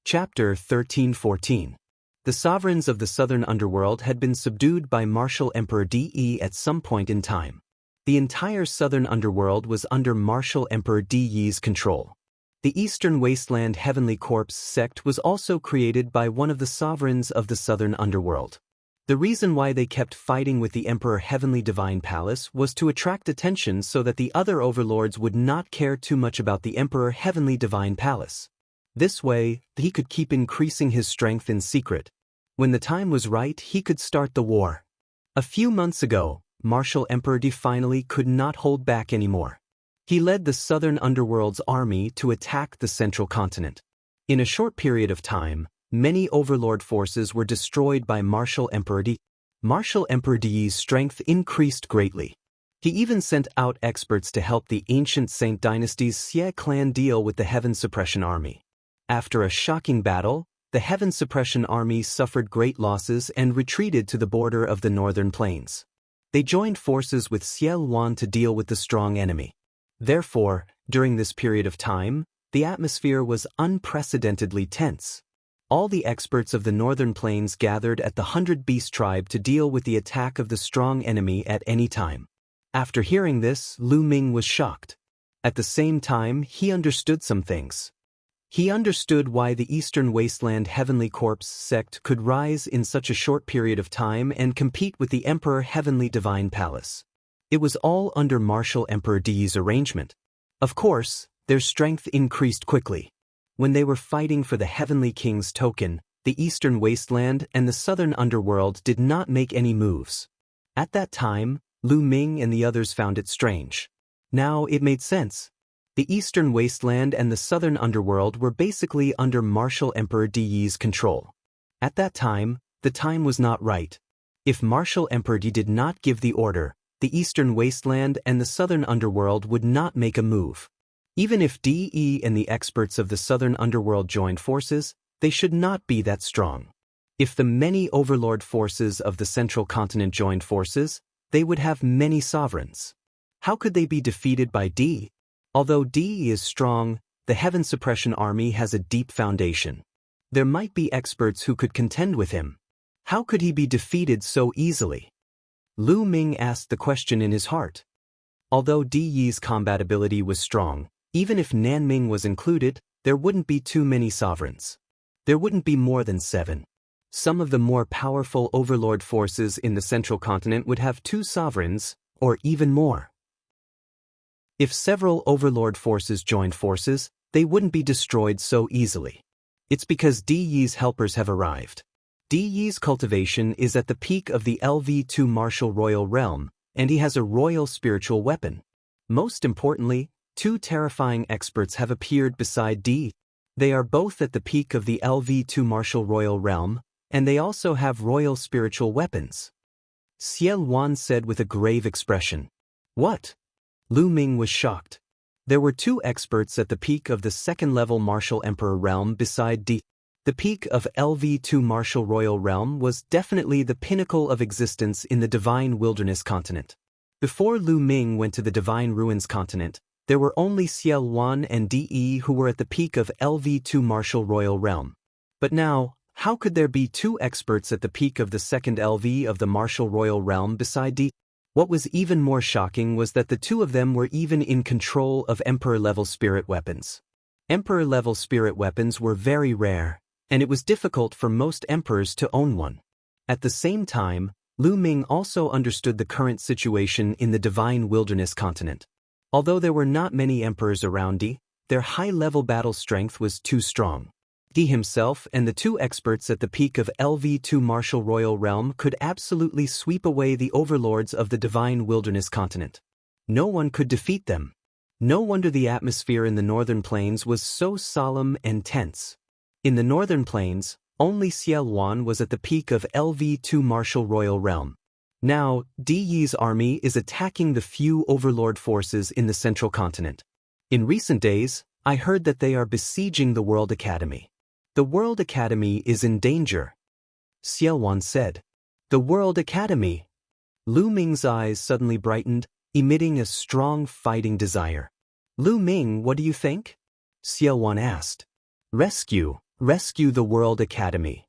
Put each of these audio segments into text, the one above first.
Chapter 13-14. The sovereigns of the southern underworld had been subdued by martial Emperor De at some point in time. The entire southern underworld was under martial Emperor De's control. The Eastern Wasteland Heavenly Corpse sect was also created by one of the sovereigns of the southern underworld. The reason why they kept fighting with the Emperor Heavenly Divine Palace was to attract attention so that the other overlords would not care too much about the Emperor Heavenly Divine Palace. This way, he could keep increasing his strength in secret. When the time was right, he could start the war. A few months ago, Martial Emperor De finally could not hold back anymore. He led the southern underworld's army to attack the central continent. In a short period of time, many overlord forces were destroyed by Martial Emperor De. Martial Emperor De's strength increased greatly. He even sent out experts to help the ancient Saint Dynasty's Xie clan deal with the Heaven Suppression Army. After a shocking battle, the Heaven Suppression Army suffered great losses and retreated to the border of the northern plains. They joined forces with Xie Wan to deal with the strong enemy. Therefore, during this period of time, the atmosphere was unprecedentedly tense. All the experts of the northern plains gathered at the 100 Beast tribe to deal with the attack of the strong enemy at any time. After hearing this, Lu Ming was shocked. At the same time, he understood some things. He understood why the Eastern Wasteland Heavenly Corpse sect could rise in such a short period of time and compete with the Emperor Heavenly Divine Palace. It was all under Martial Emperor De's arrangement. Of course, their strength increased quickly. When they were fighting for the Heavenly King's token, the Eastern Wasteland and the Southern Underworld did not make any moves. At that time, Lu Ming and the others found it strange. Now it made sense. The Eastern Wasteland and the Southern Underworld were basically under Martial Emperor De's control. At that time, the time was not right. If Martial Emperor De did not give the order, the Eastern Wasteland and the Southern Underworld would not make a move. Even if De and the experts of the Southern Underworld joined forces, they should not be that strong. If the many overlord forces of the Central Continent joined forces, they would have many sovereigns. How could they be defeated by De? Although De is strong, the Heaven Suppression Army has a deep foundation. There might be experts who could contend with him. How could he be defeated so easily? Lu Ming asked the question in his heart. Although De's combat ability was strong, even if Nanming was included, there wouldn't be too many sovereigns. There wouldn't be more than 7. Some of the more powerful overlord forces in the Central Continent would have 2 sovereigns, or even more. If several overlord forces joined forces, they wouldn't be destroyed so easily. It's because De's helpers have arrived. De's cultivation is at the peak of the LV2 martial royal realm, and he has a royal spiritual weapon. Most importantly, 2 terrifying experts have appeared beside De. They are both at the peak of the LV2 martial royal realm, and they also have royal spiritual weapons. Xie Wan said with a grave expression. What? Lu Ming was shocked. There were 2 experts at the peak of the second-level Martial Emperor realm beside De. The peak of LV2 Martial Royal Realm was definitely the pinnacle of existence in the Divine Wilderness continent. Before Lu Ming went to the Divine Ruins continent, there were only Xie Wan and De who were at the peak of LV2 Martial Royal Realm. But now, how could there be 2 experts at the peak of the second LV of the Martial Royal Realm beside De? What was even more shocking was that the 2 of them were even in control of Emperor-level spirit weapons. Emperor-level spirit weapons were very rare, and it was difficult for most emperors to own one. At the same time, Lu Ming also understood the current situation in the Divine Wilderness continent. Although there were not many emperors around De, their high-level battle strength was too strong. De himself and the 2 experts at the peak of LV2 Martial Royal Realm could absolutely sweep away the overlords of the Divine Wilderness continent. No one could defeat them. No wonder the atmosphere in the northern plains was so solemn and tense. In the northern plains, only Xie Wan was at the peak of LV2 Martial Royal Realm. Now, De's army is attacking the few overlord forces in the Central Continent. In recent days, I heard that they are besieging the World Academy. The World Academy is in danger. Xie Wan said. The World Academy. Lu Ming's eyes suddenly brightened, emitting a strong fighting desire. Lu Ming, what do you think? Xie Wan asked. Rescue, Rescue the World Academy.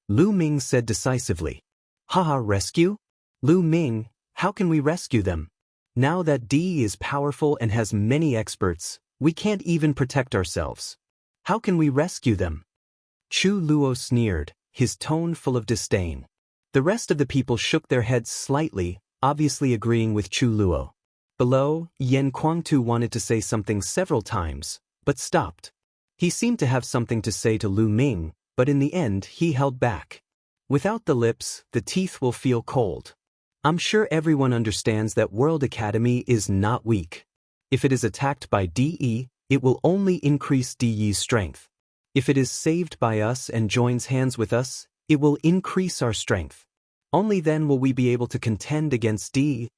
Lu Ming said decisively. Haha, rescue? Lu Ming, how can we rescue them? Now that D is powerful and has many experts, we can't even protect ourselves. How can we rescue them? Chu Luo sneered, his tone full of disdain. The rest of the people shook their heads slightly, obviously agreeing with Chu Luo. Below, Yan Kuangtu wanted to say something several times, but stopped. He seemed to have something to say to Lu Ming, but in the end he held back. Without the lips, the teeth will feel cold. I'm sure everyone understands that World Academy is not weak. If it is attacked by DE, it will only increase DE's strength. If it is saved by us and joins hands with us, it will increase our strength. Only then will we be able to contend against DE.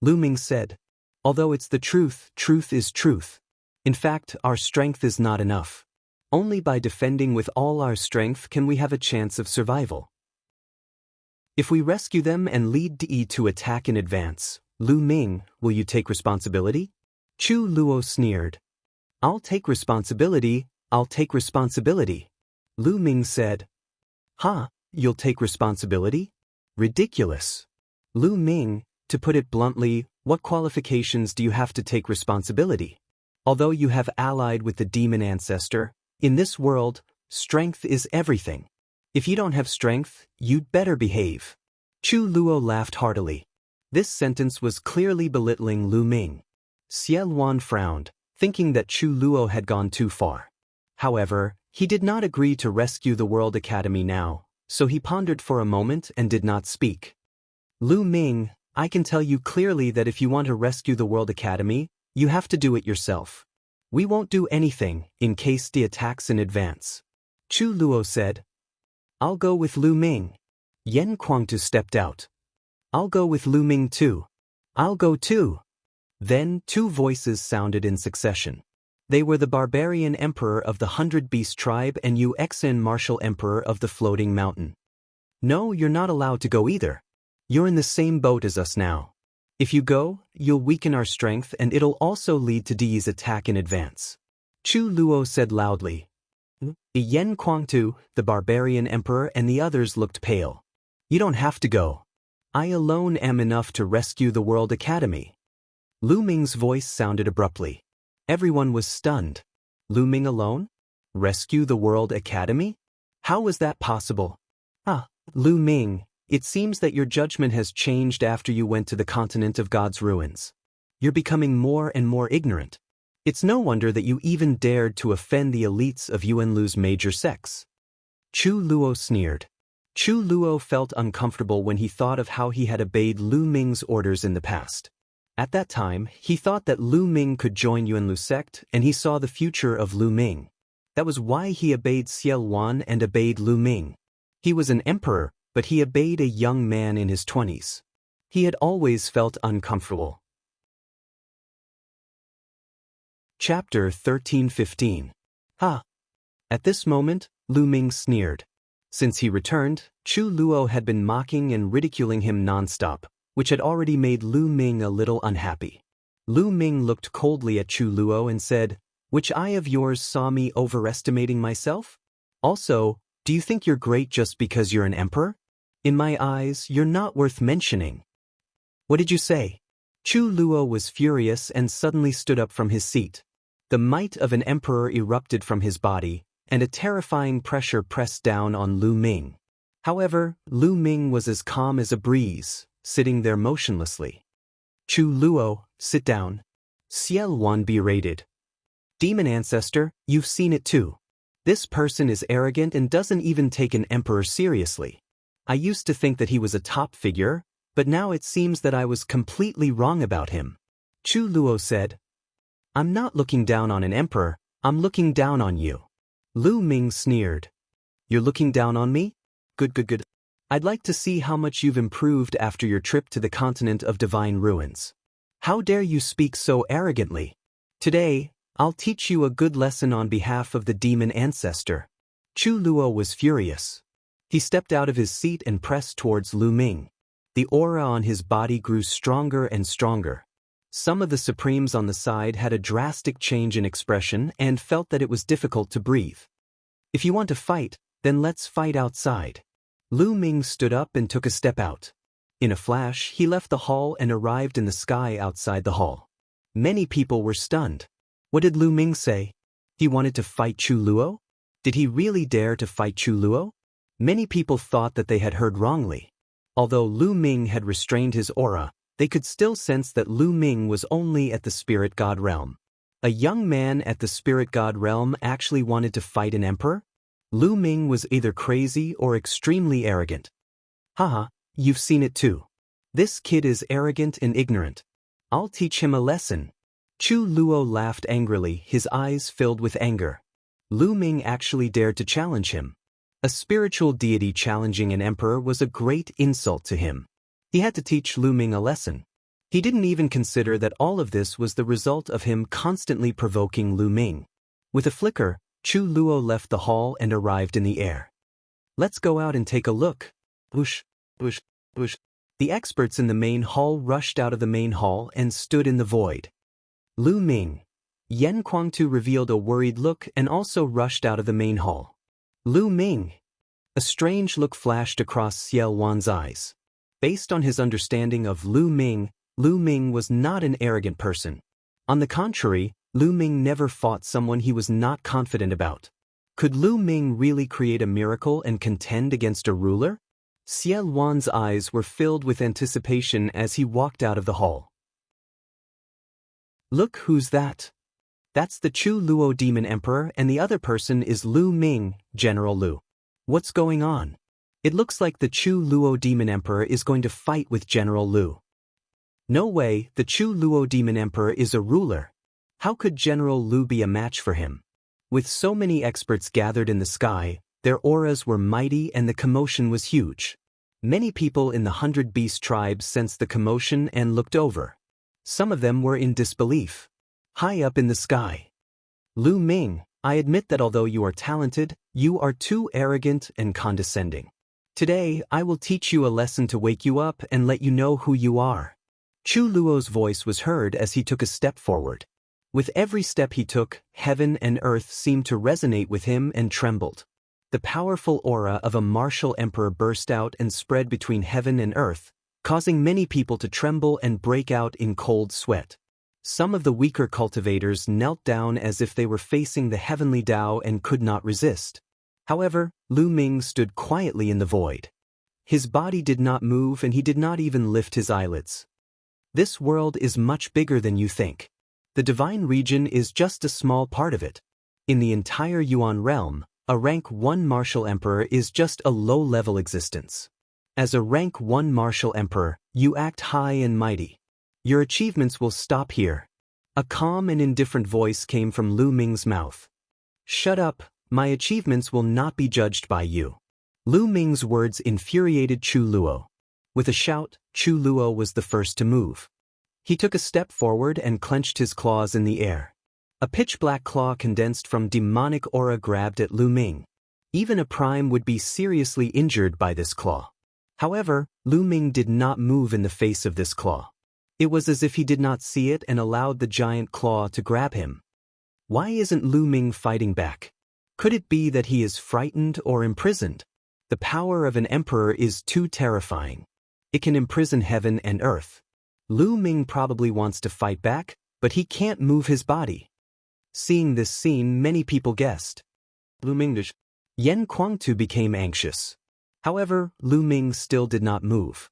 Lu Ming said. Although it's the truth, truth is truth. In fact, our strength is not enough. Only by defending with all our strength can we have a chance of survival. If we rescue them and lead DE to attack in advance, Lu Ming, will you take responsibility? Chu Luo sneered. I'll take responsibility, I'll take responsibility. Lu Ming said. Huh, you'll take responsibility? Ridiculous. Lu Ming, to put it bluntly, what qualifications do you have to take responsibility? Although you have allied with the demon ancestor, in this world, strength is everything. If you don't have strength, you'd better behave. Chu Luo laughed heartily. This sentence was clearly belittling Lu Ming. Xie Luan frowned, thinking that Chu Luo had gone too far. However, he did not agree to rescue the World Academy now, so he pondered for a moment and did not speak. Lu Ming, I can tell you clearly that if you want to rescue the World Academy, you have to do it yourself. We won't do anything in case the attacks in advance. Chu Luo said. I'll go with Lu Ming. Yan Kuangtu stepped out. I'll go with Lu Ming too. I'll go too. Then 2 voices sounded in succession. They were the Barbarian Emperor of the 100 Beast Tribe and Wuxia Martial Emperor of the Floating Mountain. No, you're not allowed to go either. You're in the same boat as us now. If you go, you'll weaken our strength and it'll also lead to Di's attack in advance. Chu Luo said loudly. Yan Kuangtu, the Barbarian Emperor and the others looked pale. You don't have to go. I alone am enough to rescue the World Academy. Lu Ming's voice sounded abruptly. Everyone was stunned. Lu Ming alone? Rescue the World Academy? How was that possible? Lu Ming, it seems that your judgment has changed after you went to the continent of God's ruins. You're becoming more and more ignorant. It's no wonder that you even dared to offend the elites of Yuanlu's major sects. Chu Luo sneered. Chu Luo felt uncomfortable when he thought of how he had obeyed Lu Ming's orders in the past. At that time, he thought that Lu Ming could join Yuanlu's sect and he saw the future of Lu Ming. That was why he obeyed Xie Luan and obeyed Lu Ming. He was an emperor, but he obeyed a young man in his 20s. He had always felt uncomfortable. Chapter 13-15. At this moment, Lu Ming sneered. Since he returned, Chu Luo had been mocking and ridiculing him non-stop, which had already made Lu Ming a little unhappy. Lu Ming looked coldly at Chu Luo and said, "Which eye of yours saw me overestimating myself? Also, do you think you're great just because you're an emperor? In my eyes, you're not worth mentioning." What did you say? Chu Luo was furious and suddenly stood up from his seat. The might of an emperor erupted from his body, and a terrifying pressure pressed down on Lu Ming. However, Lu Ming was as calm as a breeze, sitting there motionlessly. Chu Luo, sit down. Xie Luan berated. Demon ancestor, you've seen it too. This person is arrogant and doesn't even take an emperor seriously. I used to think that he was a top figure, but now it seems that I was completely wrong about him. Chu Luo said. I'm not looking down on an emperor, I'm looking down on you. Lu Ming sneered. You're looking down on me? Good. I'd like to see how much you've improved after your trip to the continent of divine ruins. How dare you speak so arrogantly? Today, I'll teach you a good lesson on behalf of the demon ancestor. Chu Luo was furious. He stepped out of his seat and pressed towards Lu Ming. The aura on his body grew stronger and stronger. Some of the supremes on the side had a drastic change in expression and felt that it was difficult to breathe. If you want to fight, then let's fight outside. Lu Ming stood up and took a step out. In a flash, he left the hall and arrived in the sky outside the hall. Many people were stunned. What did Lu Ming say? He wanted to fight Chu Luo? Did he really dare to fight Chu Luo? Many people thought that they had heard wrongly. Although Lu Ming had restrained his aura, they could still sense that Lu Ming was only at the spirit god realm. A young man at the spirit god realm actually wanted to fight an emperor? Lu Ming was either crazy or extremely arrogant. Haha, you've seen it too. This kid is arrogant and ignorant. I'll teach him a lesson. Chu Luo laughed angrily, his eyes filled with anger. Lu Ming actually dared to challenge him. A spiritual deity challenging an emperor was a great insult to him. He had to teach Lu Ming a lesson. He didn't even consider that all of this was the result of him constantly provoking Lu Ming. With a flicker, Chu Luo left the hall and arrived in the air. Let's go out and take a look. Whoosh, whoosh, whoosh. The experts in the main hall rushed out of the main hall and stood in the void. Lu Ming. Yan Kuangtu revealed a worried look and also rushed out of the main hall. Lu Ming. A strange look flashed across Xiao Wan's eyes. Based on his understanding of Lu Ming was not an arrogant person. On the contrary, Lu Ming never fought someone he was not confident about. Could Lu Ming really create a miracle and contend against a ruler? Xiao Wan's eyes were filled with anticipation as he walked out of the hall. Look, who's that? That's the Chu Luo Demon Emperor, and the other person is Lu Ming, General Lu. What's going on? It looks like the Chu Luo Demon Emperor is going to fight with General Lu. No way, the Chu Luo Demon Emperor is a ruler. How could General Lu be a match for him? With so many experts gathered in the sky, their auras were mighty and the commotion was huge. Many people in the 100 Beast tribes sensed the commotion and looked over. Some of them were in disbelief. High up in the sky. Lu Ming, I admit that although you are talented, you are too arrogant and condescending. Today, I will teach you a lesson to wake you up and let you know who you are. Chu Luo's voice was heard as he took a step forward. With every step he took, heaven and earth seemed to resonate with him and trembled. The powerful aura of a martial emperor burst out and spread between heaven and earth, causing many people to tremble and break out in cold sweat. Some of the weaker cultivators knelt down as if they were facing the heavenly Tao and could not resist. However, Lu Ming stood quietly in the void. His body did not move and he did not even lift his eyelids. This world is much bigger than you think. The divine region is just a small part of it. In the entire Yuan realm, a rank 1 martial emperor is just a low-level existence. As a rank 1 martial emperor, you act high and mighty. Your achievements will stop here. A calm and indifferent voice came from Lu Ming's mouth. Shut up, my achievements will not be judged by you. Lu Ming's words infuriated Chu Luo. With a shout, Chu Luo was the first to move. He took a step forward and clenched his claws in the air. A pitch-black claw condensed from demonic aura grabbed at Lu Ming. Even a prime would be seriously injured by this claw. However, Lu Ming did not move in the face of this claw. It was as if he did not see it and allowed the giant claw to grab him. Why isn't Lu Ming fighting back? Could it be that he is frightened or imprisoned? The power of an emperor is too terrifying. It can imprison heaven and earth. Lu Ming probably wants to fight back, but he can't move his body. Seeing this scene, many people guessed. Lu Ming. Yan Kuangtu became anxious. However, Lu Ming still did not move.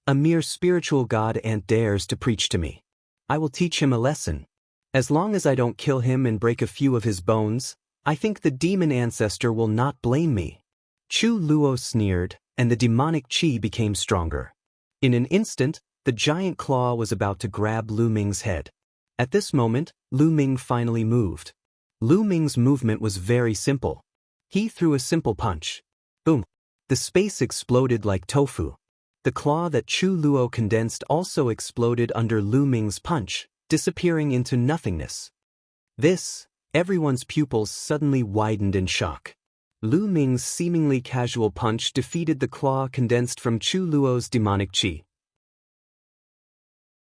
A mere spiritual god ant dares to preach to me. I will teach him a lesson. As long as I don't kill him and break a few of his bones, I think the demon ancestor will not blame me. Chu Luo sneered, and the demonic chi became stronger. In an instant, the giant claw was about to grab Lu Ming's head. At this moment, Lu Ming finally moved. Lu Ming's movement was very simple. He threw a simple punch. Boom! The space exploded like tofu. The claw that Chu Luo condensed also exploded under Lu Ming's punch, disappearing into nothingness. Everyone's pupils suddenly widened in shock. Lu Ming's seemingly casual punch defeated the claw condensed from Chu Luo's demonic chi.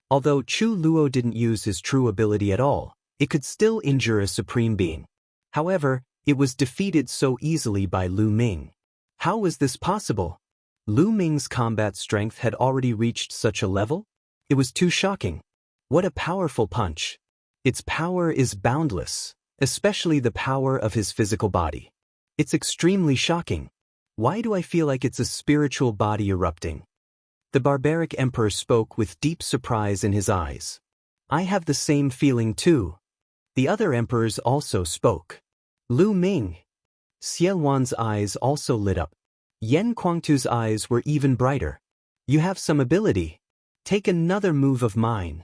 Although Chu Luo didn't use his true ability at all, it could still injure a supreme being. However, It was defeated so easily by Lu Ming. How was this possible? Lu Ming's combat strength had already reached such a level? It was too shocking. What a powerful punch. Its power is boundless, especially the power of his physical body. It's extremely shocking. Why do I feel like it's a spiritual body erupting? The barbaric emperor spoke with deep surprise in his eyes. I have the same feeling too. The other emperors also spoke. Lu Ming. Xielwan's eyes also lit up. Yan Kuangtu's eyes were even brighter. You have some ability. Take another move of mine.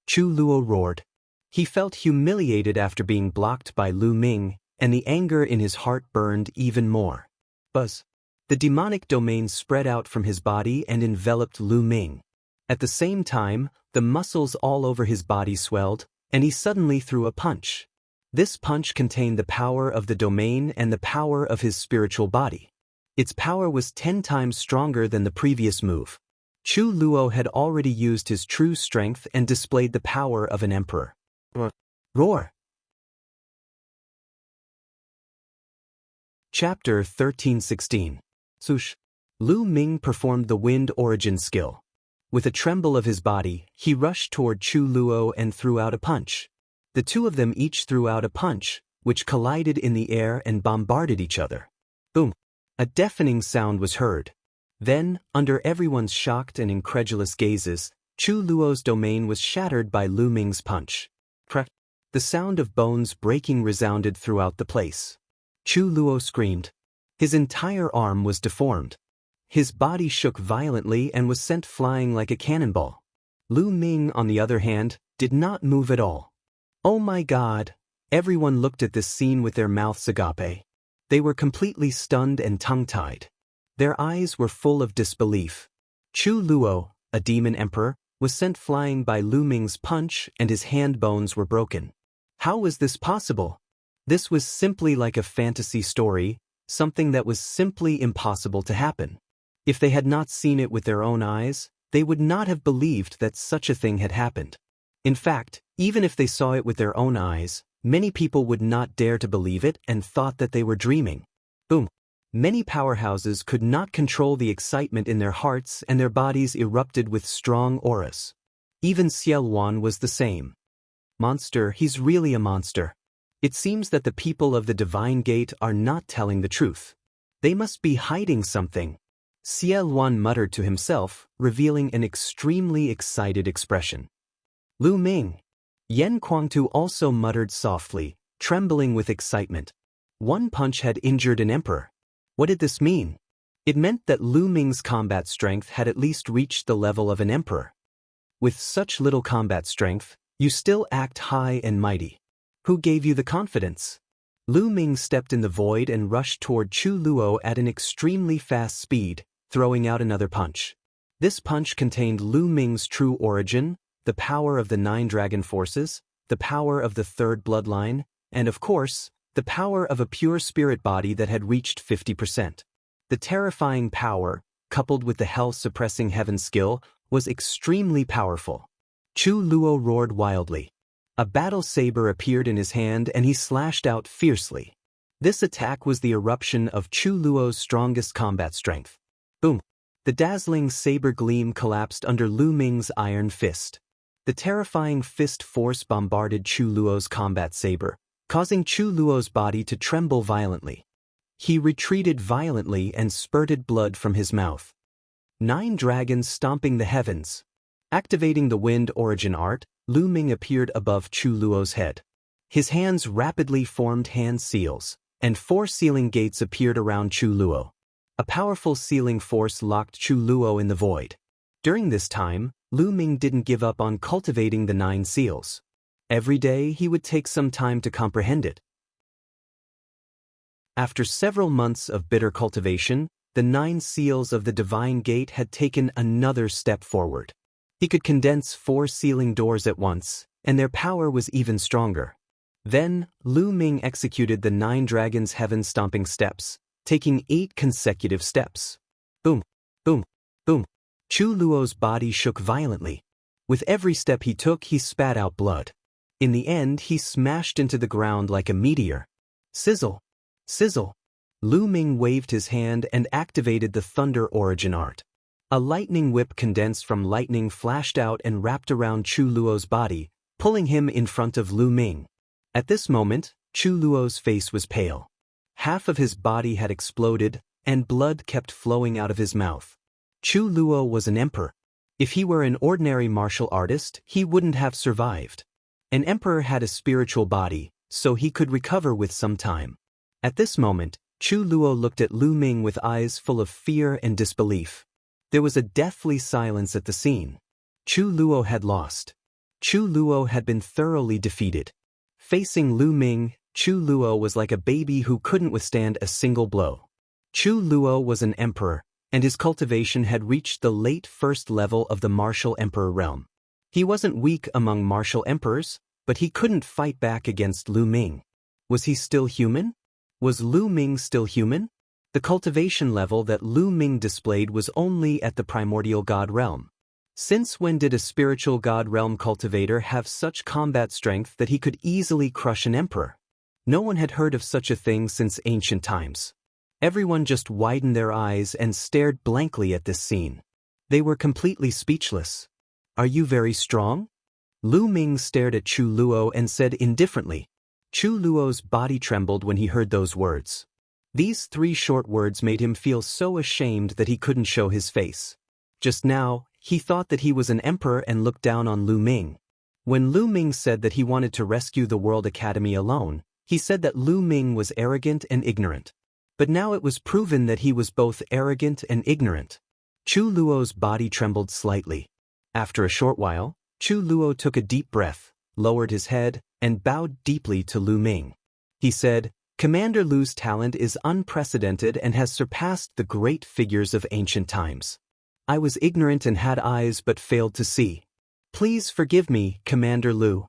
Chu Luo roared. He felt humiliated after being blocked by Lu Ming, and the anger in his heart burned even more. Buzz. The demonic domain spread out from his body and enveloped Lu Ming. At the same time, the muscles all over his body swelled, and he suddenly threw a punch. This punch contained the power of the domain and the power of his spiritual body. Its power was 10 times stronger than the previous move. Chu Luo had already used his true strength and displayed the power of an emperor. Roar! Chapter 13:16. Sush. Lu Ming performed the wind origin skill. With a tremble of his body, he rushed toward Chu Luo and threw out a punch. The two of them each threw out a punch, which collided in the air and bombarded each other. Boom! A deafening sound was heard. Then, under everyone's shocked and incredulous gazes, Chu Luo's domain was shattered by Lu Ming's punch. Crack! The sound of bones breaking resounded throughout the place. Chu Luo screamed. His entire arm was deformed. His body shook violently and was sent flying like a cannonball. Lu Ming, on the other hand, did not move at all. Oh my God! Everyone looked at this scene with their mouths agape. They were completely stunned and tongue-tied. Their eyes were full of disbelief. Chu Luo, a demon emperor, was sent flying by Lu Ming's punch and his hand bones were broken. How was this possible? This was simply like a fantasy story, something that was simply impossible to happen. If they had not seen it with their own eyes, they would not have believed that such a thing had happened. In fact, even if they saw it with their own eyes, many people would not dare to believe it and thought that they were dreaming. Boom! Many powerhouses could not control the excitement in their hearts and their bodies erupted with strong auras. Even Xielwan was the same. Monster, he's really a monster. It seems that the people of the Divine Gate are not telling the truth. They must be hiding something. Xielwan muttered to himself, revealing an extremely excited expression. Lu Ming. Yan Kuangtu also muttered softly, trembling with excitement. One punch had injured an emperor. What did this mean? It meant that Lu Ming's combat strength had at least reached the level of an emperor. With such little combat strength, you still act high and mighty. Who gave you the confidence? Lu Ming stepped in the void and rushed toward Chu Luo at an extremely fast speed, throwing out another punch. This punch contained Lu Ming's true origin, the power of the 9 dragon forces, the power of the 3rd bloodline, and of course, the power of a pure spirit body that had reached 50%. The terrifying power, coupled with the hell-suppressing heaven skill, was extremely powerful. Chu Luo roared wildly. A battle saber appeared in his hand and he slashed out fiercely. This attack was the eruption of Chu Luo's strongest combat strength. Boom! The dazzling saber gleam collapsed under Lu Ming's iron fist. The terrifying fist force bombarded Chu Luo's combat saber, causing Chu Luo's body to tremble violently. He retreated violently and spurted blood from his mouth. 9 dragons stomping the heavens. Activating the wind origin art, Lu Ming appeared above Chu Luo's head. His hands rapidly formed hand seals, and 4 sealing gates appeared around Chu Luo. A powerful sealing force locked Chu Luo in the void. During this time, Lu Ming didn't give up on cultivating the 9 seals. Every day he would take some time to comprehend it. After several months of bitter cultivation, the 9 seals of the Divine Gate had taken another step forward. He could condense 4 sealing doors at once, and their power was even stronger. Then, Lu Ming executed the 9 dragons' heaven-stomping steps, taking 8 consecutive steps. Boom, boom, boom. Chu Luo's body shook violently. With every step he took, he spat out blood. In the end, he smashed into the ground like a meteor. Sizzle! Sizzle! Lu Ming waved his hand and activated the Thunder Origin art. A lightning whip condensed from lightning flashed out and wrapped around Chu Luo's body, pulling him in front of Lu Ming. At this moment, Chu Luo's face was pale. Half of his body had exploded, and blood kept flowing out of his mouth. Chu Luo was an emperor. If he were an ordinary martial artist, he wouldn't have survived. An emperor had a spiritual body, so he could recover with some time. At this moment, Chu Luo looked at Lu Ming with eyes full of fear and disbelief. There was a deathly silence at the scene. Chu Luo had lost. Chu Luo had been thoroughly defeated. Facing Lu Ming, Chu Luo was like a baby who couldn't withstand a single blow. Chu Luo was an emperor, and his cultivation had reached the late first level of the martial emperor realm. He wasn't weak among martial emperors, but he couldn't fight back against Lu Ming. Was he still human? Was Lu Ming still human? The cultivation level that Lu Ming displayed was only at the primordial god realm. Since when did a spiritual god realm cultivator have such combat strength that he could easily crush an emperor? No one had heard of such a thing since ancient times. Everyone just widened their eyes and stared blankly at this scene. They were completely speechless. Are you very strong? Lu Ming stared at Chu Luo and said indifferently. Chu Luo's body trembled when he heard those words. These 3 short words made him feel so ashamed that he couldn't show his face. Just now, he thought that he was an emperor and looked down on Lu Ming. When Lu Ming said that he wanted to rescue the World Academy alone, he said that Lu Ming was arrogant and ignorant. But now it was proven that he was both arrogant and ignorant. Chu Luo's body trembled slightly. After a short while, Chu Luo took a deep breath, lowered his head, and bowed deeply to Lu Ming. He said, Commander Lu's talent is unprecedented and has surpassed the great figures of ancient times. I was ignorant and had eyes but failed to see. Please forgive me, Commander Lu.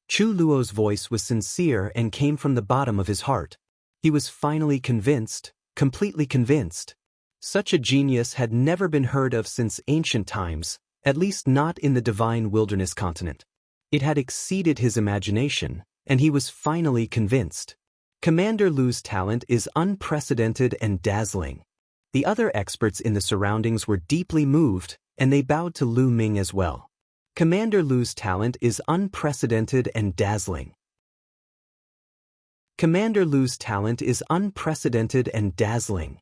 Chu Luo's voice was sincere and came from the bottom of his heart. He was finally convinced, completely convinced. Such a genius had never been heard of since ancient times, at least not in the divine wilderness continent. It had exceeded his imagination, and he was finally convinced. Commander Lu's talent is unprecedented and dazzling. The other experts in the surroundings were deeply moved, and they bowed to Lu Ming as well. Commander Lu's talent is unprecedented and dazzling. Commander Lu's talent is unprecedented and dazzling.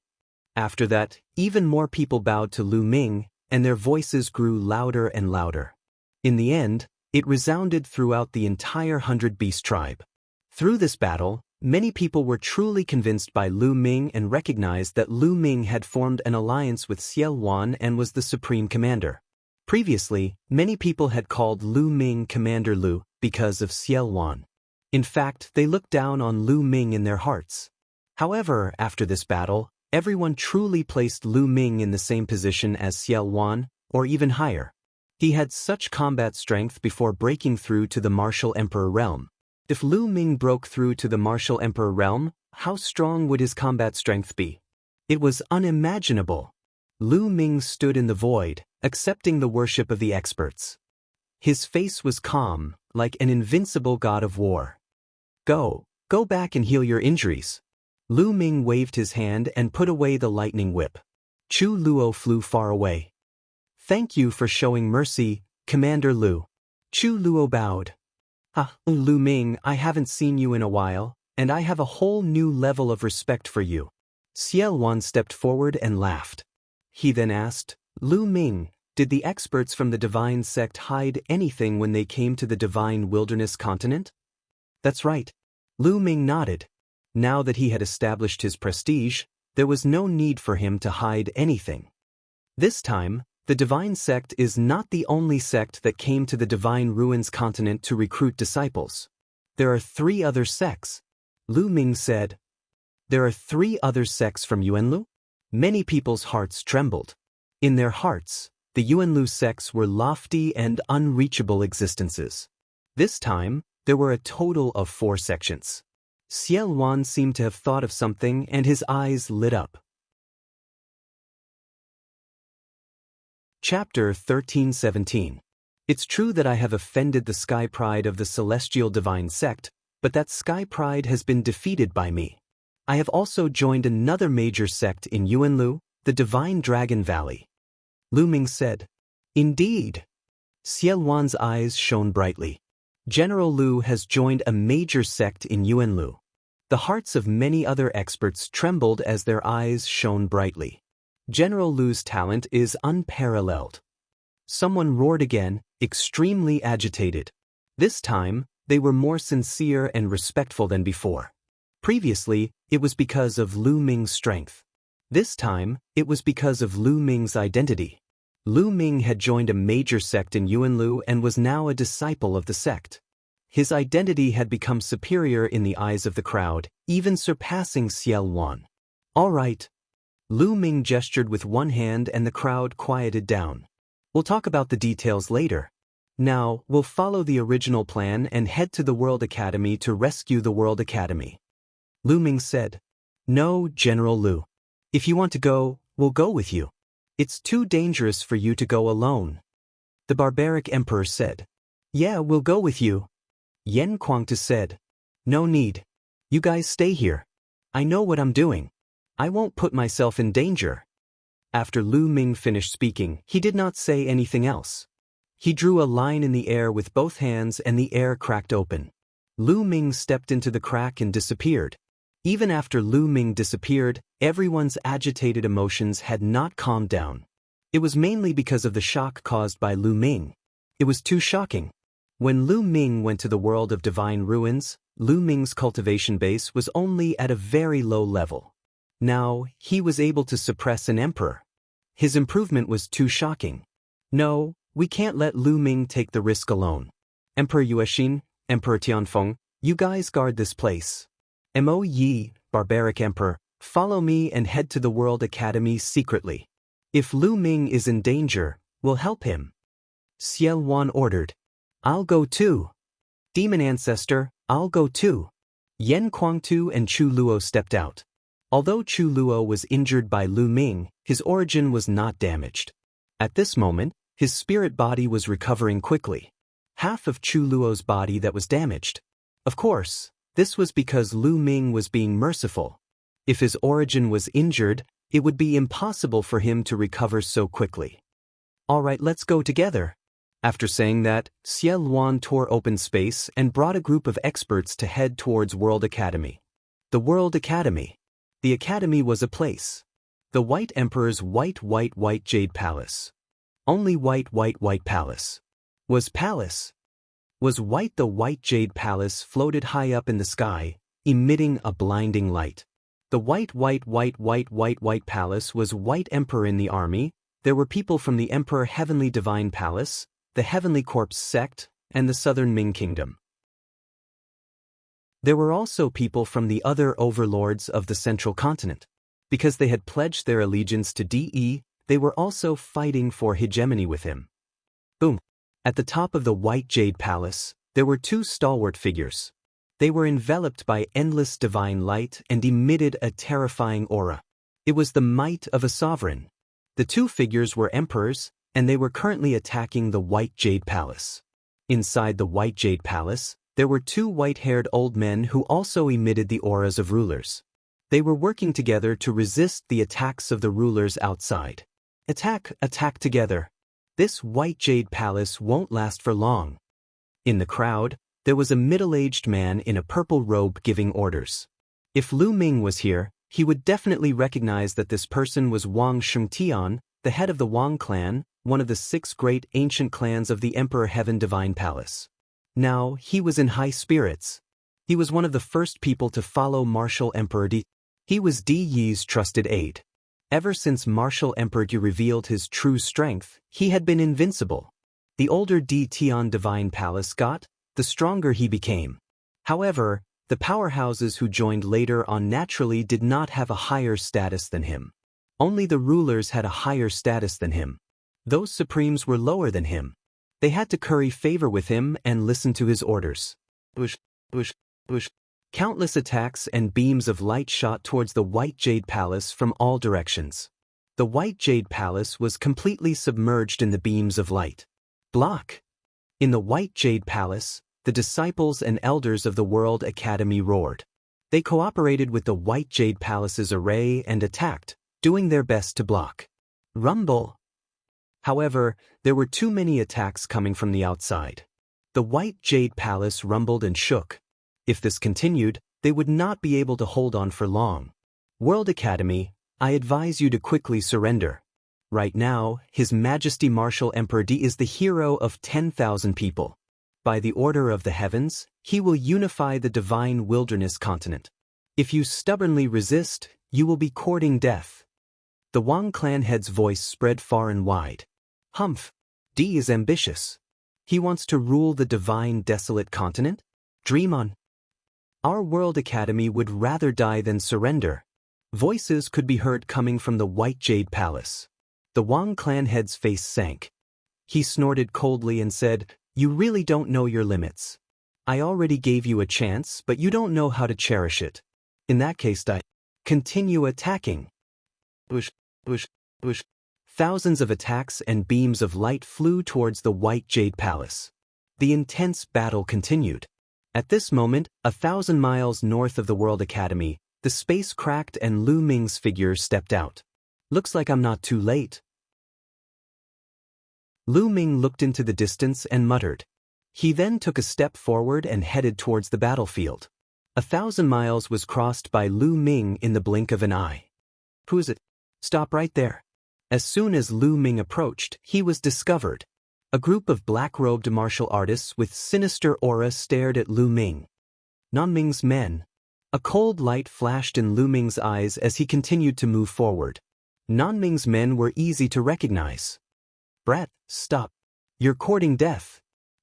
After that, even more people bowed to Lu Ming, and their voices grew louder and louder. In the end, it resounded throughout the entire 100 Beast tribe. Through this battle, many people were truly convinced by Lu Ming and recognized that Lu Ming had formed an alliance with Xiel Wan and was the supreme commander. Previously, many people had called Lu Ming Commander Lu because of Xiel Wan. In fact, they looked down on Lu Ming in their hearts. However, after this battle, everyone truly placed Lu Ming in the same position as Xiel Wan, or even higher. He had such combat strength before breaking through to the martial emperor realm. If Lu Ming broke through to the martial emperor realm, how strong would his combat strength be? It was unimaginable. Lu Ming stood in the void, accepting the worship of the experts. His face was calm, like an invincible god of war. Go back and heal your injuries. Lu Ming waved his hand and put away the lightning whip. Chu Luo flew far away. Thank you for showing mercy, Commander Lu. Chu Luo bowed. Lu Ming, I haven't seen you in a while, and I have a whole new level of respect for you. Xiel Wan stepped forward and laughed. He then asked, Lu Ming, did the experts from the divine sect hide anything when they came to the divine wilderness continent? That's right. Lu Ming nodded. Now that he had established his prestige, there was no need for him to hide anything. This time, the divine sect is not the only sect that came to the divine ruins continent to recruit disciples. There are 3 other sects. Lu Ming said. There are 3 other sects from Yuanlu? Many people's hearts trembled. In their hearts, the Yuanlu sects were lofty and unreachable existences. This time, there were a total of 4 sections. Xiel Wan seemed to have thought of something and his eyes lit up. Chapter 13:17. It's true that I have offended the sky pride of the celestial divine sect, but that sky pride has been defeated by me. I have also joined another major sect in Yuanlu, the Divine Dragon Valley. Lu Ming said. Indeed. Xie Luan's eyes shone brightly. General Lu has joined a major sect in Yuanlu. The hearts of many other experts trembled as their eyes shone brightly. General Lu's talent is unparalleled. Someone roared again, extremely agitated. This time, they were more sincere and respectful than before. Previously, it was because of Lu Ming's strength. This time, it was because of Lu Ming's identity. Lu Ming had joined a major sect in Yuanlu and was now a disciple of the sect. His identity had become superior in the eyes of the crowd, even surpassing Xie Luan. All right. Lu Ming gestured with one hand and the crowd quieted down. We'll talk about the details later. Now, we'll follow the original plan and head to the World Academy to rescue the World Academy. Lu Ming said. No, General Lu. If you want to go, we'll go with you. It's too dangerous for you to go alone. The barbaric emperor said. Yeah, we'll go with you. Yan Kuangtu said. No need. You guys stay here. I know what I'm doing. I won't put myself in danger. After Lu Ming finished speaking, he did not say anything else. He drew a line in the air with both hands and the air cracked open. Lu Ming stepped into the crack and disappeared. Even after Lu Ming disappeared, everyone's agitated emotions had not calmed down. It was mainly because of the shock caused by Lu Ming. It was too shocking. When Lu Ming went to the world of divine ruins, Lu Ming's cultivation base was only at a very low level. Now, he was able to suppress an emperor. His improvement was too shocking. No, we can't let Lu Ming take the risk alone. Emperor Yuexin, Emperor Tianfeng, you guys guard this place. Mo Yi, barbaric emperor, follow me and head to the World Academy secretly. If Lu Ming is in danger, we'll help him. Xie Luan ordered. I'll go too. Demon ancestor, I'll go too. Yan Kuangtu and Chu Luo stepped out. Although Chu Luo was injured by Lu Ming, his origin was not damaged. At this moment, his spirit body was recovering quickly. Half of Chu Luo's body that was damaged. Of course, this was because Lu Ming was being merciful. If his origin was injured, it would be impossible for him to recover so quickly. All right, let's go together. After saying that, Xie Luan tore open space and brought a group of experts to head towards World Academy. The World Academy. The Academy was a place. The White Emperor's white jade palace. Only white palace. Was palace. Was white. The white jade palace floated high up in the sky, emitting a blinding light. The white palace was White Emperor in the army. There were people from the Emperor Heavenly Divine Palace, the Heavenly Corpse sect, and the Southern Ming Kingdom. There were also people from the other overlords of the Central Continent. Because they had pledged their allegiance to DE, they were also fighting for hegemony with him. Boom. At the top of the White Jade Palace, there were two stalwart figures. They were enveloped by endless divine light and emitted a terrifying aura. It was the might of a sovereign. The two figures were emperors, and they were currently attacking the White Jade Palace. Inside the White Jade Palace, there were two white-haired old men who also emitted the auras of rulers. They were working together to resist the attacks of the rulers outside. Attack together. This White Jade Palace won't last for long. In the crowd, there was a middle-aged man in a purple robe giving orders. If Lu Ming was here, he would definitely recognize that this person was Wang Shengtian, the head of the Wang clan, one of the 6 great ancient clans of the Emperor Heaven Divine Palace. Now, he was in high spirits. He was one of the first people to follow Martial Emperor Di. He was Di Yi's trusted aide. Ever since Martial Emperor Di revealed his true strength, he had been invincible. The older Di Tian Divine Palace got, the stronger he became. However, the powerhouses who joined later on naturally did not have a higher status than him. Only the rulers had a higher status than him. Those supremes were lower than him. They had to curry favor with him and listen to his orders. Bush. Countless attacks and beams of light shot towards the White Jade Palace from all directions. The White Jade Palace was completely submerged in the beams of light. Block! In the White Jade Palace, the disciples and elders of the World Academy roared. They cooperated with the White Jade Palace's array and attacked, doing their best to block. Rumble. However, there were too many attacks coming from the outside. The White Jade Palace rumbled and shook. If this continued, they would not be able to hold on for long. World Academy, I advise you to quickly surrender. Right now, His Majesty Martial Emperor D is the hero of 10,000 people. By the order of the heavens, he will unify the divine wilderness continent. If you stubbornly resist, you will be courting death. The Wang clan head's voice spread far and wide. Humph. D is ambitious. He wants to rule the divine desolate continent? Dream on. Our World Academy would rather die than surrender. Voices could be heard coming from the White Jade Palace. The Wang clan head's face sank. He snorted coldly and said, "You really don't know your limits. I already gave you a chance, but you don't know how to cherish it. In that case, continue attacking." Bush, bush, bush. Thousands of attacks and beams of light flew towards the White Jade Palace. The intense battle continued. At this moment, 1,000 miles north of the World Academy, the space cracked and Lu Ming's figure stepped out. "Looks like I'm not too late." Lu Ming looked into the distance and muttered. He then took a step forward and headed towards the battlefield. 1,000 miles was crossed by Lu Ming in the blink of an eye. "Who is it? Stop right there." As soon as Lu Ming approached, he was discovered. A group of black-robed martial artists with sinister aura stared at Lu Ming. Nan Ming's men. A cold light flashed in Lu Ming's eyes as he continued to move forward. Nan Ming's men were easy to recognize. "Brat, stop. You're courting death."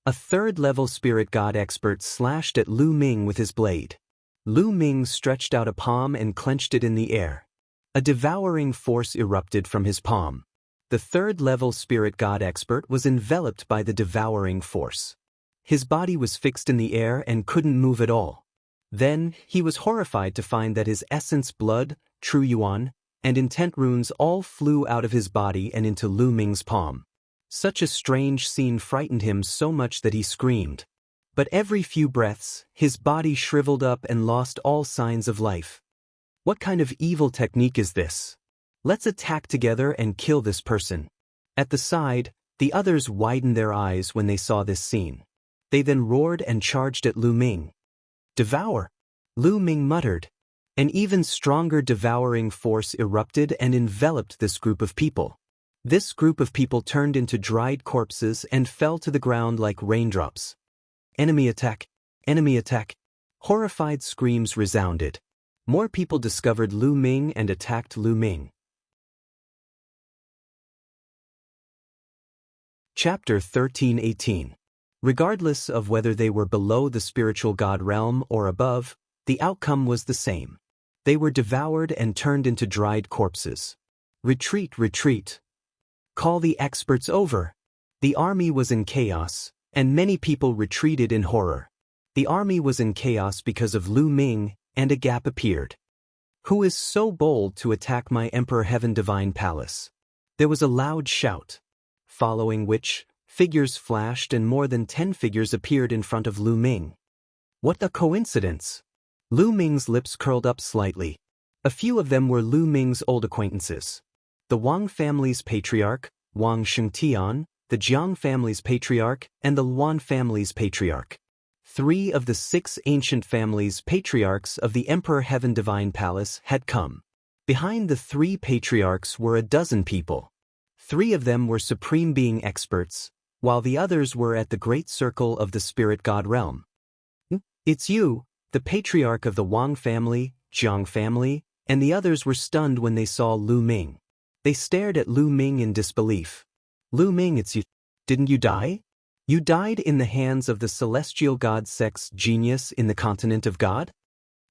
A third-level spirit god expert slashed at Lu Ming with his blade. Lu Ming stretched out a palm and clenched it in the air. A devouring force erupted from his palm. The third-level spirit god expert was enveloped by the devouring force. His body was fixed in the air and couldn't move at all. Then, he was horrified to find that his essence blood, true yuan, and intent runes all flew out of his body and into Lu Ming's palm. Such a strange scene frightened him so much that he screamed. But every few breaths, his body shriveled up and lost all signs of life. What kind of evil technique is this? Let's attack together and kill this person. At the side, the others widened their eyes when they saw this scene. They then roared and charged at Lu Ming. "Devour!" Lu Ming muttered. An even stronger devouring force erupted and enveloped this group of people. This group of people turned into dried corpses and fell to the ground like raindrops. Enemy attack! Enemy attack! Horrified screams resounded. More people discovered Lu Ming and attacked Lu Ming. Chapter 13:18. Regardless of whether they were below the spiritual god realm or above, the outcome was the same. They were devoured and turned into dried corpses. Retreat, retreat. Call the experts over. The army was in chaos, and many people retreated in horror. The army was in chaos because of Lu Ming, and a gap appeared. Who is so bold to attack my Emperor Heaven Divine Palace? There was a loud shout. Following which, figures flashed and more than 10 figures appeared in front of Lu Ming. What a coincidence! Lu Ming's lips curled up slightly. A few of them were Lu Ming's old acquaintances. The Wang family's patriarch, Wang Shengtian, the Jiang family's patriarch, and the Luan family's patriarch. 3 of the 6 ancient families' patriarchs of the Emperor Heaven Divine Palace had come. Behind the 3 patriarchs were a dozen people. 3 of them were Supreme Being experts, while the others were at the Great Circle of the Spirit God Realm. "It's you, the patriarch of the Wang family, Jiang family," and the others were stunned when they saw Lu Ming. They stared at Lu Ming in disbelief. "Lu Ming, it's you. Didn't you die? You died in the hands of the celestial god Sex Genius in the continent of God?"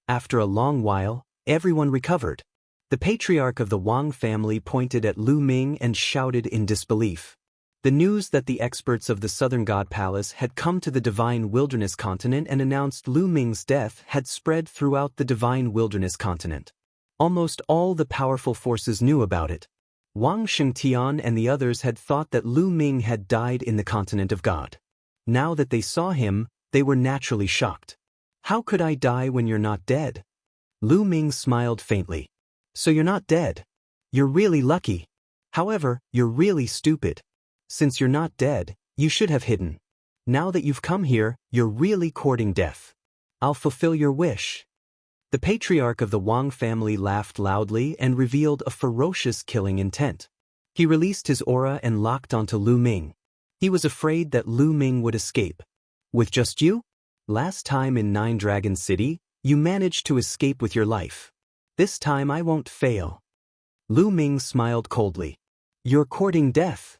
After a long while, everyone recovered. The patriarch of the Wang family pointed at Lu Ming and shouted in disbelief. The news that the experts of the Southern God Palace had come to the Divine Wilderness Continent and announced Lu Ming's death had spread throughout the Divine Wilderness Continent. Almost all the powerful forces knew about it. Wang Shengtian and the others had thought that Lu Ming had died in the continent of God. Now that they saw him, they were naturally shocked. "How could I die when you're not dead?" Lu Ming smiled faintly. So you're not dead. You're really lucky. However, you're really stupid. Since you're not dead, you should have hidden. Now that you've come here, you're really courting death. I'll fulfill your wish. The patriarch of the Wang family laughed loudly and revealed a ferocious killing intent. He released his aura and locked onto Lu Ming. He was afraid that Lu Ming would escape. With just you? Last time in Nine Dragon City, you managed to escape with your life. This time I won't fail. Lu Ming smiled coldly. You're courting death.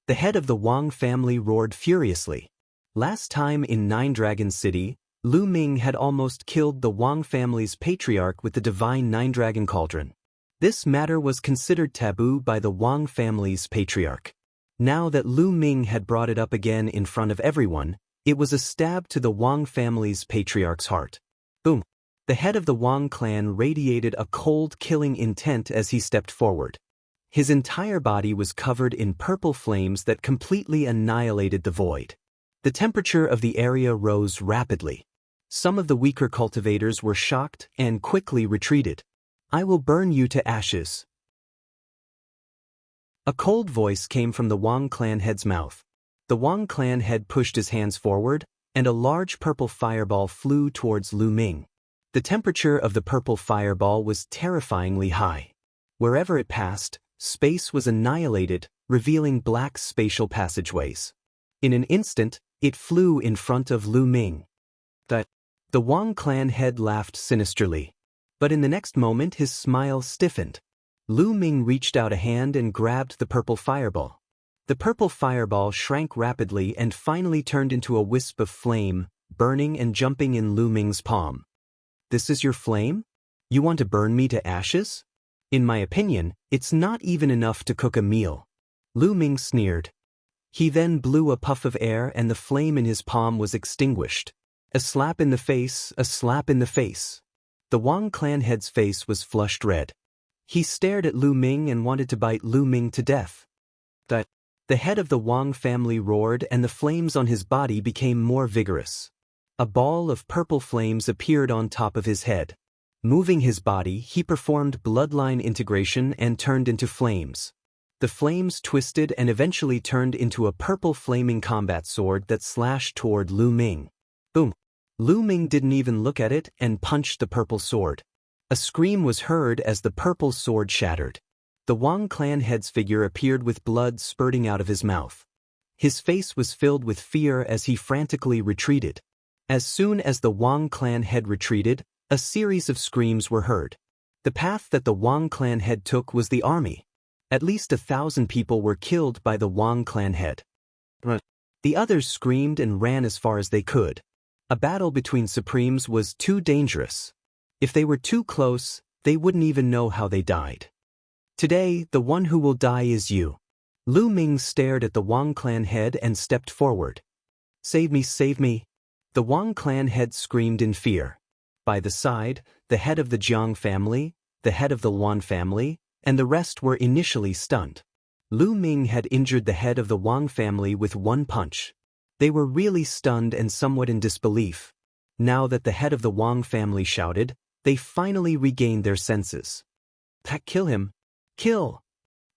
The head of the Wang family roared furiously. Last time in Nine Dragon City, Lu Ming had almost killed the Wang family's patriarch with the divine Nine Dragon Cauldron. This matter was considered taboo by the Wang family's patriarch. Now that Lu Ming had brought it up again in front of everyone, it was a stab to the Wang family's patriarch's heart. Boom! The head of the Wang clan radiated a cold, killing intent as he stepped forward. His entire body was covered in purple flames that completely annihilated the void. The temperature of the area rose rapidly. Some of the weaker cultivators were shocked and quickly retreated. I will burn you to ashes. A cold voice came from the Wang clan head's mouth. The Wang clan head pushed his hands forward, and a large purple fireball flew towards Lu Ming. The temperature of the purple fireball was terrifyingly high. Wherever it passed, space was annihilated, revealing black spatial passageways. In an instant, it flew in front of Lu Ming. The Wang clan head laughed sinisterly. But in the next moment his smile stiffened. Lu Ming reached out a hand and grabbed the purple fireball. The purple fireball shrank rapidly and finally turned into a wisp of flame, burning and jumping in Lu Ming's palm. This is your flame? You want to burn me to ashes? In my opinion, it's not even enough to cook a meal. Lu Ming sneered. He then blew a puff of air and the flame in his palm was extinguished. A slap in the face, a slap in the face. The Wang clan head's face was flushed red. He stared at Lu Ming and wanted to bite Lu Ming to death. The head of the Wang family roared and the flames on his body became more vigorous. A ball of purple flames appeared on top of his head. Moving his body, he performed bloodline integration and turned into flames. The flames twisted and eventually turned into a purple flaming combat sword that slashed toward Lu Ming. Boom! Lu Ming didn't even look at it and punched the purple sword. A scream was heard as the purple sword shattered. The Wang clan head's figure appeared with blood spurting out of his mouth. His face was filled with fear as he frantically retreated. As soon as the Wang clan head retreated, a series of screams were heard. The path that the Wang clan head took was the army. At least 1,000 people were killed by the Wang clan head. The others screamed and ran as far as they could. A battle between supremes was too dangerous. If they were too close, they wouldn't even know how they died. Today, the one who will die is you. Lu Ming stared at the Wang clan head and stepped forward. Save me, save me. The Wang clan head screamed in fear. By the side, the head of the Jiang family, the head of the Luan family, and the rest were initially stunned. Lu Ming had injured the head of the Wang family with one punch. They were really stunned and somewhat in disbelief. Now that the head of the Wang family shouted, they finally regained their senses. Kill him! Kill!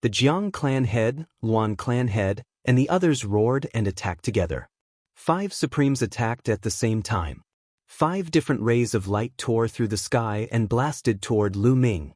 The Jiang clan head, Luan clan head, and the others roared and attacked together. 5 supremes attacked at the same time. 5 different rays of light tore through the sky and blasted toward Lu Ming.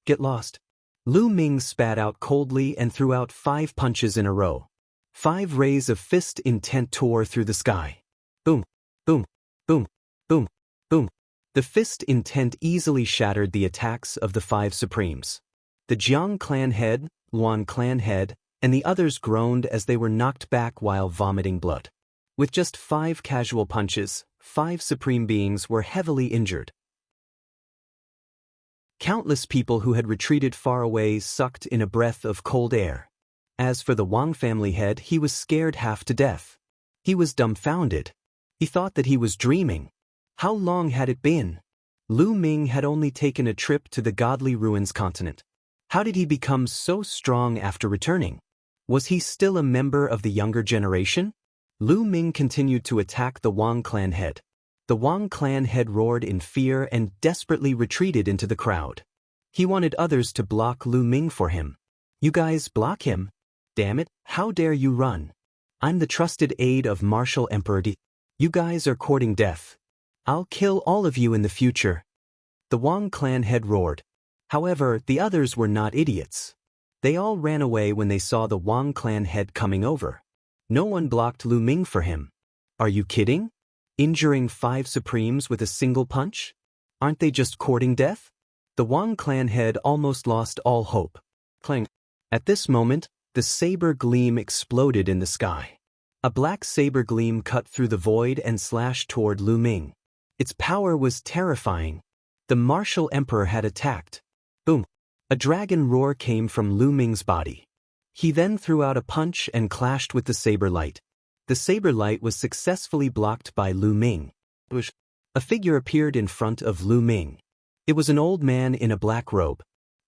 Get lost! Lu Ming spat out coldly and threw out 5 punches in a row. 5 rays of fist intent tore through the sky. Boom! Boom! Boom! Boom! Boom! The fist intent easily shattered the attacks of the 5 supremes. The Jiang clan head, Luan clan head, and the others groaned as they were knocked back while vomiting blood. With just 5 casual punches, 5 supreme beings were heavily injured. Countless people who had retreated far away sucked in a breath of cold air. As for the Wang family head, he was scared half to death. He was dumbfounded. He thought that he was dreaming. How long had it been? Lu Ming had only taken a trip to the godly ruins continent. How did he become so strong after returning? Was he still a member of the younger generation? Lu Ming continued to attack the Wang clan head. The Wang clan head roared in fear and desperately retreated into the crowd. He wanted others to block Lu Ming for him. You guys block him? Damn it, how dare you run? I'm the trusted aide of Martial Emperor D. You guys are courting death. I'll kill all of you in the future. The Wang clan head roared. However, the others were not idiots. They all ran away when they saw the Wang clan head coming over. No one blocked Lu Ming for him. Are you kidding? Injuring 5 Supremes with a single punch? Aren't they just courting death? The Wang clan head almost lost all hope. Clang. At this moment, the saber gleam exploded in the sky. A black saber gleam cut through the void and slashed toward Lu Ming. Its power was terrifying. The martial emperor had attacked. Boom! A dragon roar came from Lu Ming's body. He then threw out a punch and clashed with the saber light. The saber light was successfully blocked by Lu Ming. A figure appeared in front of Lu Ming. It was an old man in a black robe.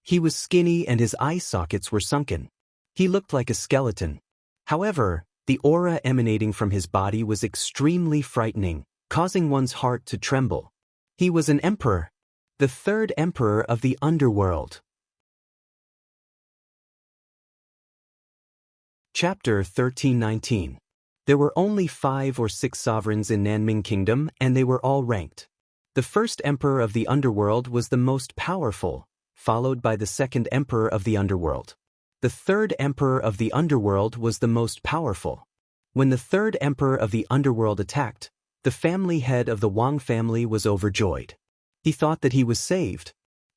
He was skinny and his eye sockets were sunken. He looked like a skeleton. However, the aura emanating from his body was extremely frightening, causing one's heart to tremble. He was an emperor, the 3rd emperor of the underworld. Chapter 1319. There were only 5 or 6 sovereigns in Nanming Kingdom, and they were all ranked. The 1st emperor of the underworld was the most powerful, followed by the 2nd emperor of the underworld. The 3rd emperor of the underworld was the most powerful. When the 3rd emperor of the underworld attacked, the family head of the Wang family was overjoyed. He thought that he was saved.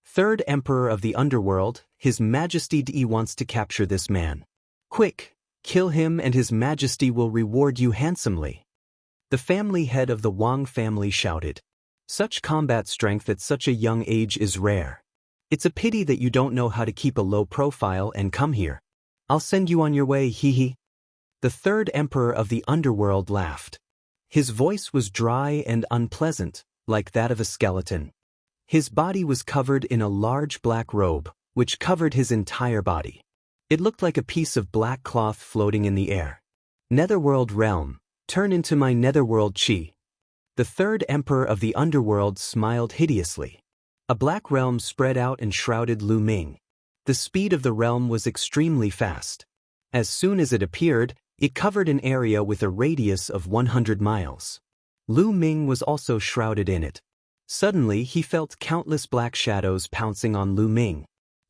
3rd emperor of the underworld, His Majesty Di wants to capture this man. Quick! Kill him and His Majesty will reward you handsomely. The family head of the Wang family shouted. Such combat strength at such a young age is rare. It's a pity that you don't know how to keep a low profile and come here. I'll send you on your way, hee. The 3rd emperor of the underworld laughed. His voice was dry and unpleasant, like that of a skeleton. His body was covered in a large black robe, which covered his entire body. It looked like a piece of black cloth floating in the air. Netherworld realm, turn into my netherworld chi. The 3rd emperor of the underworld smiled hideously. A black realm spread out and shrouded Lu Ming. The speed of the realm was extremely fast. As soon as it appeared, it covered an area with a radius of 100 miles. Lu Ming was also shrouded in it. Suddenly he felt countless black shadows pouncing on Lu Ming.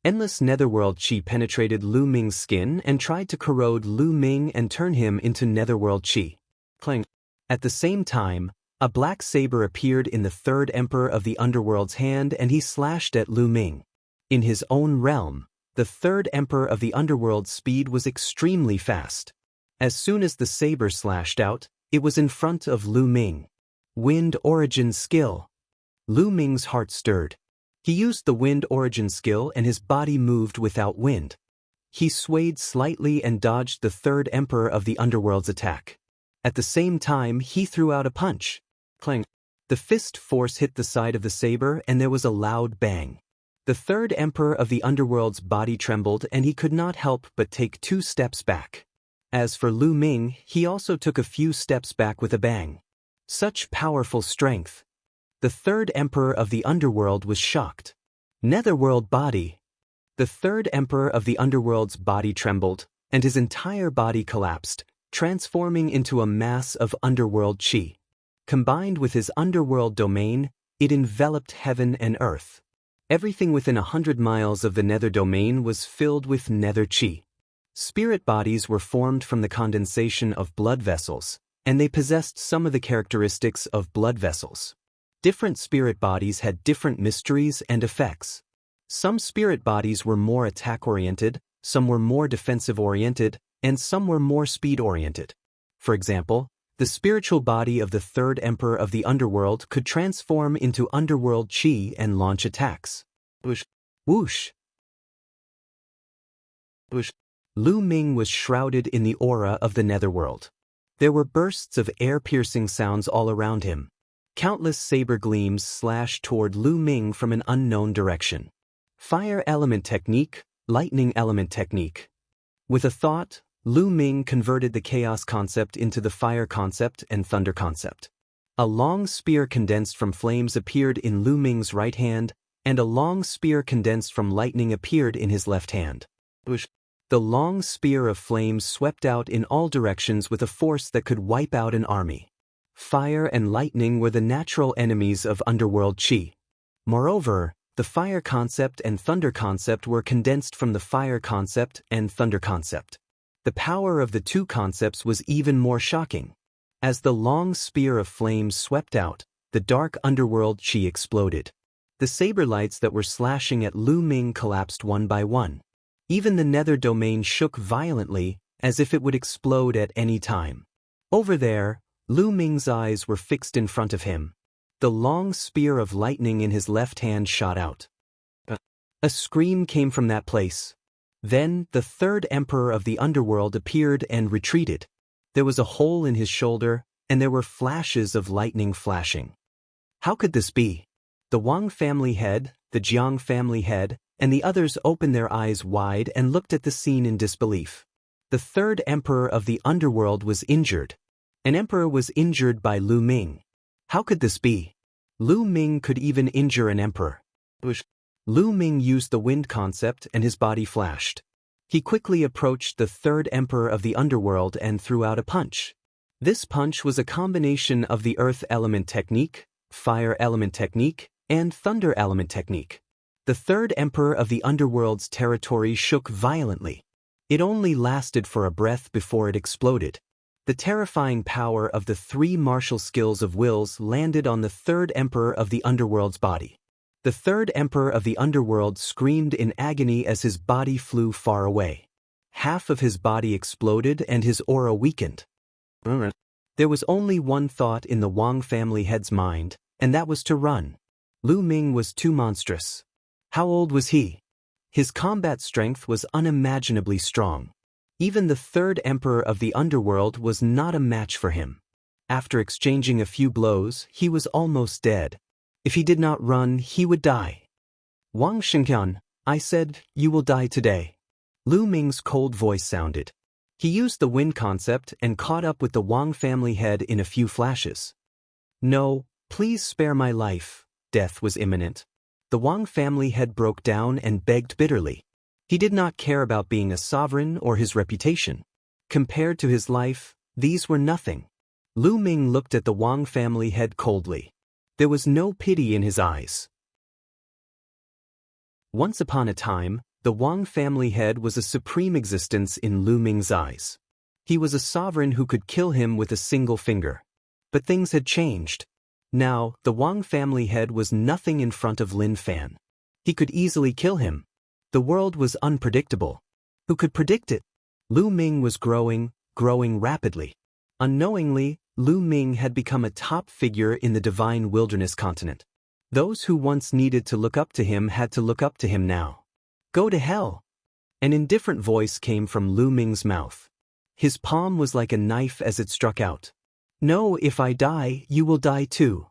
Endless netherworld chi penetrated Lu Ming's skin and tried to corrode Lu Ming and turn him into netherworld chi. Clang. At the same time, a black saber appeared in the 3rd emperor of the underworld's hand and he slashed at Lu Ming. In his own realm, the 3rd emperor of the underworld's speed was extremely fast. As soon as the saber slashed out, it was in front of Lu Ming. Wind origin skill. Lu Ming's heart stirred. He used the wind origin skill and his body moved without wind. He swayed slightly and dodged the 3rd emperor of the underworld's attack. At the same time, he threw out a punch. Clang. The fist force hit the side of the saber and there was a loud bang. The 3rd emperor of the underworld's body trembled and he could not help but take 2 steps back. As for Lu Ming, he also took a few steps back with a bang. Such powerful strength. The 3rd emperor of the underworld was shocked. Netherworld body. The 3rd emperor of the underworld's body trembled, and his entire body collapsed, transforming into a mass of underworld chi. Combined with his underworld domain, it enveloped heaven and earth. Everything within 100 miles of the nether domain was filled with nether chi. Spirit bodies were formed from the condensation of blood vessels, and they possessed some of the characteristics of blood vessels. Different spirit bodies had different mysteries and effects. Some spirit bodies were more attack-oriented, some were more defensive-oriented, and some were more speed-oriented. For example, the spiritual body of the 3rd emperor of the underworld could transform into underworld chi and launch attacks. Whoosh! Whoosh! Whoosh! Lu Ming was shrouded in the aura of the netherworld. There were bursts of air-piercing sounds all around him. Countless saber gleams slashed toward Lu Ming from an unknown direction. Fire element technique, lightning element technique. With a thought, Lu Ming converted the chaos concept into the fire concept and thunder concept. A long spear condensed from flames appeared in Lu Ming's right hand, and a long spear condensed from lightning appeared in his left hand. The long spear of flames swept out in all directions with a force that could wipe out an army. Fire and lightning were the natural enemies of underworld chi. Moreover, the fire concept and thunder concept were condensed from the fire concept and thunder concept. The power of the two concepts was even more shocking. As the long spear of flames swept out, the dark underworld chi exploded. The saber lights that were slashing at Lu Ming collapsed one by one. Even the nether domain shook violently, as if it would explode at any time. Over there, Lu Ming's eyes were fixed in front of him. The long spear of lightning in his left hand shot out. A scream came from that place. Then, the third emperor of the underworld appeared and retreated. There was a hole in his shoulder, and there were flashes of lightning flashing. How could this be? The Wang family head, the Jiang family head, and the others opened their eyes wide and looked at the scene in disbelief. The third emperor of the underworld was injured. An emperor was injured by Lu Ming. How could this be? Lu Ming could even injure an emperor. Lu Ming used the wind concept and his body flashed. He quickly approached the third emperor of the underworld and threw out a punch. This punch was a combination of the earth element technique, fire element technique, and thunder element technique. The third emperor of the underworld's territory shook violently. It only lasted for a breath before it exploded. The terrifying power of the three martial skills of wills landed on the third emperor of the underworld's body. The third emperor of the underworld screamed in agony as his body flew far away. Half of his body exploded and his aura weakened. There was only one thought in the Wang family head's mind, and that was to run. Lu Ming was too monstrous. How old was he? His combat strength was unimaginably strong. Even the third emperor of the underworld was not a match for him. After exchanging a few blows, he was almost dead. If he did not run, he would die. Wang Xingqian, I said, you will die today. Lu Ming's cold voice sounded. He used the wind concept and caught up with the Wang family head in a few flashes. No, please spare my life. Death was imminent. The Wang family head broke down and begged bitterly. He did not care about being a sovereign or his reputation. Compared to his life, these were nothing. Lu Ming looked at the Wang family head coldly. There was no pity in his eyes. Once upon a time, the Wang family head was a supreme existence in Lu Ming's eyes. He was a sovereign who could kill him with a single finger. But things had changed. Now, the Wang family head was nothing in front of Lin Fan. He could easily kill him. The world was unpredictable. Who could predict it? Lu Ming was growing rapidly. Unknowingly, Lu Ming had become a top figure in the divine wilderness continent. Those who once needed to look up to him had to look up to him now. Go to hell! An indifferent voice came from Lu Ming's mouth. His palm was like a knife as it struck out. No, if I die, you will die too.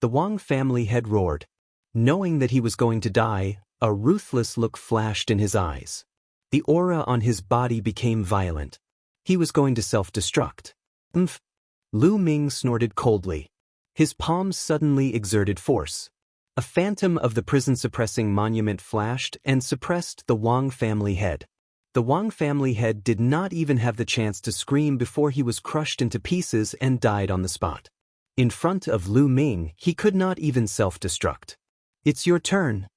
The Wang family head roared. Knowing that he was going to die, a ruthless look flashed in his eyes. The aura on his body became violent. He was going to self-destruct. Lu Ming snorted coldly. His palms suddenly exerted force. A phantom of the prison-suppressing monument flashed and suppressed the Wang family head. The Wang family head did not even have the chance to scream before he was crushed into pieces and died on the spot. In front of Lu Ming, he could not even self-destruct. It's your turn.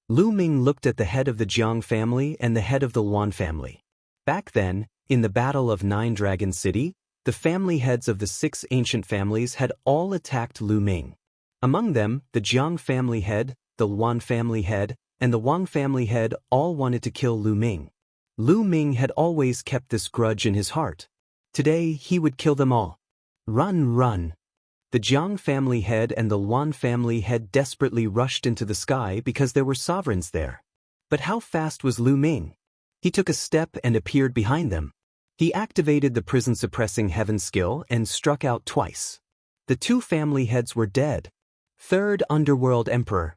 Lu Ming looked at the head of the Jiang family and the head of the Luan family. Back then, in the Battle of Nine Dragon City, the family heads of the 6 ancient families had all attacked Lu Ming. Among them, the Jiang family head, the Luan family head, and the Wang family head all wanted to kill Lu Ming. Lu Ming had always kept this grudge in his heart. Today, he would kill them all. Run, run! The Jiang family head and the Luan family head desperately rushed into the sky because there were sovereigns there. But how fast was Lu Ming? He took a step and appeared behind them. He activated the prison-suppressing heaven skill and struck out twice. The 2 family heads were dead. Third Underworld Emperor.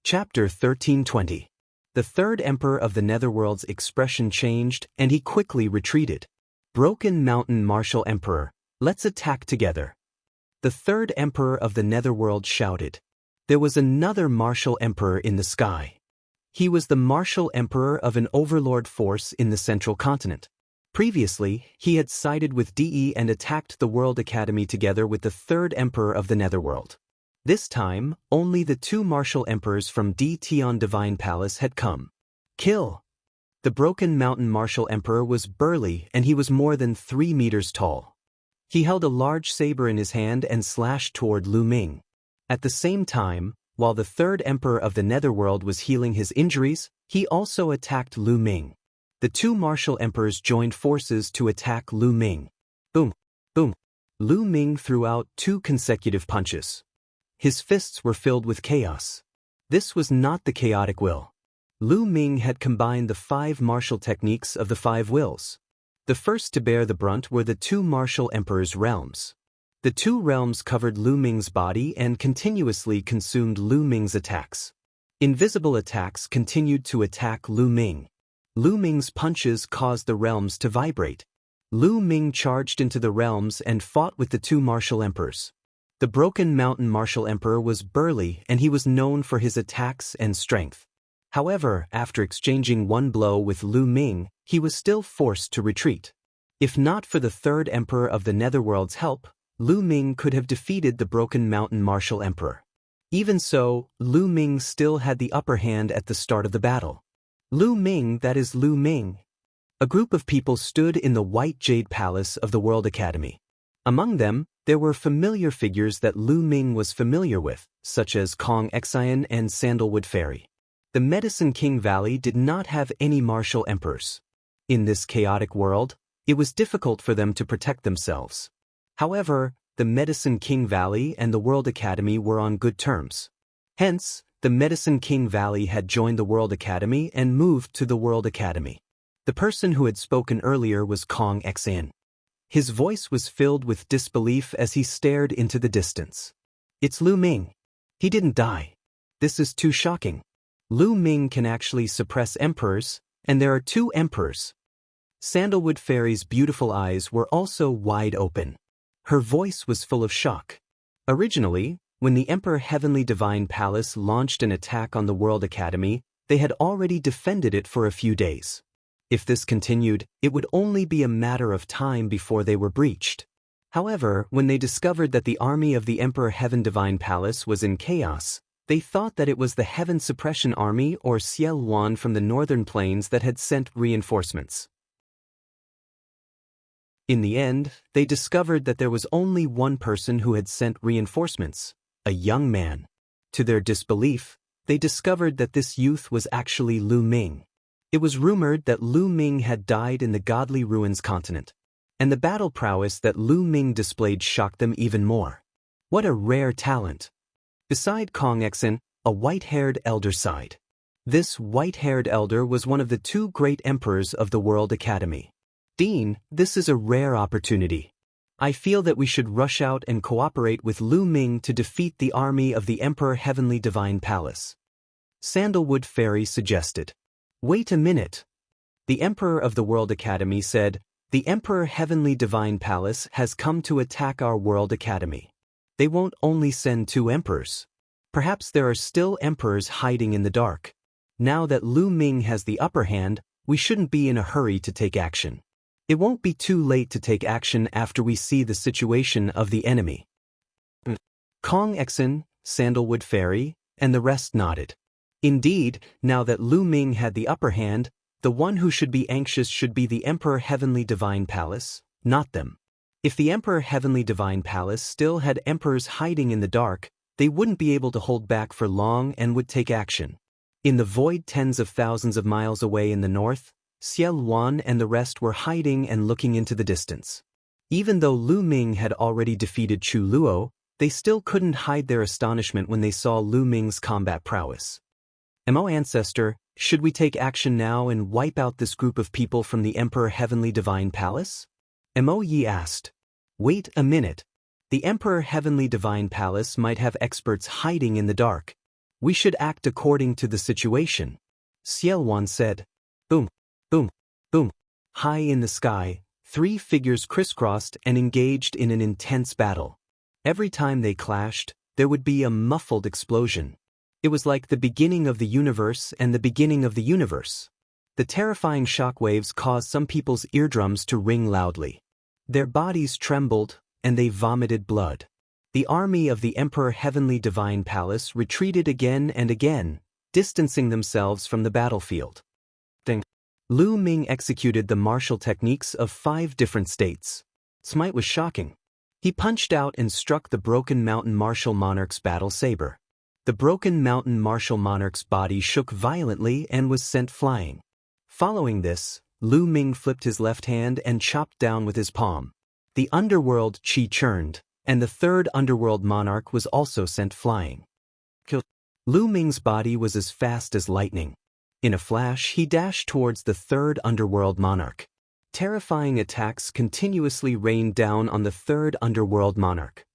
Chapter 1320. The third emperor of the Netherworld's expression changed and he quickly retreated. Broken Mountain Martial Emperor, let's attack together. The third emperor of the Netherworld shouted. There was another martial emperor in the sky. He was the martial emperor of an overlord force in the central continent. Previously, he had sided with DE and attacked the World Academy together with the third emperor of the Netherworld. This time, only the two martial emperors from D Tion Divine Palace had come. Kill! The Broken Mountain Martial Emperor was burly and he was more than 3 meters tall. He held a large saber in his hand and slashed toward Lu Ming. At the same time, while the third emperor of the Netherworld was healing his injuries, he also attacked Lu Ming. The two martial emperors joined forces to attack Lu Ming. Boom! Boom! Lu Ming threw out 2 consecutive punches. His fists were filled with chaos. This was not the chaotic will. Lu Ming had combined the 5 martial techniques of the 5 wills. The first to bear the brunt were the 2 martial emperors' realms. The 2 realms covered Lu Ming's body and continuously consumed Lu Ming's attacks. Invisible attacks continued to attack Lu Ming. Lu Ming's punches caused the realms to vibrate. Lu Ming charged into the realms and fought with the 2 martial emperors. The Broken Mountain Martial Emperor was burly and he was known for his attacks and strength. However, after exchanging 1 blow with Lu Ming, he was still forced to retreat. If not for the third emperor of the Netherworld's help, Lu Ming could have defeated the Broken Mountain Martial Emperor. Even so, Lu Ming still had the upper hand at the start of the battle. Lu Ming, that is Lu Ming. A group of people stood in the White Jade Palace of the World Academy. Among them, there were familiar figures that Lu Ming was familiar with, such as Kong Xian and Sandalwood Fairy. The Medicine King Valley did not have any martial emperors. In this chaotic world, it was difficult for them to protect themselves. However, the Medicine King Valley and the World Academy were on good terms. Hence, the Medicine King Valley had joined the World Academy and moved to the World Academy. The person who had spoken earlier was Kong Xian. His voice was filled with disbelief as he stared into the distance. It's Lu Ming. He didn't die. This is too shocking. Lu Ming can actually suppress emperors, and there are 2 emperors. Sandalwood Fairy's beautiful eyes were also wide open. Her voice was full of shock. Originally, when the Emperor Heavenly Divine Palace launched an attack on the World Academy, they had already defended it for a few days. If this continued, it would only be a matter of time before they were breached. However, when they discovered that the army of the Emperor Heaven Divine Palace was in chaos, they thought that it was the Heaven Suppression Army or Ciel Wan from the northern plains that had sent reinforcements. In the end, they discovered that there was only one person who had sent reinforcements, a young man. To their disbelief, they discovered that this youth was actually Lu Ming. It was rumored that Lu Ming had died in the Godly Ruins continent, and the battle prowess that Lu Ming displayed shocked them even more. What a rare talent! Beside Kong Xian, a white-haired elder sighed. This white-haired elder was one of the 2 great emperors of the World Academy. Dean, this is a rare opportunity. I feel that we should rush out and cooperate with Lu Ming to defeat the army of the Emperor Heavenly Divine Palace. Sandalwood Fairy suggested. Wait a minute. The Emperor of the World Academy said, the Emperor Heavenly Divine Palace has come to attack our World Academy. They won't only send 2 emperors. Perhaps there are still emperors hiding in the dark. Now that Lu Ming has the upper hand, we shouldn't be in a hurry to take action. It won't be too late to take action after we see the situation of the enemy. Kong Xian, Sandalwood Fairy, and the rest nodded. Indeed, now that Lu Ming had the upper hand, the one who should be anxious should be the Emperor Heavenly Divine Palace, not them. If the Emperor Heavenly Divine Palace still had emperors hiding in the dark, they wouldn't be able to hold back for long and would take action. In the void tens of thousands of miles away in the north, Ciel Wan and the rest were hiding and looking into the distance. Even though Lu Ming had already defeated Chu Luo, they still couldn't hide their astonishment when they saw Lu Ming's combat prowess. Mo Ancestor, should we take action now and wipe out this group of people from the Emperor Heavenly Divine Palace? Mo Yi asked. Wait a minute. The Emperor Heavenly Divine Palace might have experts hiding in the dark. We should act according to the situation. Ciel Wan said. Boom, boom, boom. High in the sky, Three figures crisscrossed and engaged in an intense battle. Every time they clashed, there would be a muffled explosion. It was like the beginning of the universe and the beginning of the universe. The terrifying shockwaves caused some people's eardrums to ring loudly. Their bodies trembled, and they vomited blood. The army of the Emperor Heavenly Divine Palace retreated again and again, distancing themselves from the battlefield. Lu Ming executed the martial techniques of 5 different states. Smite was shocking. He punched out and struck the Broken Mountain Martial Monarch's battle saber. The Broken Mountain Martial Monarch's body shook violently and was sent flying. Following this, Lu Ming flipped his left hand and chopped down with his palm. The underworld chi churned, and the third underworld monarch was also sent flying. Lu Ming's body was as fast as lightning. In a flash, he dashed towards the third underworld monarch. Terrifying attacks continuously rained down on the third underworld monarch.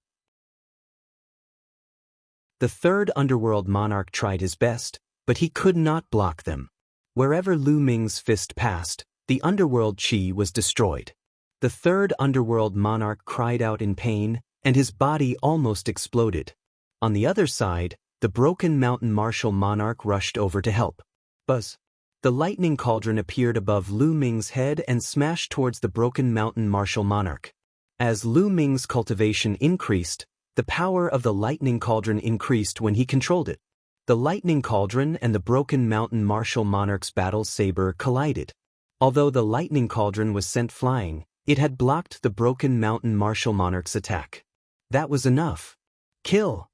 The third underworld monarch tried his best, but he could not block them. Wherever Lu Ming's fist passed, the underworld chi was destroyed. The third underworld monarch cried out in pain, and his body almost exploded. On the other side, the Broken Mountain Martial Monarch rushed over to help. Buzz. The lightning cauldron appeared above Lu Ming's head and smashed towards the Broken Mountain Martial Monarch. As Lu Ming's cultivation increased, the power of the lightning cauldron increased when he controlled it. The lightning cauldron and the Broken Mountain Martial Monarch's battle saber collided. Although the lightning cauldron was sent flying, it had blocked the Broken Mountain Martial Monarch's attack. That was enough. Kill!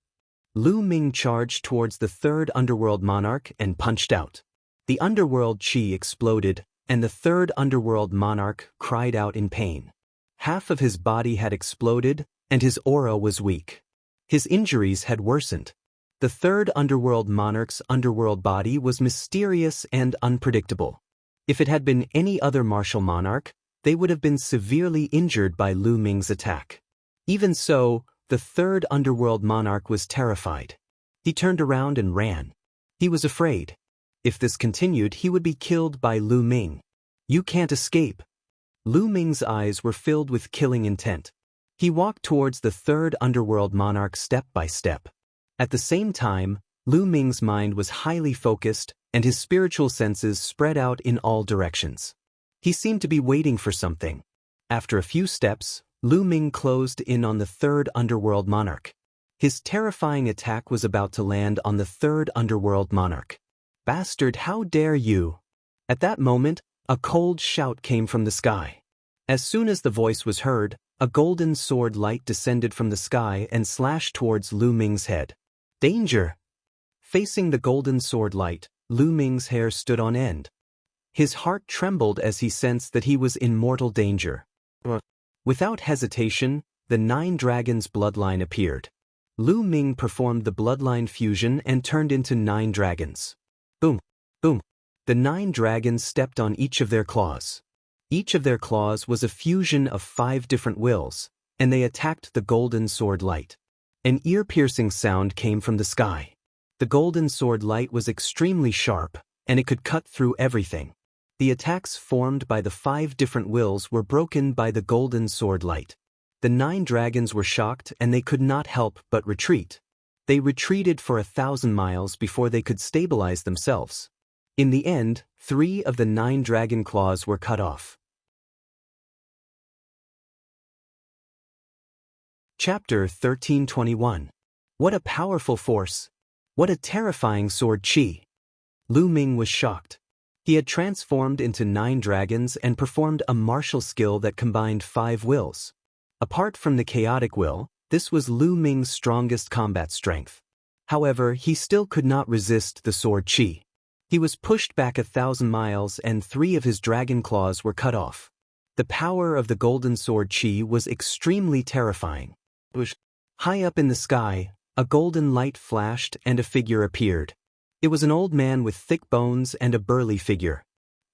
Lu Ming charged towards the third underworld monarch and punched out. The underworld chi exploded, and the third underworld monarch cried out in pain. Half of his body had exploded, and his aura was weak. His injuries had worsened. The third underworld monarch's underworld body was mysterious and unpredictable. If it had been any other martial monarch, they would have been severely injured by Lu Ming's attack. Even so, the third underworld monarch was terrified. He turned around and ran. He was afraid. If this continued, he would be killed by Lu Ming. You can't escape. Lu Ming's eyes were filled with killing intent. He walked towards the third underworld monarch step by step. At the same time, Lu Ming's mind was highly focused, and his spiritual senses spread out in all directions. He seemed to be waiting for something. After a few steps, Lu Ming closed in on the third underworld monarch. His terrifying attack was about to land on the third underworld monarch. Bastard, how dare you! At that moment, a cold shout came from the sky. As soon as the voice was heard, a golden sword light descended from the sky and slashed towards Lu Ming's head. Danger! Facing the golden sword light, Lu Ming's hair stood on end. His heart trembled as he sensed that he was in mortal danger. Without hesitation, the 9 dragons' bloodline appeared. Lu Ming performed the bloodline fusion and turned into 9 dragons. Boom! Boom! The 9 dragons stepped on each of their claws. Each of their claws was a fusion of 5 different wills, and they attacked the golden sword light. An ear-piercing sound came from the sky. The golden sword light was extremely sharp, and it could cut through everything. The attacks formed by the 5 different wills were broken by the golden sword light. The 9 dragons were shocked and they could not help but retreat. They retreated for 1,000 miles before they could stabilize themselves. In the end, 3 of the 9 dragon claws were cut off. Chapter 1321. What a powerful force! What a terrifying sword chi! Lu Ming was shocked. He had transformed into 9 dragons and performed a martial skill that combined 5 wills. Apart from the chaotic will, this was Lu Ming's strongest combat strength. However, he still could not resist the sword chi. He was pushed back 1,000 miles and 3 of his dragon claws were cut off. The power of the golden sword chi was extremely terrifying. High up in the sky, a golden light flashed and a figure appeared. It was an old man with thick bones and a burly figure.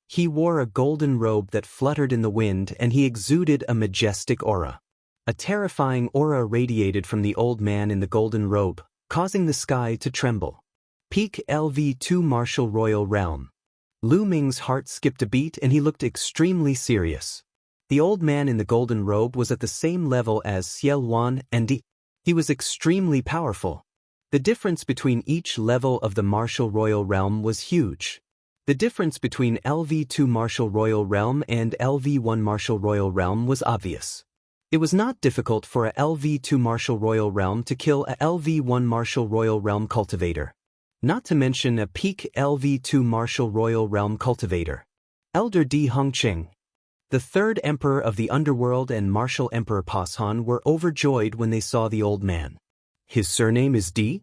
He wore a golden robe that fluttered in the wind and he exuded a majestic aura. A terrifying aura radiated from the old man in the golden robe, causing the sky to tremble. Peak LV2 Martial Royal Realm. Lu Ming's heart skipped a beat and he looked extremely serious. The old man in the golden robe was at the same level as Xiao Wan and Di. He was extremely powerful. The difference between each level of the martial royal realm was huge. The difference between LV2 martial royal realm and LV1 martial royal realm was obvious. It was not difficult for a LV2 martial royal realm to kill a LV1 martial royal realm cultivator. Not to mention a peak LV2 martial royal realm cultivator. Elder Di Hongqing, the third emperor of the underworld, and martial emperor Pashan were overjoyed when they saw the old man. His surname is Di?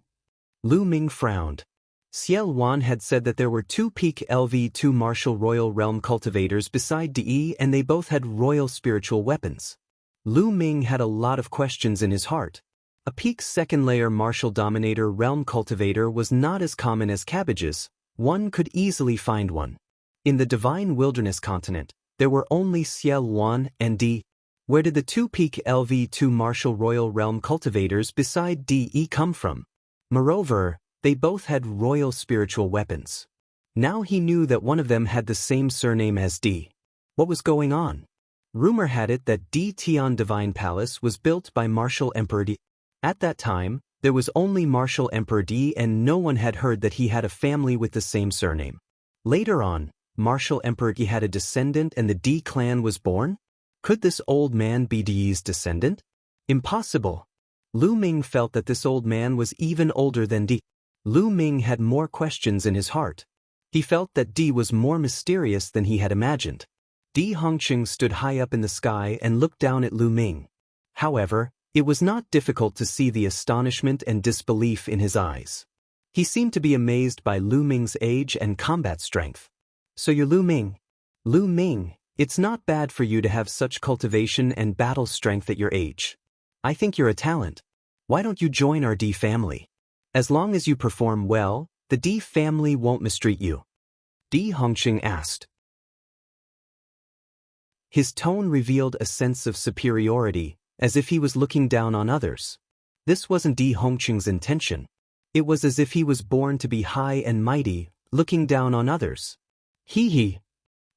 Lu Ming frowned. Xiao Wan had said that there were two peak LV2 martial royal realm cultivators beside Di, and they both had royal spiritual weapons. Lu Ming had a lot of questions in his heart. A peak second-layer martial dominator realm cultivator was not as common as cabbages. One could easily find one. In the Divine Wilderness continent, there were only Xiao Wan and Di. Where did the two peak LV2 martial royal realm cultivators beside Di come from? Moreover, they both had royal spiritual weapons. Now he knew that one of them had the same surname as Di. What was going on? Rumor had it that Di Tian Divine Palace was built by Martial Emperor Di. At that time, there was only Martial Emperor Di, and no one had heard that he had a family with the same surname. Later on, Martial Emperor Di had a descendant and the Di clan was born? Could this old man be Di's descendant? Impossible. Lu Ming felt that this old man was even older than Di. Lu Ming had more questions in his heart. He felt that Di was more mysterious than he had imagined. Di Hongqing stood high up in the sky and looked down at Lu Ming. However, it was not difficult to see the astonishment and disbelief in his eyes. He seemed to be amazed by Lu Ming's age and combat strength. So you're Lu Ming? Lu Ming, it's not bad for you to have such cultivation and battle strength at your age. I think you're a talent. Why don't you join our Di family? As long as you perform well, the Di family won't mistreat you. Di Hongqing asked. His tone revealed a sense of superiority, as if he was looking down on others. This wasn't Di Hongqing's intention. It was as if he was born to be high and mighty, looking down on others. Hee hee.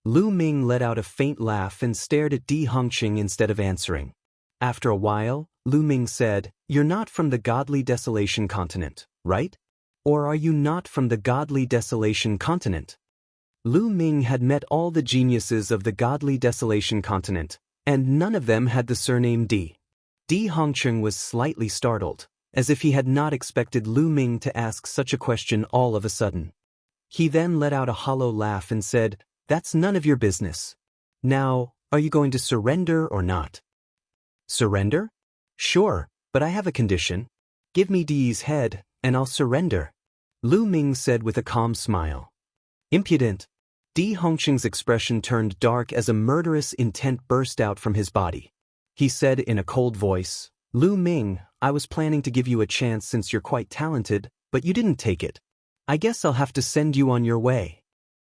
Lu Ming let out a faint laugh and stared at Di Hongqing instead of answering. After a while, Lu Ming said, "You're not from the Godly Desolation continent, right? Or are you not from the Godly Desolation continent?" Lu Ming had met all the geniuses of the Godly Desolation continent, and none of them had the surname Di. Di Hongqing was slightly startled, as if he had not expected Lu Ming to ask such a question all of a sudden. He then let out a hollow laugh and said, "That's none of your business. Now, are you going to surrender or not?" "Surrender? Sure, but I have a condition. Give me Di's head, and I'll surrender," Lu Ming said with a calm smile. "Impudent." Di Hongqing's expression turned dark as a murderous intent burst out from his body. He said in a cold voice, "Lu Ming, I was planning to give you a chance since you're quite talented, but you didn't take it. I guess I'll have to send you on your way."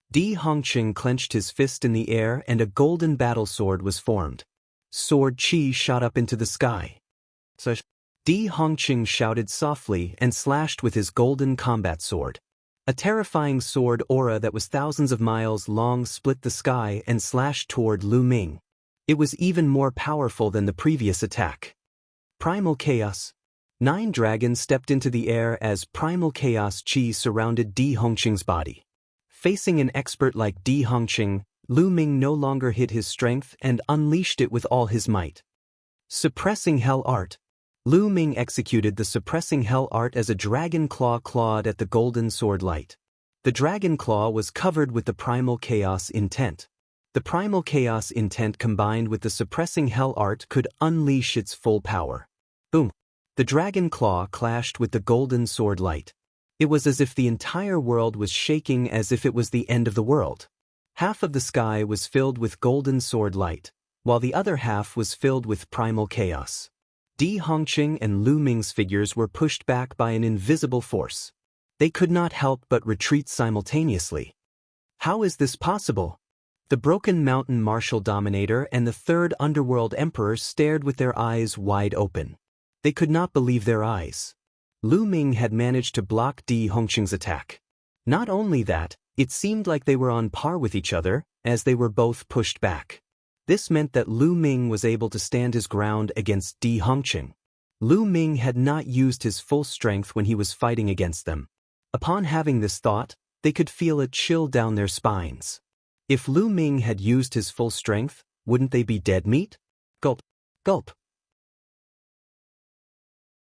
Di Hongqing clenched his fist in the air and a golden battle sword was formed. Sword chi shot up into the sky. Di Hongqing shouted softly and slashed with his golden combat sword. A terrifying sword aura that was thousands of miles long split the sky and slashed toward Lu Ming. It was even more powerful than the previous attack. Primal Chaos. 9 dragons stepped into the air as Primal Chaos Chi surrounded Di Hongqing's body. Facing an expert like Di Hongqing, Lu Ming no longer hid his strength and unleashed it with all his might. Suppressing Hell Art. Lu Ming executed the Suppressing Hell Art as a dragon claw clawed at the golden sword light. The dragon claw was covered with the Primal Chaos intent. The Primal Chaos intent combined with the Suppressing Hell Art could unleash its full power. Boom! The dragon claw clashed with the golden sword light. It was as if the entire world was shaking, as if it was the end of the world. Half of the sky was filled with golden sword light, while the other half was filled with Primal Chaos. Di Hongqing and Lu Ming's figures were pushed back by an invisible force. They could not help but retreat simultaneously. How is this possible? The Broken Mountain Martial Dominator and the Third Underworld Emperor stared with their eyes wide open. They could not believe their eyes. Lu Ming had managed to block Di Hongqing's attack. Not only that, it seemed like they were on par with each other, as they were both pushed back. This meant that Lu Ming was able to stand his ground against Di Hongqing. Lu Ming had not used his full strength when he was fighting against them. Upon having this thought, they could feel a chill down their spines. If Lu Ming had used his full strength, wouldn't they be dead meat? Gulp. Gulp.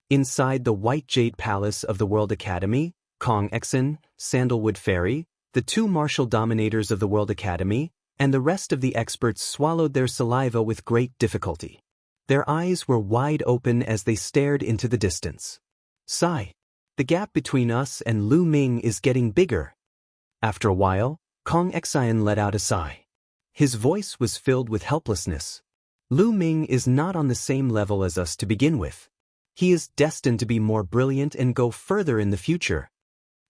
Inside the White Jade Palace of the World Academy, Kong Exon, Sandalwood Fairy, the two martial dominators of the World Academy, and the rest of the experts swallowed their saliva with great difficulty. Their eyes were wide open as they stared into the distance. Sigh. The gap between us and Lu Ming is getting bigger. After a while, Kong Exon let out a sigh. His voice was filled with helplessness. Lu Ming is not on the same level as us to begin with. He is destined to be more brilliant and go further in the future.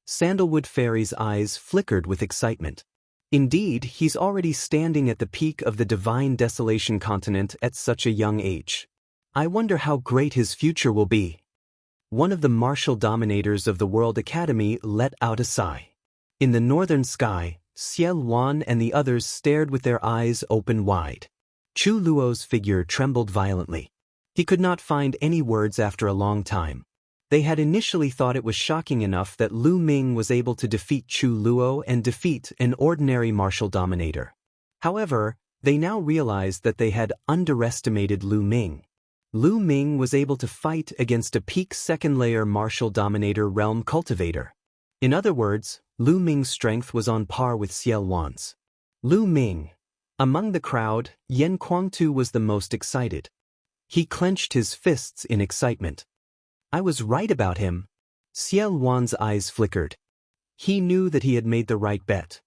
Sandalwood Fairy's eyes flickered with excitement. Indeed, he's already standing at the peak of the Divine Desolation continent at such a young age. I wonder how great his future will be. One of the martial dominators of the World Academy let out a sigh. In the northern sky, Xie Luan and the others stared with their eyes open wide. Chu Luo's figure trembled violently. He could not find any words after a long time. They had initially thought it was shocking enough that Lu Ming was able to defeat Chu Luo and defeat an ordinary martial dominator. However, they now realized that they had underestimated Lu Ming. Lu Ming was able to fight against a peak second-layer martial dominator realm cultivator. In other words, Lu Ming's strength was on par with Xie Luan's. Lu Ming. Among the crowd, Yan Kuangtu was the most excited. He clenched his fists in excitement. I was right about him. Xie Luan's eyes flickered. He knew that he had made the right bet.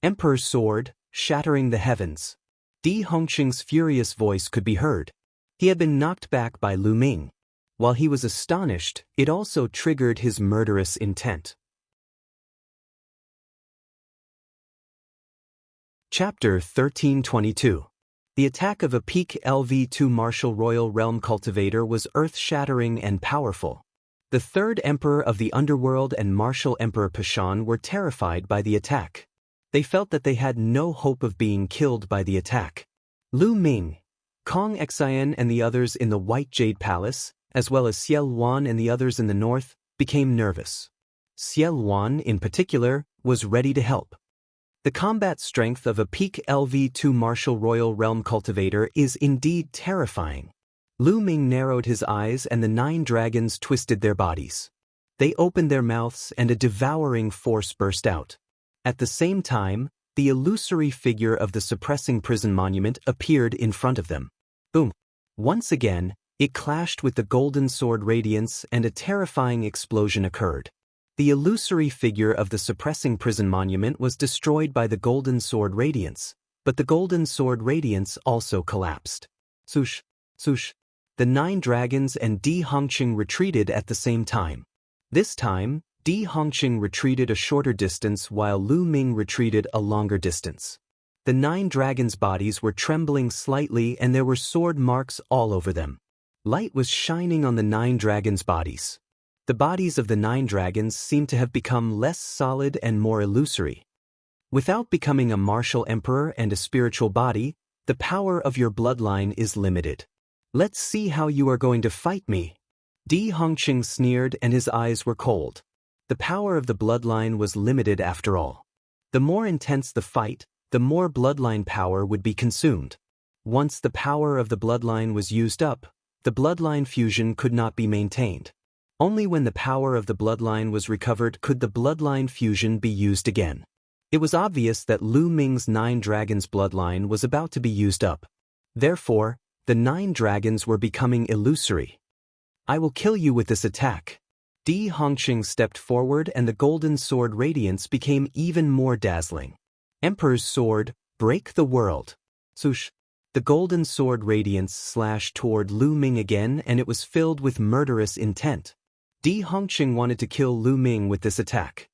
Emperor's sword, shattering the heavens. Di Hongqing's furious voice could be heard. He had been knocked back by Lu Ming. While he was astonished, it also triggered his murderous intent. Chapter 1322. The attack of a peak LV2 Martial Royal Realm Cultivator was earth-shattering and powerful. The third Emperor of the Underworld and Martial Emperor Pashan were terrified by the attack. They felt that they had no hope of being killed by the attack. Lu Ming, Kong Exon and the others in the White Jade Palace, as well as Xie Luan and the others in the north, became nervous. Xie Luan, in particular, was ready to help. The combat strength of a peak LV2 Martial Royal Realm Cultivator is indeed terrifying. Lu Ming narrowed his eyes and the 9 dragons twisted their bodies. They opened their mouths and a devouring force burst out. At the same time, the illusory figure of the suppressing prison monument appeared in front of them. Boom! Once again, it clashed with the golden sword radiance and a terrifying explosion occurred. The illusory figure of the suppressing prison monument was destroyed by the golden sword radiance, but the golden sword radiance also collapsed. Swoosh, swoosh. The 9 dragons and Di Hongqing retreated at the same time. This time, Di Hongqing retreated a shorter distance while Lu Ming retreated a longer distance. The 9 dragons' bodies were trembling slightly and there were sword marks all over them. Light was shining on the 9 dragons' bodies. The bodies of the 9 dragons seemed to have become less solid and more illusory. Without becoming a martial emperor and a spiritual body, the power of your bloodline is limited. Let's see how you are going to fight me. Di Hongqing sneered and his eyes were cold. The power of the bloodline was limited after all. The more intense the fight, the more bloodline power would be consumed. Once the power of the bloodline was used up, the bloodline fusion could not be maintained. Only when the power of the bloodline was recovered could the bloodline fusion be used again. It was obvious that Lu Ming's 9 dragons bloodline was about to be used up. Therefore, the 9 dragons were becoming illusory. I will kill you with this attack. Di Hongqing stepped forward and the golden sword radiance became even more dazzling. Emperor's sword, break the world. Swoosh. The golden sword radiance slashed toward Lu Ming again and it was filled with murderous intent. Di Hongqing wanted to kill Lu Ming with this attack.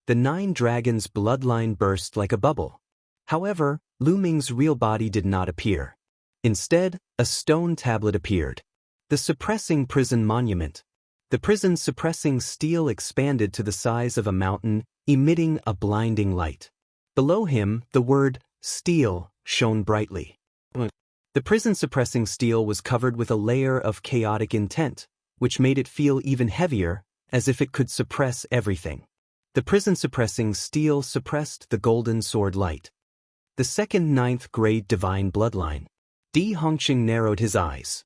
The 9 dragons' bloodline burst like a bubble. However, Lu Ming's real body did not appear. Instead, a stone tablet appeared. The suppressing prison monument. The prison's suppressing steel expanded to the size of a mountain, emitting a blinding light. Below him, the word, steel, shone brightly. The prison-suppressing steel was covered with a layer of chaotic intent, which made it feel even heavier, as if it could suppress everything. The prison-suppressing steel suppressed the golden sword light. The second ninth-grade divine bloodline. Di Hongqing narrowed his eyes.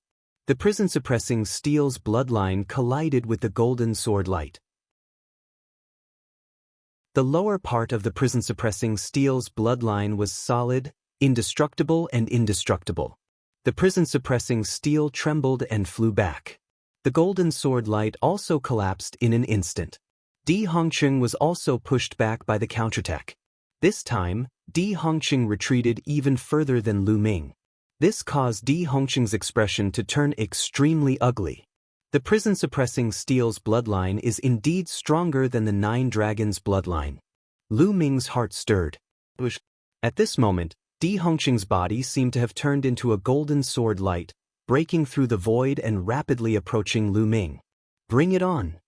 The prison-suppressing steel's bloodline collided with the golden sword light. The lower part of the prison-suppressing steel's bloodline was solid, indestructible and indestructible. The prison-suppressing steel trembled and flew back. The golden sword light also collapsed in an instant. Di Hongqing was also pushed back by the counterattack. This time, Di Hongqing retreated even further than Lu Ming. This caused Di Hongqing's expression to turn extremely ugly. The prison-suppressing steel's bloodline is indeed stronger than the Nine Dragons' bloodline. Lu Ming's heart stirred. At this moment, Di Hongqing's body seemed to have turned into a golden sword light, breaking through the void and rapidly approaching Lu Ming. "Bring it on!"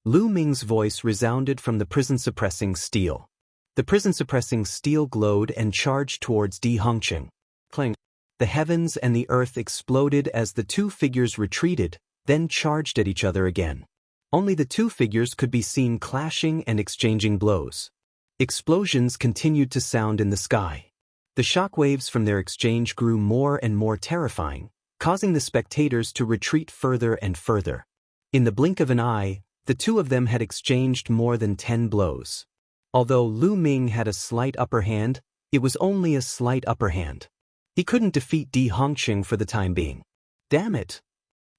Lu Ming's voice resounded from the prison-suppressing steel. The prison-suppressing steel glowed and charged towards Di Hongqing. Clang! The heavens and the earth exploded as the two figures retreated, then charged at each other again. Only the two figures could be seen clashing and exchanging blows. Explosions continued to sound in the sky. The shockwaves from their exchange grew more and more terrifying, causing the spectators to retreat further and further. In the blink of an eye, the two of them had exchanged more than 10 blows. Although Lu Ming had a slight upper hand, it was only a slight upper hand. He couldn't defeat Di Hongqing for the time being. Damn it!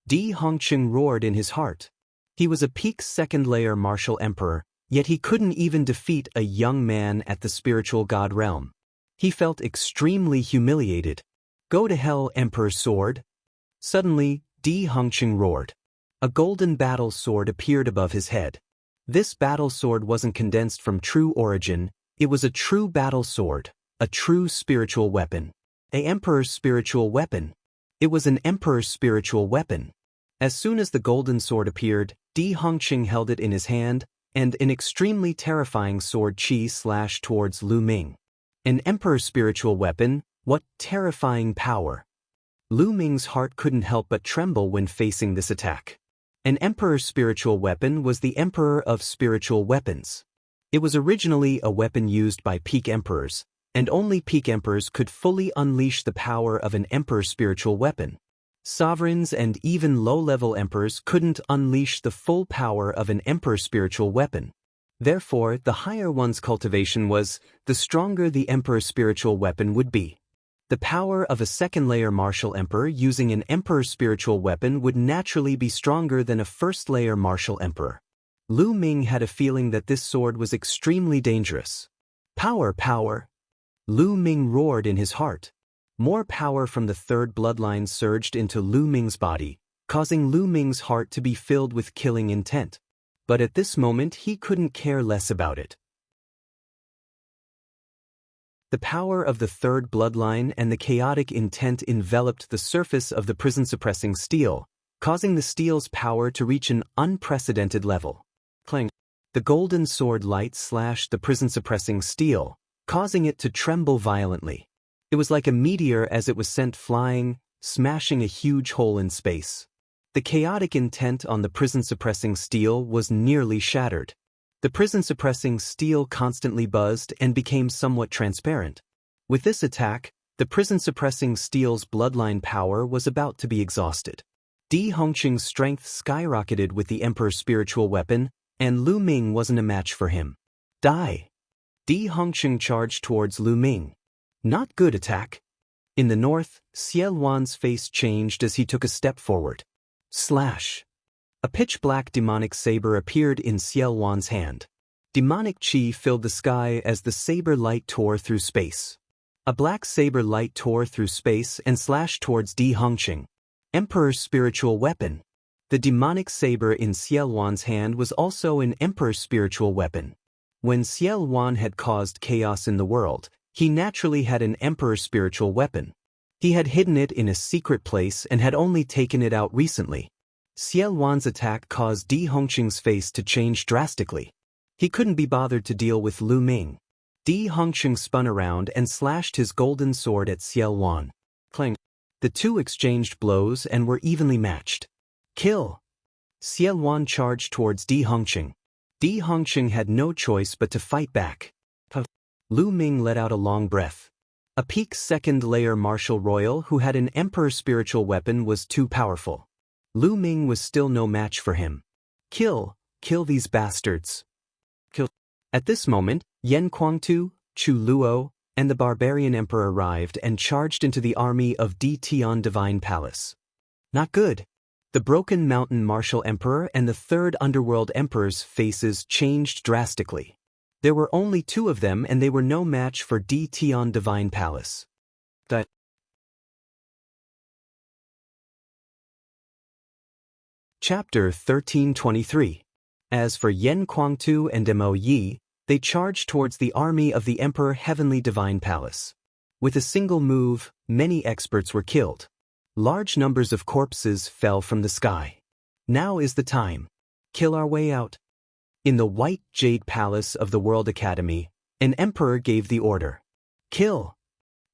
Di Hongqing roared in his heart. He was a peak second-layer martial emperor, yet he couldn't even defeat a young man at the spiritual god realm. He felt extremely humiliated. "Go to hell, Emperor Sword!" Suddenly, Di Hongqing roared. A golden battle sword appeared above his head. This battle sword wasn't condensed from true origin, it was a true battle sword, a true spiritual weapon. An emperor's spiritual weapon. It was an emperor's spiritual weapon. As soon as the golden sword appeared, Di Hongqing held it in his hand, and an extremely terrifying sword chi slashed towards Lu Ming. An emperor's spiritual weapon, what terrifying power! Lu Ming's heart couldn't help but tremble when facing this attack. An emperor's spiritual weapon was the emperor of spiritual weapons. It was originally a weapon used by peak emperors, and only peak emperors could fully unleash the power of an emperor's spiritual weapon. Sovereigns and even low-level emperors couldn't unleash the full power of an emperor's spiritual weapon. Therefore, the higher one's cultivation was, the stronger the emperor's spiritual weapon would be. The power of a second-layer martial emperor using an emperor's spiritual weapon would naturally be stronger than a first-layer martial emperor. Lu Ming had a feeling that this sword was extremely dangerous. Power, power! Lu Ming roared in his heart. More power from the third bloodline surged into Lu Ming's body, causing Lu Ming's heart to be filled with killing intent. But at this moment he couldn't care less about it. The power of the third bloodline and the chaotic intent enveloped the surface of the prison-suppressing steel, causing the steel's power to reach an unprecedented level. Clang! The golden sword light slashed the prison-suppressing steel, causing it to tremble violently. It was like a meteor as it was sent flying, smashing a huge hole in space. The chaotic intent on the prison-suppressing steel was nearly shattered. The prison-suppressing steel constantly buzzed and became somewhat transparent. With this attack, the prison-suppressing steel's bloodline power was about to be exhausted. Di Hongqing's strength skyrocketed with the emperor's spiritual weapon, and Lu Ming wasn't a match for him. Die! Di Hongqing charged towards Lu Ming. Not good attack. In the north, Xie Luan's face changed as he took a step forward. Slash! A pitch-black demonic saber appeared in Xie Luan's hand. Demonic chi filled the sky as the saber light tore through space. A black saber light tore through space and slashed towards Di Hongqing. Emperor's spiritual weapon. The demonic saber in Xie Luan's hand was also an emperor's spiritual weapon. When Xie Luan had caused chaos in the world, he naturally had an emperor's spiritual weapon. He had hidden it in a secret place and had only taken it out recently. Xie Luan's attack caused Di Hongqing's face to change drastically. He couldn't be bothered to deal with Lu Ming. Di Hongqing spun around and slashed his golden sword at Xie Luan. Clang. The two exchanged blows and were evenly matched. Kill! Xiaowan charged towards Di Hongqing. Di Hongqing had no choice but to fight back. Lu Ming let out a long breath. A peak second-layer martial royal who had an emperor spiritual weapon was too powerful. Lu Ming was still no match for him. Kill these bastards. Kill. At this moment, Yan Kuangtu, Chu Luo, and the barbarian emperor arrived and charged into the army of Di Tian Divine Palace. Not good. The Broken Mountain Martial Emperor and the Third Underworld Emperor's faces changed drastically. There were only two of them and they were no match for Di Tian Divine Palace. Chapter 1323. As for Yan Kuangtu and Mo Yi, they charged towards the army of the Emperor Heavenly Divine Palace. With a single move, many experts were killed. Large numbers of corpses fell from the sky. Now is the time. Kill our way out. In the White Jade Palace of the World Academy, an emperor gave the order. Kill!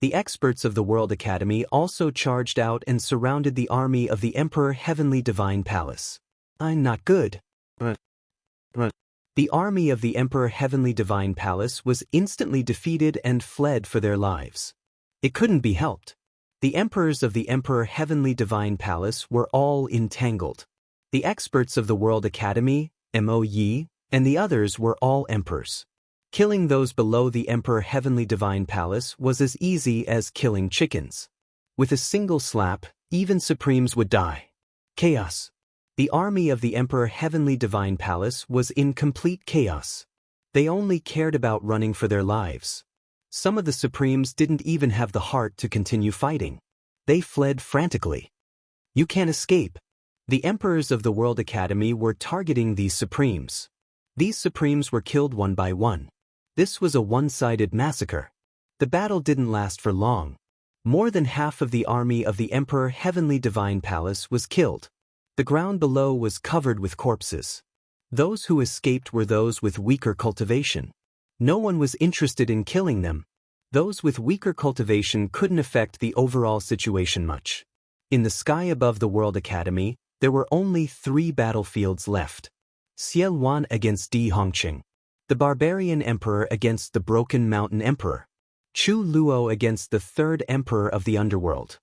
The experts of the World Academy also charged out and surrounded the army of the Emperor Heavenly Divine Palace. I'm not good. The army of the Emperor Heavenly Divine Palace was instantly defeated and fled for their lives. It couldn't be helped. The emperors of the Emperor Heavenly Divine Palace were all entangled. The experts of the World Academy, Mo Yi, and the others were all emperors. Killing those below the Emperor Heavenly Divine Palace was as easy as killing chickens. With a single slap, even Supremes would die. Chaos. The army of the Emperor Heavenly Divine Palace was in complete chaos. They only cared about running for their lives. Some of the Supremes didn't even have the heart to continue fighting. They fled frantically. You can't escape. The emperors of the World Academy were targeting these Supremes. These Supremes were killed one by one. This was a one-sided massacre. The battle didn't last for long. More than half of the army of the Emperor Heavenly Divine Palace was killed. The ground below was covered with corpses. Those who escaped were those with weaker cultivation. No one was interested in killing them. Those with weaker cultivation couldn't affect the overall situation much. In the sky above the World Academy, there were only 3 battlefields left. Xiaowan against Di Hongqing. The Barbarian Emperor against the Broken Mountain Emperor. Chu Luo against the Third Emperor of the Underworld.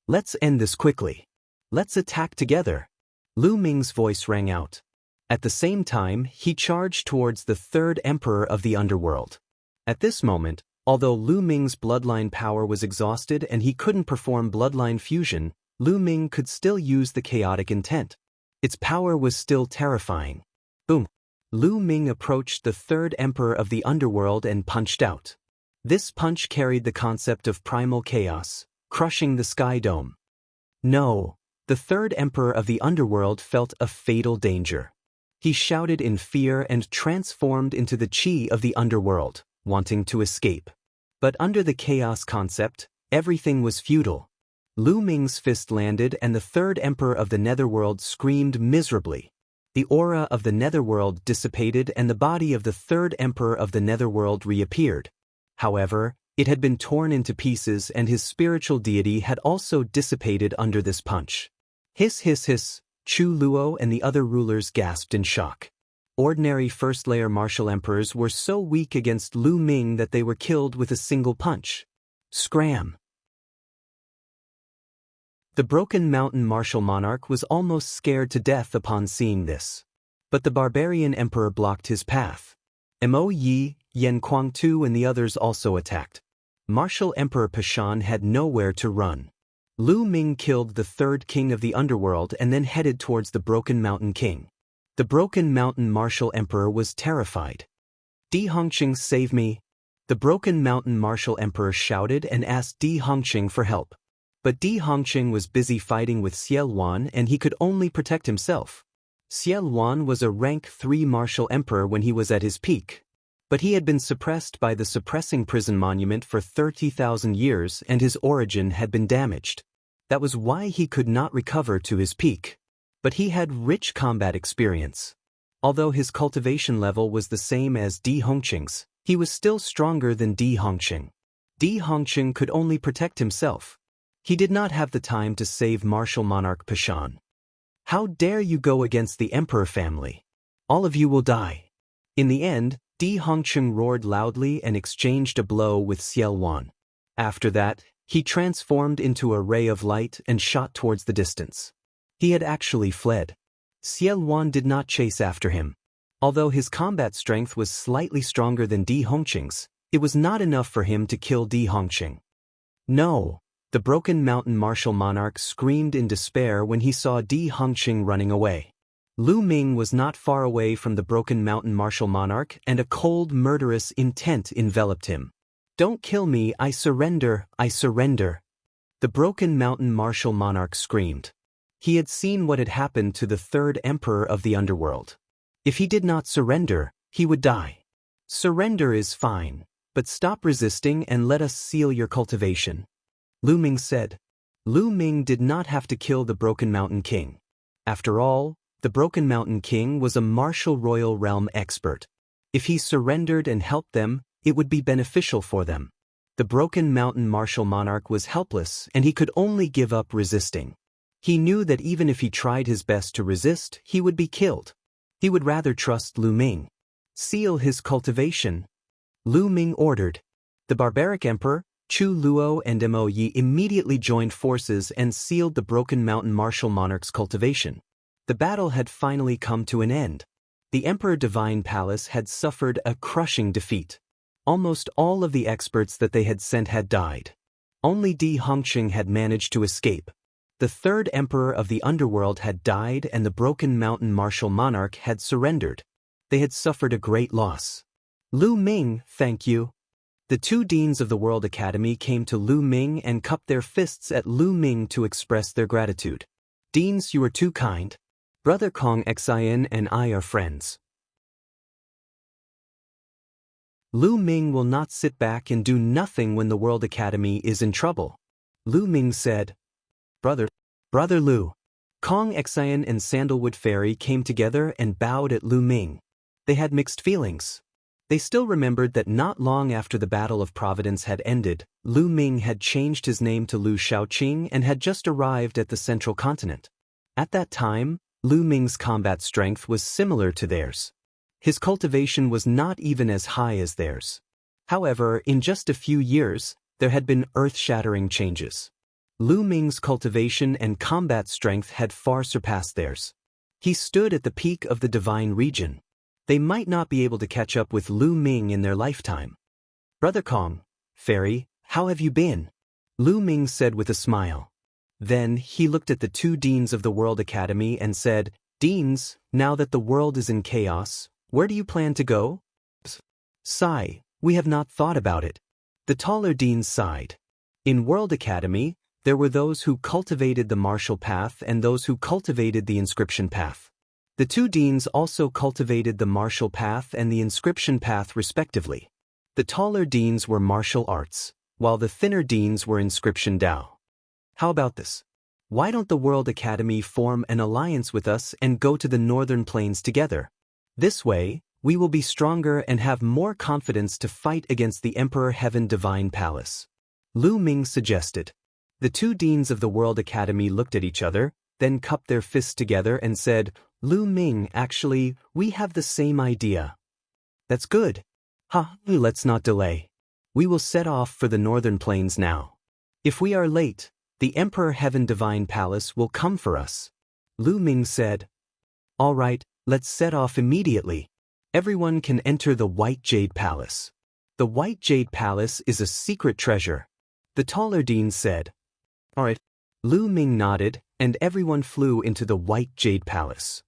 Let's end this quickly. Let's attack together. Lu Ming's voice rang out. At the same time, he charged towards the Third Emperor of the Underworld. At this moment, although Lu Ming's bloodline power was exhausted and he couldn't perform bloodline fusion, Lu Ming could still use the chaotic intent. Its power was still terrifying. Boom! Lu Ming approached the Third Emperor of the Underworld and punched out. This punch carried the concept of primal chaos, crushing the sky dome. No! The Third Emperor of the Underworld felt a fatal danger. He shouted in fear and transformed into the Qi of the Underworld, wanting to escape. But under the chaos concept, everything was futile. Lu Ming's fist landed and the Third Emperor of the Netherworld screamed miserably. The aura of the Netherworld dissipated and the body of the Third Emperor of the Netherworld reappeared. However, it had been torn into pieces and his spiritual deity had also dissipated under this punch. Hiss hiss hiss, Chu Luo and the other rulers gasped in shock. Ordinary first-layer martial emperors were so weak against Lu Ming that they were killed with a single punch. Scram! The Broken Mountain martial monarch was almost scared to death upon seeing this. But the barbarian emperor blocked his path. Mo Yi, Yan Kuangtu and the others also attacked. Martial Emperor Pashan had nowhere to run. Lu Ming killed the third king of the underworld and then headed towards the Broken Mountain King. The Broken Mountain Martial Emperor was terrified. Di Hongqing, save me! The Broken Mountain Martial Emperor shouted and asked Di Hongqing for help. But Di Hongqing was busy fighting with Xiaowan and he could only protect himself. Xiaowan was a rank 3 Martial Emperor when he was at his peak. But he had been suppressed by the suppressing prison monument for 30,000 years and his origin had been damaged. That was why he could not recover to his peak. But he had rich combat experience. Although his cultivation level was the same as Di Hongqing's, he was still stronger than Di Hongqing. Di Hongqing could only protect himself. He did not have the time to save martial monarch Pashan. How dare you go against the emperor family? All of you will die. In the end, Di Hongqing roared loudly and exchanged a blow with Xiao Wan. After that, he transformed into a ray of light and shot towards the distance. He had actually fled. Xiao Wan did not chase after him. Although his combat strength was slightly stronger than Di Hongqing's, it was not enough for him to kill Di Hongqing. No! The Broken Mountain martial monarch screamed in despair when he saw Di Hongqing running away. Lu Ming was not far away from the Broken Mountain martial monarch, and a cold, murderous intent enveloped him. Don't kill me, I surrender, I surrender. The Broken Mountain martial monarch screamed. He had seen what had happened to the third emperor of the underworld. If he did not surrender, he would die. Surrender is fine, but stop resisting and let us seal your cultivation. Lu Ming said. Lu Ming did not have to kill the Broken Mountain King. After all, the Broken Mountain King was a martial royal realm expert. If he surrendered and helped them, it would be beneficial for them. The Broken Mountain martial monarch was helpless and he could only give up resisting. He knew that even if he tried his best to resist, he would be killed. He would rather trust Lu Ming. Seal his cultivation. Lu Ming ordered. The barbaric emperor, Chu Luo and Mo Yi immediately joined forces and sealed the Broken Mountain martial monarch's cultivation. The battle had finally come to an end. The Emperor Divine Palace had suffered a crushing defeat. Almost all of the experts that they had sent had died. Only Di Hongqing had managed to escape. The third emperor of the underworld had died and the Broken Mountain martial monarch had surrendered. They had suffered a great loss. Lu Ming, thank you. The two deans of the World Academy came to Lu Ming and cupped their fists at Lu Ming to express their gratitude. Deans, you are too kind. Brother Kong Xian and I are friends. Lu Ming will not sit back and do nothing when the World Academy is in trouble. Lu Ming said. Brother Lu. Kong Xian and Sandalwood Fairy came together and bowed at Lu Ming. They had mixed feelings. They still remembered that not long after the Battle of Providence had ended, Lu Ming had changed his name to Lu Shaoqing and had just arrived at the Central Continent. At that time, Lu Ming's combat strength was similar to theirs. His cultivation was not even as high as theirs. However, in just a few years, there had been earth-shattering changes. Lu Ming's cultivation and combat strength had far surpassed theirs. He stood at the peak of the divine region. They might not be able to catch up with Lu Ming in their lifetime. Brother Kong, Fairy, how have you been? Lu Ming said with a smile. Then he looked at the two deans of the World Academy and said, Deans, now that the world is in chaos, where do you plan to go? Sigh, we have not thought about it. The taller dean sighed. In World Academy, there were those who cultivated the martial path and those who cultivated the inscription path. The two deans also cultivated the martial path and the inscription path respectively. The taller deans were martial arts, while the thinner deans were inscription Dao. How about this? Why don't the World Academy form an alliance with us and go to the Northern Plains together? This way, we will be stronger and have more confidence to fight against the Emperor Heaven Divine Palace. Lu Ming suggested. The two deans of the World Academy looked at each other, then cupped their fists together and said, Lu Ming, actually, we have the same idea. That's good. Let's not delay. We will set off for the Northern Plains now. If we are late, the Emperor Heaven Divine Palace will come for us. Lu Ming said. All right, let's set off immediately. Everyone can enter the White Jade Palace. The White Jade Palace is a secret treasure. The taller dean said. All right. Lu Ming nodded, and everyone flew into the White Jade Palace.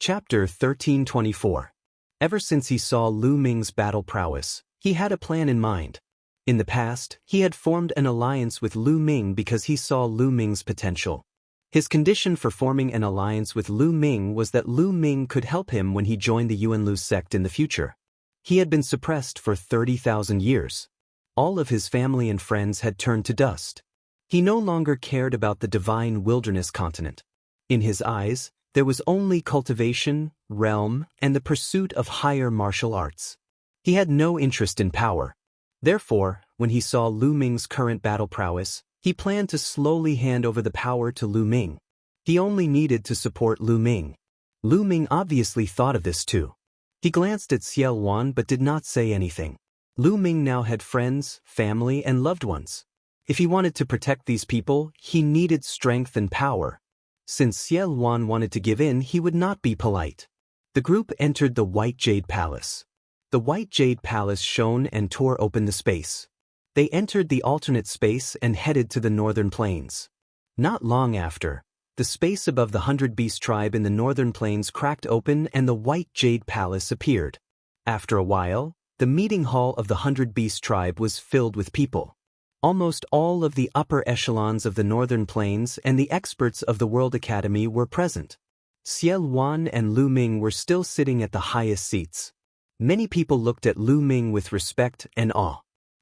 Chapter 1324. Ever since he saw Lu Ming's battle prowess, he had a plan in mind. In the past, he had formed an alliance with Lu Ming because he saw Lu Ming's potential. His condition for forming an alliance with Lu Ming was that Lu Ming could help him when he joined the Yuanlu sect in the future. He had been suppressed for 30,000 years. All of his family and friends had turned to dust. He no longer cared about the divine wilderness continent. In his eyes, there was only cultivation, realm, and the pursuit of higher martial arts. He had no interest in power. Therefore, when he saw Lu Ming's current battle prowess, he planned to slowly hand over the power to Lu Ming. He only needed to support Lu Ming. Lu Ming obviously thought of this too. He glanced at Xiao Wan but did not say anything. Lu Ming now had friends, family, and loved ones. If he wanted to protect these people, he needed strength and power. Since Xiao Wan wanted to give in, he would not be polite. The group entered the White Jade Palace. The White Jade Palace shone and tore open the space. They entered the alternate space and headed to the northern plains. Not long after, the space above the 100 Beast tribe in the northern plains cracked open and the White Jade Palace appeared. After a while, the meeting hall of the 100 Beast tribe was filled with people. Almost all of the upper echelons of the northern plains and the experts of the World Academy were present. Xiao Wan and Lu Ming were still sitting at the highest seats. Many people looked at Lu Ming with respect and awe.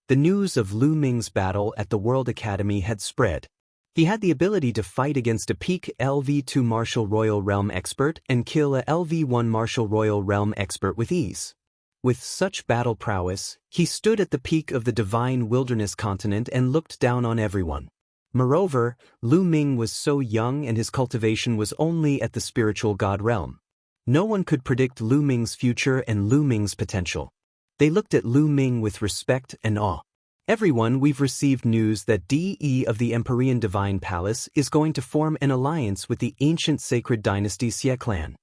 The news of Lu Ming's battle at the World Academy had spread. He had the ability to fight against a peak LV2 Martial Royal Realm expert and kill a LV1 Martial Royal Realm expert with ease. With such battle prowess, he stood at the peak of the divine wilderness continent and looked down on everyone. Moreover, Lu Ming was so young and his cultivation was only at the spiritual god realm. No one could predict Lu Ming's future and Lu Ming's potential. They looked at Lu Ming with respect and awe. Everyone, we've received news that DE of the Empyrean Divine Palace is going to form an alliance with the ancient sacred dynasty Xie clan.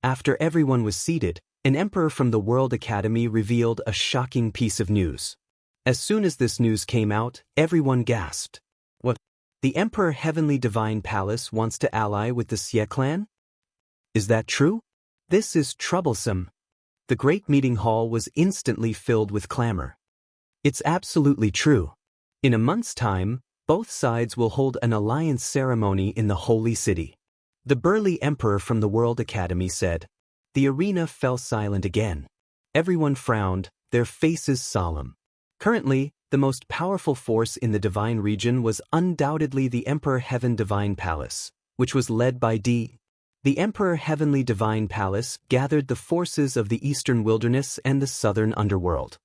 After everyone was seated, an emperor from the World Academy revealed a shocking piece of news. As soon as this news came out, everyone gasped. What? The Emperor Heavenly Divine Palace wants to ally with the Xie clan? Is that true? This is troublesome. The great meeting hall was instantly filled with clamor. It's absolutely true. In a month's time, both sides will hold an alliance ceremony in the Holy City. The burly emperor from the World Academy said. The arena fell silent again. Everyone frowned, their faces solemn. Currently, the most powerful force in the divine region was undoubtedly the Emperor Heaven Divine Palace, which was led by D. The Emperor Heavenly Divine Palace gathered the forces of the Eastern Wilderness and the Southern Underworld.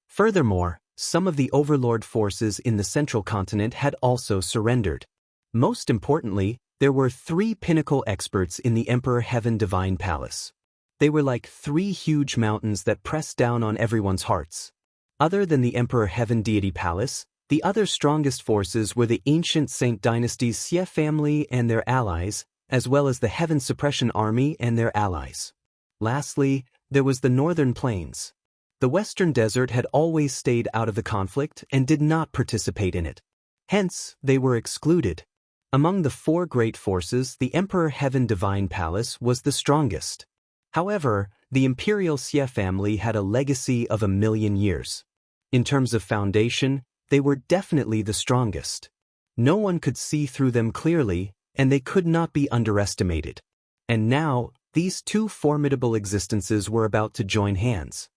Furthermore, some of the overlord forces in the Central Continent had also surrendered. Most importantly, there were 3 pinnacle experts in the Emperor Heaven Divine Palace. They were like 3 huge mountains that pressed down on everyone's hearts. Other than the Emperor Heaven Deity Palace, the other strongest forces were the ancient Saint Dynasty's Xie family and their allies, as well as the Heaven Suppression Army and their allies. Lastly, there was the Northern Plains. The Western Desert had always stayed out of the conflict and did not participate in it. Hence, they were excluded. Among the 4 great forces, the Emperor Heaven Divine Palace was the strongest. However, the Imperial Xie family had a legacy of 1,000,000 years. In terms of foundation, they were definitely the strongest. No one could see through them clearly, and they could not be underestimated. And now, these 2 formidable existences were about to join hands.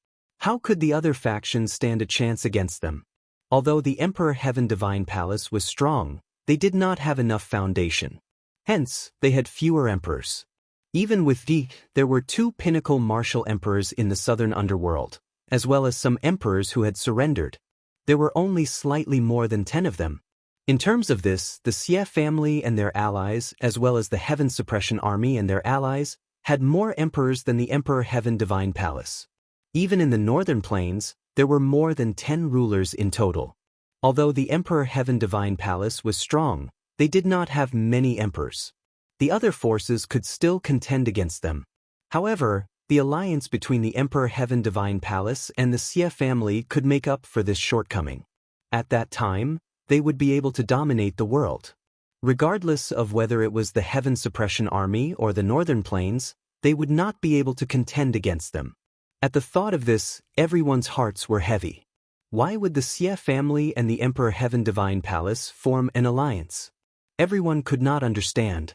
How could the other factions stand a chance against them? Although the Emperor Heaven Divine Palace was strong, they did not have enough foundation. Hence, they had fewer emperors. Even with there were 2 pinnacle martial emperors in the southern underworld, as well as some emperors who had surrendered. There were only slightly more than 10 of them. In terms of this, the Xie family and their allies, as well as the Heaven Suppression Army and their allies, had more emperors than the Emperor Heaven Divine Palace. Even in the northern plains, there were more than 10 rulers in total. Although the Emperor Heaven Divine Palace was strong, they did not have many emperors. The other forces could still contend against them. However, the alliance between the Emperor Heaven Divine Palace and the Xie family could make up for this shortcoming. At that time, they would be able to dominate the world. Regardless of whether it was the Heaven Suppression Army or the Northern Plains, they would not be able to contend against them. At the thought of this, everyone's hearts were heavy. Why would the Xie family and the Emperor Heaven Divine Palace form an alliance? Everyone could not understand.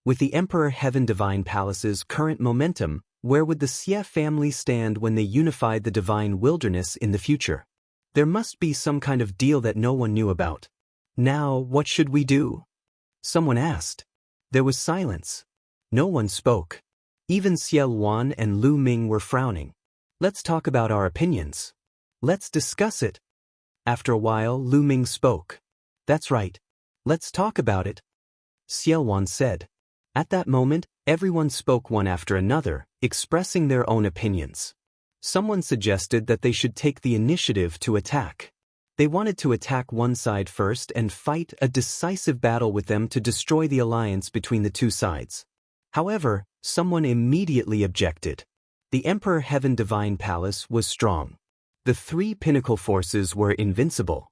With the Emperor Heaven Divine Palace's current momentum, where would the Xie family stand when they unified the Divine Wilderness in the future? There must be some kind of deal that no one knew about. Now, what should we do? Someone asked. There was silence. No one spoke. Even Xiao Wan and Lu Ming were frowning. Let's talk about our opinions. Let's discuss it. After a while, Lu Ming spoke. That's right. Let's talk about it, Xiaowan said. At that moment, everyone spoke one after another, expressing their own opinions. Someone suggested that they should take the initiative to attack. They wanted to attack one side first and fight a decisive battle with them to destroy the alliance between the two sides. However, someone immediately objected. The Emperor Heaven Divine Palace was strong. The three pinnacle forces were invincible.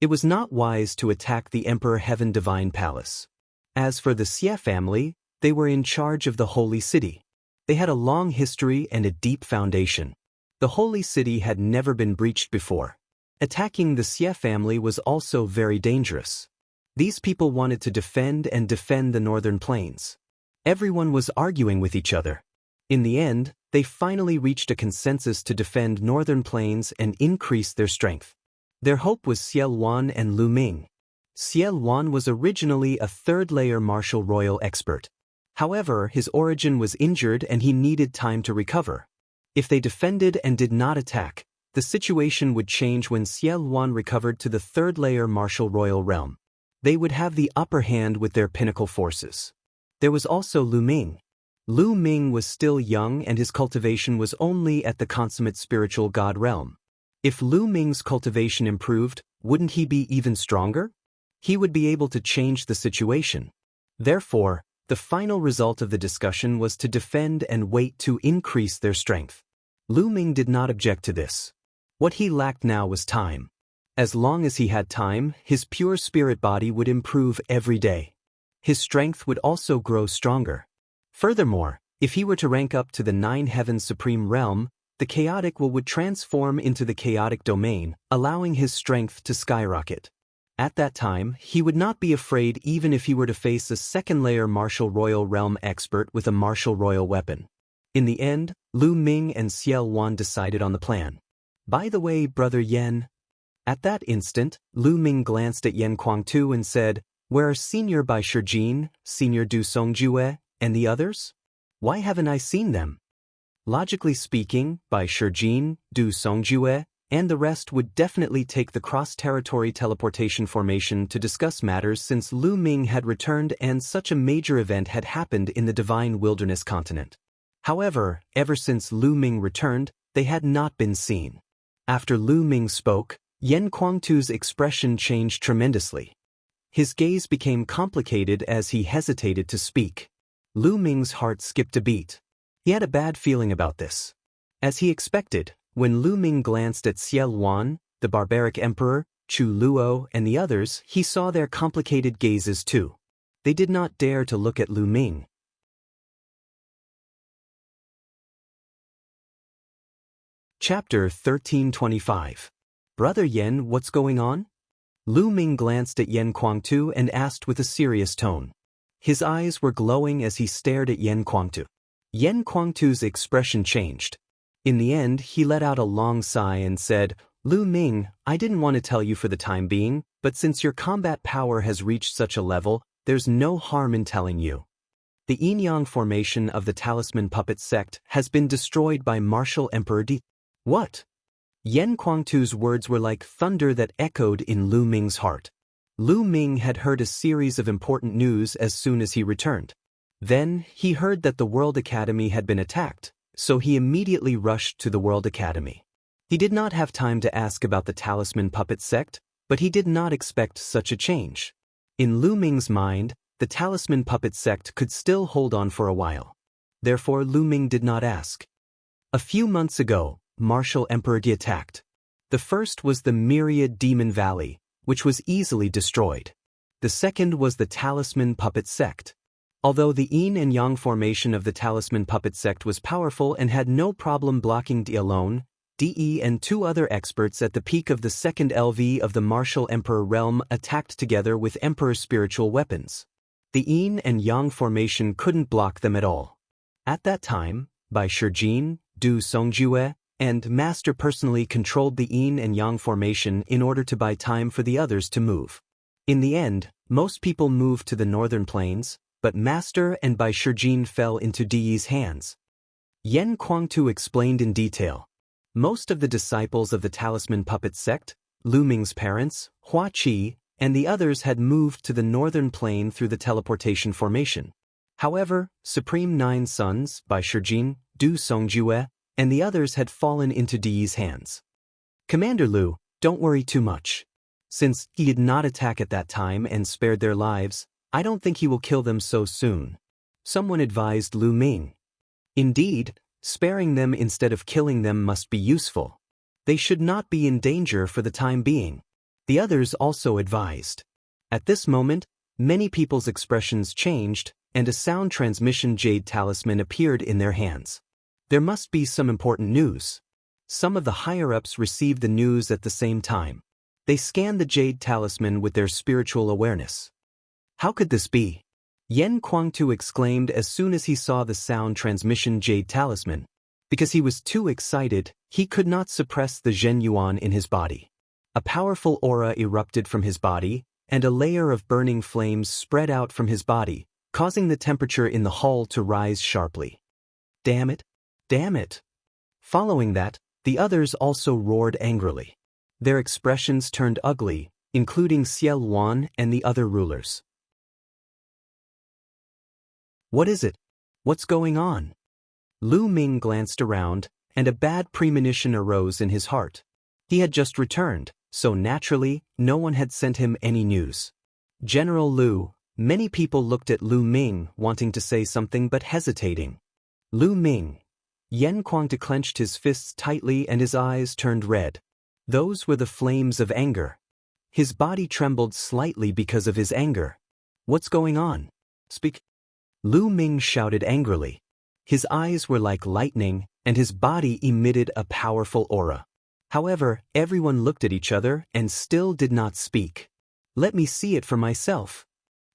It was not wise to attack the Emperor Heaven Divine Palace. As for the Xie family, they were in charge of the Holy City. They had a long history and a deep foundation. The Holy City had never been breached before. Attacking the Xie family was also very dangerous. These people wanted to defend the northern plains. Everyone was arguing with each other. In the end, they finally reached a consensus to defend northern plains and increase their strength. Their hope was Xiaowan and Lu Ming. Xiaowan was originally a third-layer martial royal expert. However, his origin was injured and he needed time to recover. If they defended and did not attack, the situation would change when Xiaowan recovered to the third-layer martial royal realm. They would have the upper hand with their pinnacle forces. There was also Lu Ming. Lu Ming was still young and his cultivation was only at the consummate spiritual god realm. If Lu Ming's cultivation improved, wouldn't he be even stronger? He would be able to change the situation. Therefore, the final result of the discussion was to defend and wait to increase their strength. Lu Ming did not object to this. What he lacked now was time. As long as he had time, his pure spirit body would improve every day. His strength would also grow stronger. Furthermore, if he were to rank up to the 9 Heavens Supreme Realm, the chaotic will would transform into the chaotic domain, allowing his strength to skyrocket. At that time, he would not be afraid even if he were to face a second-layer martial royal realm expert with a martial royal weapon. In the end, Lu Ming and Xiaowan decided on the plan. By the way, Brother Yan. At that instant, Lu Ming glanced at Yan Kuangtu and said, "Where are Senior Bai Shijin, Senior Du Songjue, and the others? Why haven't I seen them?" Logically speaking, Bai Shijin, Du Songjue, and the rest would definitely take the cross-territory teleportation formation to discuss matters since Lu Ming had returned and such a major event had happened in the Divine Wilderness continent. However, ever since Lu Ming returned, they had not been seen. After Lu Ming spoke, Yan Kuangtu's expression changed tremendously. His gaze became complicated as he hesitated to speak. Lu Ming's heart skipped a beat. He had a bad feeling about this. As he expected, when Lu Ming glanced at Xiaowan, the barbaric emperor, Chu Luo, and the others, he saw their complicated gazes too. They did not dare to look at Lu Ming. Chapter 1325. Brother Yan, what's going on? Lu Ming glanced at Yan Kuangtu and asked with a serious tone. His eyes were glowing as he stared at Yan Kuangtu. Yan Kuangtu's expression changed. In the end, he let out a long sigh and said, "Lu Ming, I didn't want to tell you for the time being, but since your combat power has reached such a level, there's no harm in telling you. The yin-yang formation of the Talisman Puppet Sect has been destroyed by Martial Emperor D." What? Yan Kuangtu's words were like thunder that echoed in Lu Ming's heart. Lu Ming had heard a series of important news as soon as he returned. Then, he heard that the World Academy had been attacked, so he immediately rushed to the World Academy. He did not have time to ask about the Talisman Puppet Sect, but he did not expect such a change. In Lu Ming's mind, the Talisman Puppet Sect could still hold on for a while. Therefore, Lu Ming did not ask. A few months ago, Martial Emperor D attacked. The first was the Myriad Demon Valley, which was easily destroyed. The second was the Talisman Puppet Sect. Although the yin and yang formation of the Talisman Puppet Sect was powerful and had no problem blocking D alone, DE and 2 other experts at the peak of the second LV of the Martial Emperor realm attacked together with Emperor's spiritual weapons. The yin and yang formation couldn't block them at all. At that time, Bai Shijin, Du Songjue, and Master personally controlled the yin and yang formation in order to buy time for the others to move. In the end, most people moved to the northern plains, but Master and Bai Shijin fell into Di's hands. Yen Kuangtu explained in detail. Most of the disciples of the talisman puppet sect, Lu Ming's parents, Hua Qi, and the others had moved to the northern plain through the teleportation formation. However, Supreme Nine Sons, by Shijin, Du Songjue, and the others had fallen into Di's hands. Commander Lu, don't worry too much. Since he did not attack at that time and spared their lives, I don't think he will kill them so soon. Someone advised Lu Ming. Indeed, sparing them instead of killing them must be useful. They should not be in danger for the time being. The others also advised. At this moment, many people's expressions changed, and a sound transmission jade talisman appeared in their hands. There must be some important news. Some of the higher-ups received the news at the same time. They scanned the jade talisman with their spiritual awareness. How could this be? Yen Kuangtu exclaimed as soon as he saw the sound transmission jade talisman. Because he was too excited, he could not suppress the Zhen Yuan in his body. A powerful aura erupted from his body, and a layer of burning flames spread out from his body, causing the temperature in the hall to rise sharply. Damn it! Damn it! Following that, the others also roared angrily. Their expressions turned ugly, including Xiao Wan and the other rulers. What is it? What's going on? Lu Ming glanced around, and a bad premonition arose in his heart. He had just returned, so naturally, no one had sent him any news. General Lu, many people looked at Lu Ming, wanting to say something but hesitating. Lu Ming. Yen Kuangtu clenched his fists tightly and his eyes turned red. Those were the flames of anger. His body trembled slightly because of his anger. What's going on? Speak. Lu Ming shouted angrily. His eyes were like lightning, and his body emitted a powerful aura. However, everyone looked at each other and still did not speak. Let me see it for myself.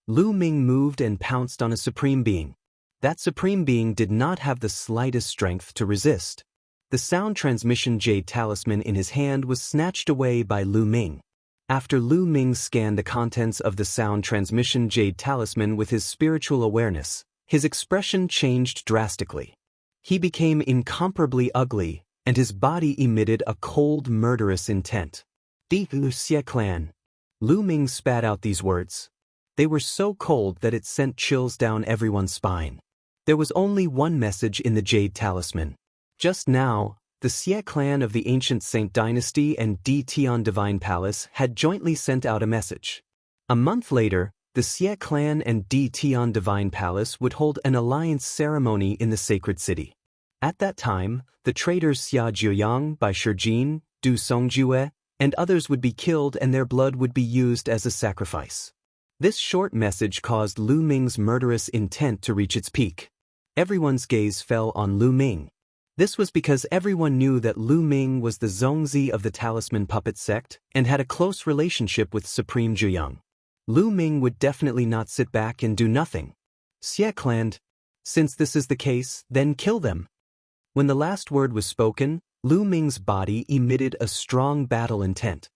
Lu Ming moved and pounced on a supreme being. That supreme being did not have the slightest strength to resist. The sound transmission jade talisman in his hand was snatched away by Lu Ming. After Lu Ming scanned the contents of the sound transmission jade talisman with his spiritual awareness, his expression changed drastically. He became incomparably ugly, and his body emitted a cold, murderous intent. "Di Wuxia clan." Lu Ming spat out these words. They were so cold that it sent chills down everyone's spine. There was only one message in the jade talisman. Just now, the Xie clan of the ancient Saint Dynasty and Di Tian Divine Palace had jointly sent out a message. A month later, the Xie clan and Di Tian Divine Palace would hold an alliance ceremony in the sacred city. At that time, the traitors Xia Jiuyang by Shijin, Du Songjue, and others would be killed and their blood would be used as a sacrifice. This short message caused Lu Ming's murderous intent to reach its peak. Everyone's gaze fell on Lu Ming. This was because everyone knew that Lu Ming was the Zongzi of the Talisman Puppet sect and had a close relationship with Supreme Jianghu. Lu Ming would definitely not sit back and do nothing. Xie clan, since this is the case, then kill them. When the last word was spoken, Lu Ming's body emitted a strong battle intent.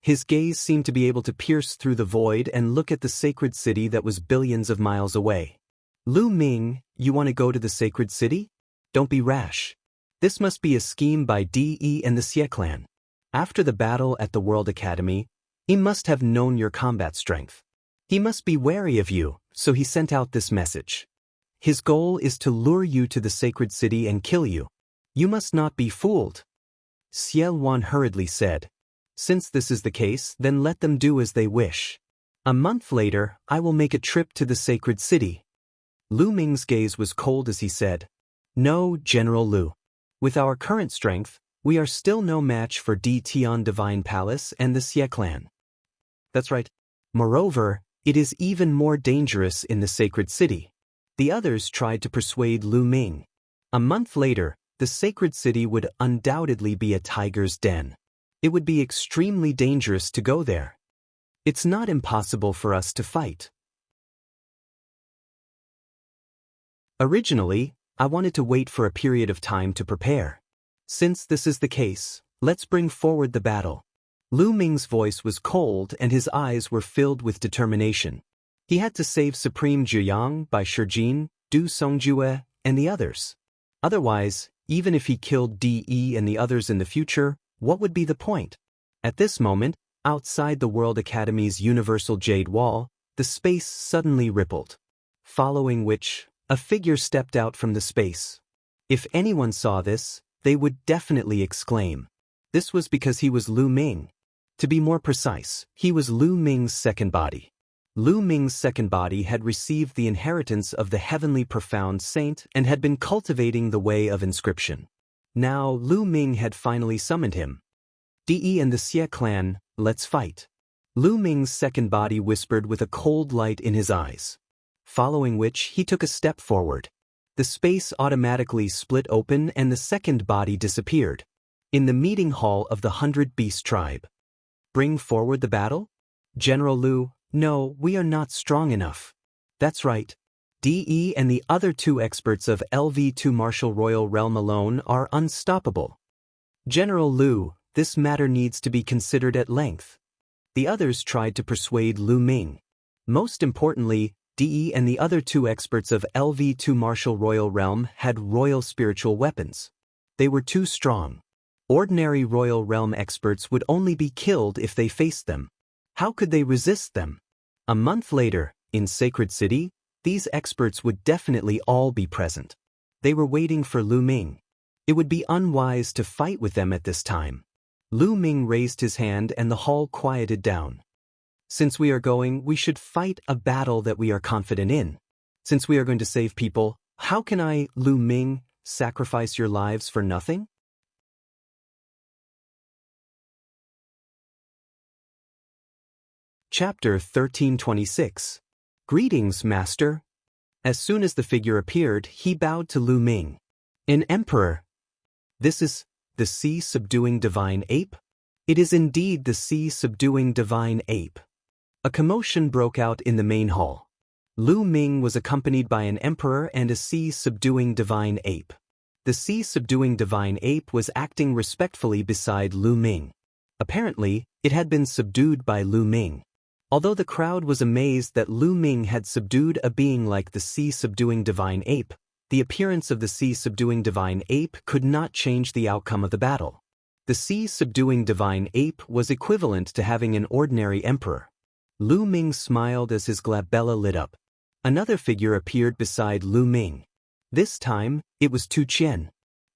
His gaze seemed to be able to pierce through the void and look at the sacred city that was billions of miles away. Lu Ming, you want to go to the sacred city? Don't be rash. This must be a scheme by De and the Xie clan. After the battle at the World Academy, he must have known your combat strength. He must be wary of you, so he sent out this message. His goal is to lure you to the sacred city and kill you. You must not be fooled. Xiao Wan hurriedly said. Since this is the case, then let them do as they wish. A month later, I will make a trip to the sacred city. Lu Ming's gaze was cold as he said, No, General Lu. With our current strength, we are still no match for Di Tian Divine Palace and the Xie clan. That's right. Moreover, it is even more dangerous in the sacred city. The others tried to persuade Lu Ming. A month later, the sacred city would undoubtedly be a tiger's den. It would be extremely dangerous to go there. It's not impossible for us to fight. Originally, I wanted to wait for a period of time to prepare. Since this is the case, let's bring forward the battle. Lu Ming's voice was cold and his eyes were filled with determination. He had to save Supreme Jiuyang by Shijin, Du Songjue, and the others. Otherwise, even if he killed DE and the others in the future, what would be the point? At this moment, outside the World Academy's Universal Jade Wall, the space suddenly rippled. Following which, a figure stepped out from the space. If anyone saw this, they would definitely exclaim. This was because he was Lu Ming. To be more precise, he was Lu Ming's second body. Lu Ming's second body had received the inheritance of the heavenly profound saint and had been cultivating the way of inscription. Now Lu Ming had finally summoned him. DE and the Xie clan, let's fight. Lu Ming's second body whispered with a cold light in his eyes. Following which he took a step forward. The space automatically split open and the second body disappeared. In the meeting hall of the 100 Beast tribe. Bring forward the battle? General Lu, no, we are not strong enough. That's right. DE and the other 2 experts of LV2 Martial Royal Realm alone are unstoppable. General Lu, this matter needs to be considered at length. The others tried to persuade Lu Ming. Most importantly, DE and the other 2 experts of LV2 Martial Royal Realm had royal spiritual weapons. They were too strong. Ordinary Royal Realm experts would only be killed if they faced them. How could they resist them? A month later, in Sacred City, these experts would definitely all be present. They were waiting for Lu Ming. It would be unwise to fight with them at this time. Lu Ming raised his hand and the hall quieted down. Since we are going, we should fight a battle that we are confident in. Since we are going to save people, how can I, Lu Ming, sacrifice your lives for nothing? Chapter 1326. Greetings, Master. As soon as the figure appeared, he bowed to Lu Ming. An emperor. This is the sea-subduing divine ape? It is indeed the sea-subduing divine ape. A commotion broke out in the main hall. Lu Ming was accompanied by an emperor and a sea-subduing divine ape. The sea-subduing divine ape was acting respectfully beside Lu Ming. Apparently, it had been subdued by Lu Ming. Although the crowd was amazed that Lu Ming had subdued a being like the sea-subduing divine ape, the appearance of the sea-subduing divine ape could not change the outcome of the battle. The sea-subduing divine ape was equivalent to having an ordinary emperor. Lu Ming smiled as his glabella lit up. Another figure appeared beside Lu Ming. This time, it was Tu Qian.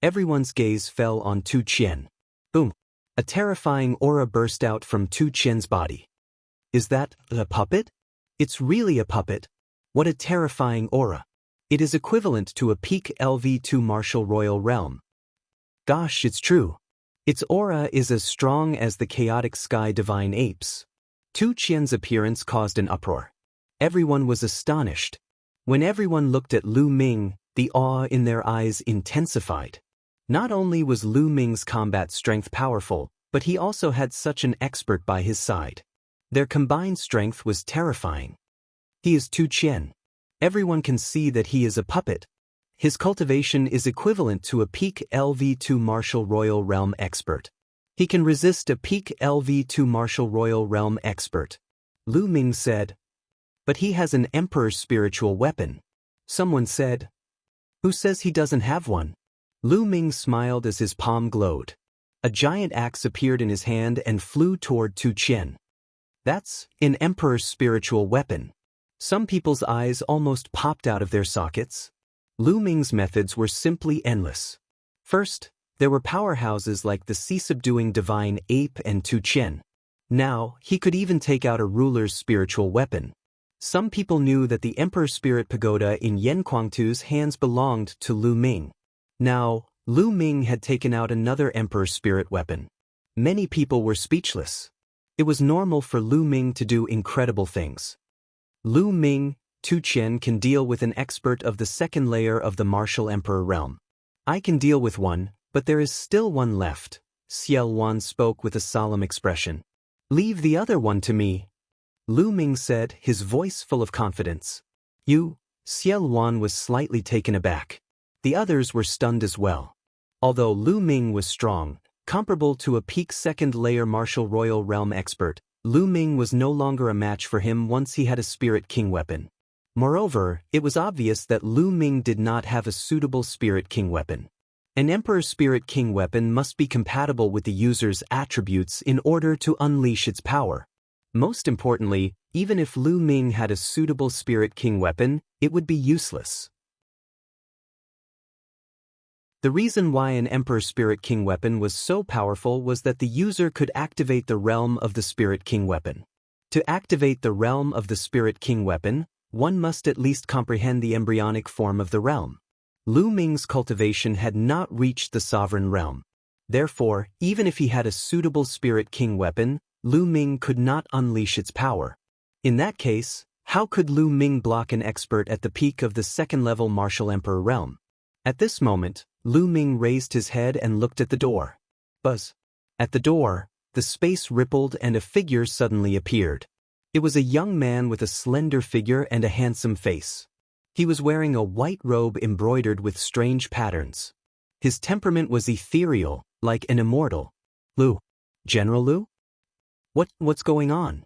Everyone's gaze fell on Tu Qian. Boom! A terrifying aura burst out from Tu Qian's body. Is that a puppet? It's really a puppet. What a terrifying aura. It is equivalent to a peak LV2 Martial Royal Realm. Gosh, it's true. Its aura is as strong as the chaotic sky divine apes. Tu Qian's appearance caused an uproar. Everyone was astonished. When everyone looked at Lu Ming, the awe in their eyes intensified. Not only was Lu Ming's combat strength powerful, but he also had such an expert by his side. Their combined strength was terrifying. He is Tu Qian. Everyone can see that he is a puppet. His cultivation is equivalent to a peak LV2 Martial Royal Realm expert. He can resist a peak LV2 Martial Royal Realm expert. Lu Ming said. But he has an emperor's spiritual weapon. Someone said. Who says he doesn't have one? Lu Ming smiled as his palm glowed. A giant axe appeared in his hand and flew toward Tu Qian. That's an emperor's spiritual weapon. Some people's eyes almost popped out of their sockets. Lu Ming's methods were simply endless. First, there were powerhouses like the sea-subduing divine ape and Tu Qian. Now, he could even take out a ruler's spiritual weapon. Some people knew that the Emperor Spirit Pagoda in Yan Kuangtu's hands belonged to Lu Ming. Now, Lu Ming had taken out another Emperor Spirit weapon. Many people were speechless. It was normal for Lu Ming to do incredible things. Lu Ming, Tu Qian can deal with an expert of the second layer of the Martial Emperor realm. I can deal with one, but there is still one left. Xiao Wan spoke with a solemn expression. Leave the other one to me. Lu Ming said, his voice full of confidence. You? Xiao Wan was slightly taken aback. The others were stunned as well. Although Lu Ming was strong, comparable to a peak second-layer Martial Royal Realm expert, Lu Ming was no longer a match for him once he had a Spirit King weapon. Moreover, it was obvious that Lu Ming did not have a suitable Spirit King weapon. An Emperor Spirit King weapon must be compatible with the user's attributes in order to unleash its power. Most importantly, even if Lu Ming had a suitable Spirit King weapon, it would be useless. The reason why an Emperor Spirit King weapon was so powerful was that the user could activate the realm of the Spirit King weapon. To activate the realm of the Spirit King weapon, one must at least comprehend the embryonic form of the realm. Lu Ming's cultivation had not reached the sovereign realm. Therefore, even if he had a suitable Spirit King weapon, Lu Ming could not unleash its power. In that case, how could Lu Ming block an expert at the peak of the second-level Martial Emperor realm? At this moment, Lu Ming raised his head and looked at the door. Buzz. At the door, the space rippled and a figure suddenly appeared. It was a young man with a slender figure and a handsome face. He was wearing a white robe embroidered with strange patterns. His temperament was ethereal, like an immortal. Lu. General Lu? What's going on?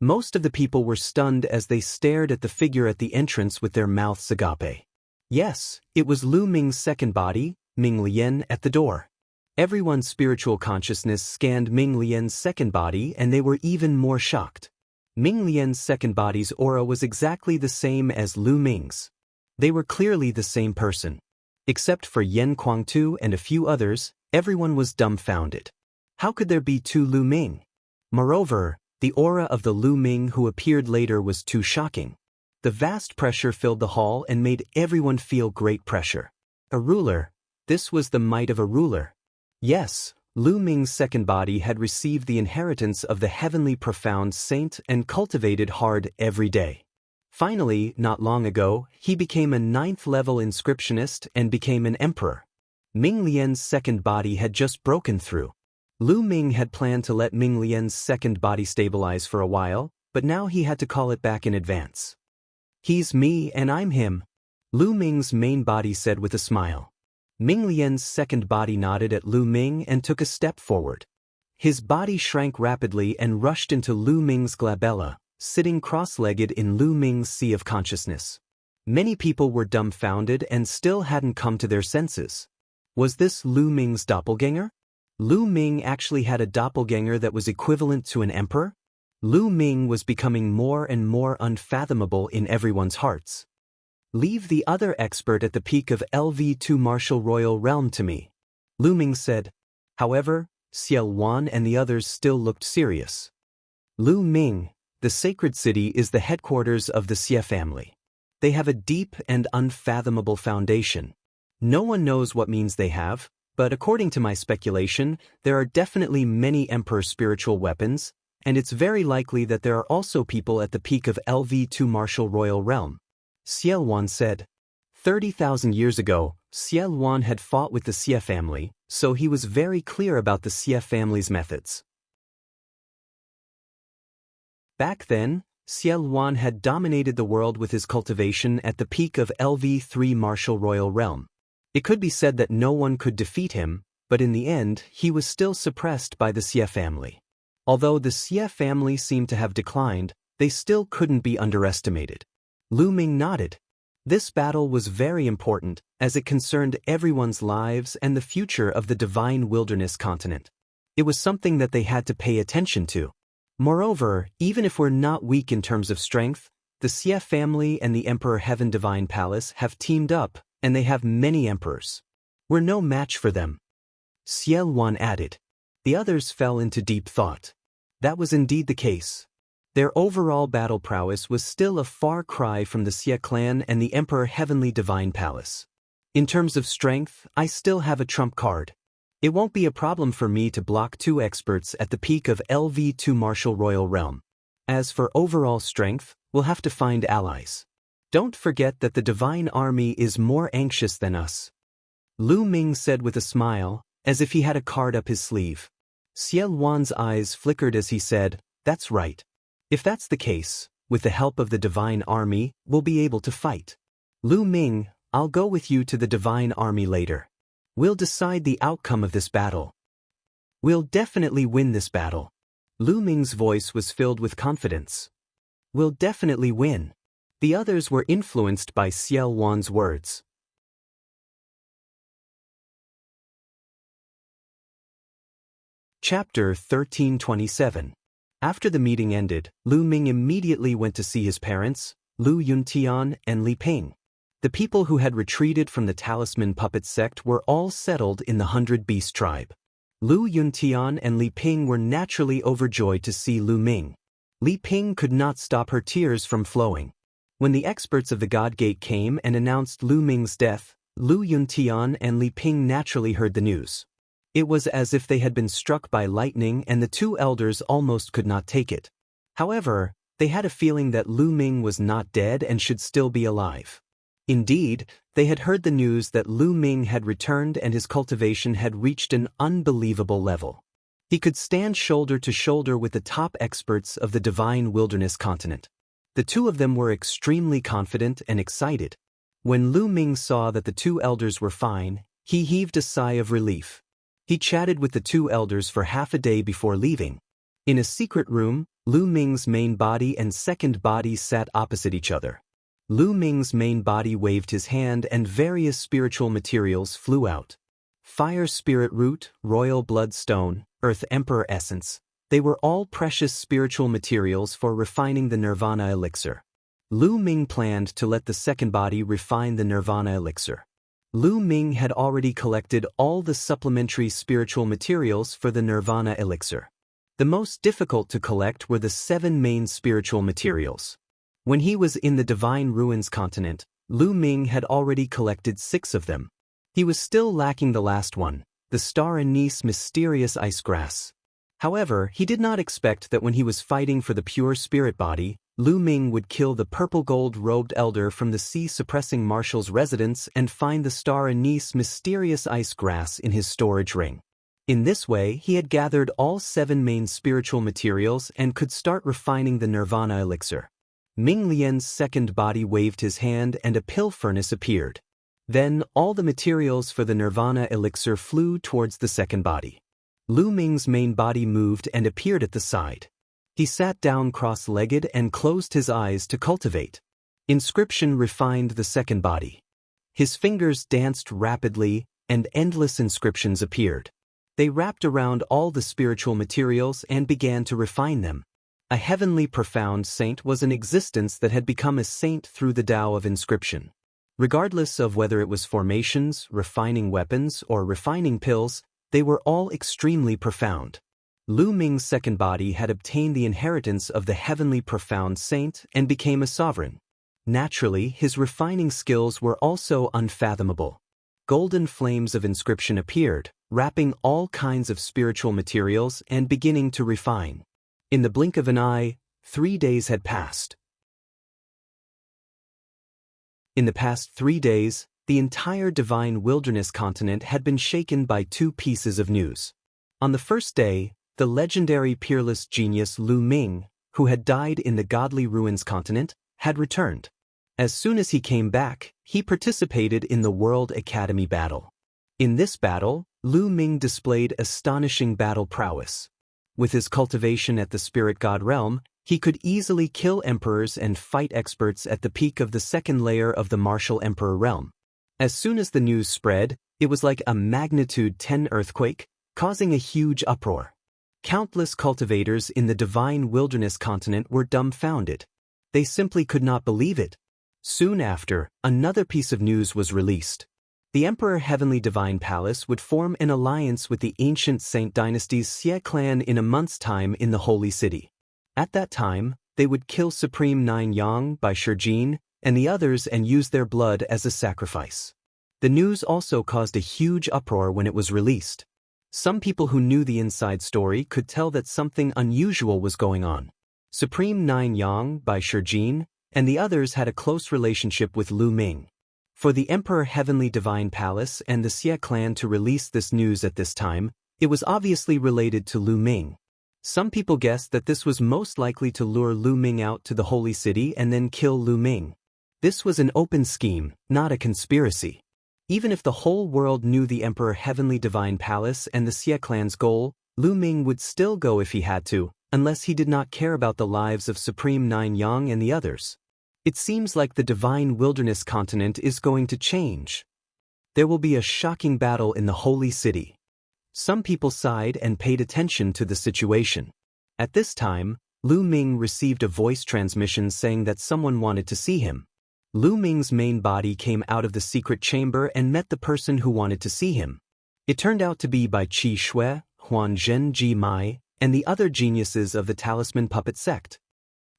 Most of the people were stunned as they stared at the figure at the entrance with their mouths agape. Yes, it was Lu Ming's second body, Ming Lian, at the door. Everyone's spiritual consciousness scanned Ming Lian's second body and they were even more shocked. Ming Lian's second body's aura was exactly the same as Lu Ming's. They were clearly the same person. Except for Yan Kuangtu and a few others, everyone was dumbfounded. How could there be two Lu Ming? Moreover, the aura of the Lu Ming who appeared later was too shocking. The vast pressure filled the hall and made everyone feel great pressure. A ruler. This was the might of a ruler. Yes, Lu Ming's second body had received the inheritance of the heavenly profound saint and cultivated hard every day. Finally, not long ago, he became a 9th-level inscriptionist and became an emperor. Ming Lian's second body had just broken through. Lu Ming had planned to let Ming Lian's second body stabilize for a while, but now he had to call it back in advance. He's me and I'm him, Lu Ming's main body said with a smile. Ming Lian's second body nodded at Lu Ming and took a step forward. His body shrank rapidly and rushed into Lu Ming's glabella, sitting cross-legged in Lu Ming's sea of consciousness. Many people were dumbfounded and still hadn't come to their senses. Was this Lu Ming's doppelganger? Lu Ming actually had a doppelganger that was equivalent to an emperor? Lu Ming was becoming more and more unfathomable in everyone's hearts. Leave the other expert at the peak of LV2 Martial Royal Realm to me, Lu Ming said. However, Xiao Wan and the others still looked serious. Lu Ming, the sacred city is the headquarters of the Xie family. They have a deep and unfathomable foundation. No one knows what means they have, but according to my speculation, there are definitely many Emperor spiritual weapons, and it's very likely that there are also people at the peak of LV2 Martial Royal Realm. Xiao Wan said. 30,000 years ago, Xiao Wan had fought with the Xie family, so he was very clear about the Xie family's methods. Back then, Xiao Wan had dominated the world with his cultivation at the peak of LV3 Martial Royal Realm. It could be said that no one could defeat him, but in the end, he was still suppressed by the Xie family. Although the Xie family seemed to have declined, they still couldn't be underestimated. Lu Ming nodded. This battle was very important, as it concerned everyone's lives and the future of the divine wilderness continent. It was something that they had to pay attention to. Moreover, even if we're not weak in terms of strength, the Xie family and the Emperor Heaven Divine Palace have teamed up, and they have many emperors. We're no match for them. Xiao Wan added. The others fell into deep thought. That was indeed the case. Their overall battle prowess was still a far cry from the Xie clan and the Emperor Heavenly Divine Palace. In terms of strength, I still have a trump card. It won't be a problem for me to block two experts at the peak of LV2 Martial Royal Realm. As for overall strength, we'll have to find allies. Don't forget that the Divine Army is more anxious than us. Lu Ming said with a smile, as if he had a card up his sleeve. Xiao Wan's eyes flickered as he said, That's right. If that's the case, with the help of the Divine Army, we'll be able to fight. Lu Ming, I'll go with you to the Divine Army later. We'll decide the outcome of this battle. We'll definitely win this battle. Lu Ming's voice was filled with confidence. We'll definitely win. The others were influenced by Xiao Wan's words. Chapter 1327. After the meeting ended, Lu Ming immediately went to see his parents, Lu Yuntian and Li Ping. The people who had retreated from the Talisman Puppet sect were all settled in the 100-Beast tribe. Lu Yuntian and Li Ping were naturally overjoyed to see Lu Ming. Li Ping could not stop her tears from flowing. When the experts of the God Gate came and announced Lu Ming's death, Lu Yuntian and Li Ping naturally heard the news. It was as if they had been struck by lightning, and the two elders almost could not take it. However, they had a feeling that Lu Ming was not dead and should still be alive. Indeed, they had heard the news that Lu Ming had returned and his cultivation had reached an unbelievable level. He could stand shoulder to shoulder with the top experts of the divine wilderness continent. The two of them were extremely confident and excited. When Lu Ming saw that the two elders were fine, he heaved a sigh of relief. He chatted with the two elders for half a day before leaving. In a secret room, Lu Ming's main body and second body sat opposite each other. Lu Ming's main body waved his hand and various spiritual materials flew out. Fire Spirit Root, Royal Bloodstone, Earth Emperor Essence. They were all precious spiritual materials for refining the Nirvana elixir. Lu Ming planned to let the second body refine the Nirvana elixir. Lu Ming had already collected all the supplementary spiritual materials for the Nirvana elixir. The most difficult to collect were the 7 main spiritual materials. When he was in the Divine Ruins continent, Lu Ming had already collected 6 of them. He was still lacking the last one, the star anise mysterious ice grass. However, he did not expect that when he was fighting for the pure spirit body, Lu Ming would kill the purple-gold-robed elder from the sea-suppressing marshal's residence and find the star anise mysterious ice grass in his storage ring. In this way, he had gathered all 7 main spiritual materials and could start refining the Nirvana elixir. Ming Lian's second body waved his hand and a pill furnace appeared. Then, all the materials for the Nirvana elixir flew towards the second body. Lu Ming's main body moved and appeared at the side. He sat down cross-legged and closed his eyes to cultivate. Inscription refined the second body. His fingers danced rapidly, and endless inscriptions appeared. They wrapped around all the spiritual materials and began to refine them. A heavenly profound saint was in existence that had become a saint through the Tao of inscription. Regardless of whether it was formations, refining weapons, or refining pills, they were all extremely profound. Lu Ming's second body had obtained the inheritance of the heavenly profound saint and became a sovereign. Naturally, his refining skills were also unfathomable. Golden flames of inscription appeared, wrapping all kinds of spiritual materials and beginning to refine. In the blink of an eye, 3 days had passed. In the past 3 days, the entire divine wilderness continent had been shaken by 2 pieces of news. On the first day, the legendary peerless genius Lu Ming, who had died in the godly ruins continent, had returned. As soon as he came back, he participated in the World Academy battle. In this battle, Lu Ming displayed astonishing battle prowess. With his cultivation at the spirit god realm, he could easily kill emperors and fight experts at the peak of the second layer of the martial emperor realm. As soon as the news spread, it was like a magnitude 10 earthquake, causing a huge uproar. Countless cultivators in the divine wilderness continent were dumbfounded. They simply could not believe it. Soon after, another piece of news was released. The Emperor Heavenly Divine Palace would form an alliance with the ancient Saint Dynasty's Xie clan in a month's time in the Holy City. At that time, they would kill Supreme Nine Yang by Shijin and the others and use their blood as a sacrifice. The news also caused a huge uproar when it was released. Some people who knew the inside story could tell that something unusual was going on. Supreme Nine Yang by Shijin and the others had a close relationship with Lu Ming. For the Emperor Heavenly Divine Palace and the Xie clan to release this news at this time, it was obviously related to Lu Ming. Some people guessed that this was most likely to lure Lu Ming out to the Holy City and then kill Lu Ming. This was an open scheme, not a conspiracy. Even if the whole world knew the Emperor Heavenly Divine Palace and the Xie clan's goal, Lu Ming would still go if he had to, unless he did not care about the lives of Supreme Nine Yang and the others. It seems like the divine wilderness continent is going to change. There will be a shocking battle in the holy city. Some people sighed and paid attention to the situation. At this time, Lu Ming received a voice transmission saying that someone wanted to see him. Lu Ming's main body came out of the secret chamber and met the person who wanted to see him. It turned out to be Bai Qi Shui, Huan Zhen Ji Mai, and the other geniuses of the Talisman Puppet sect.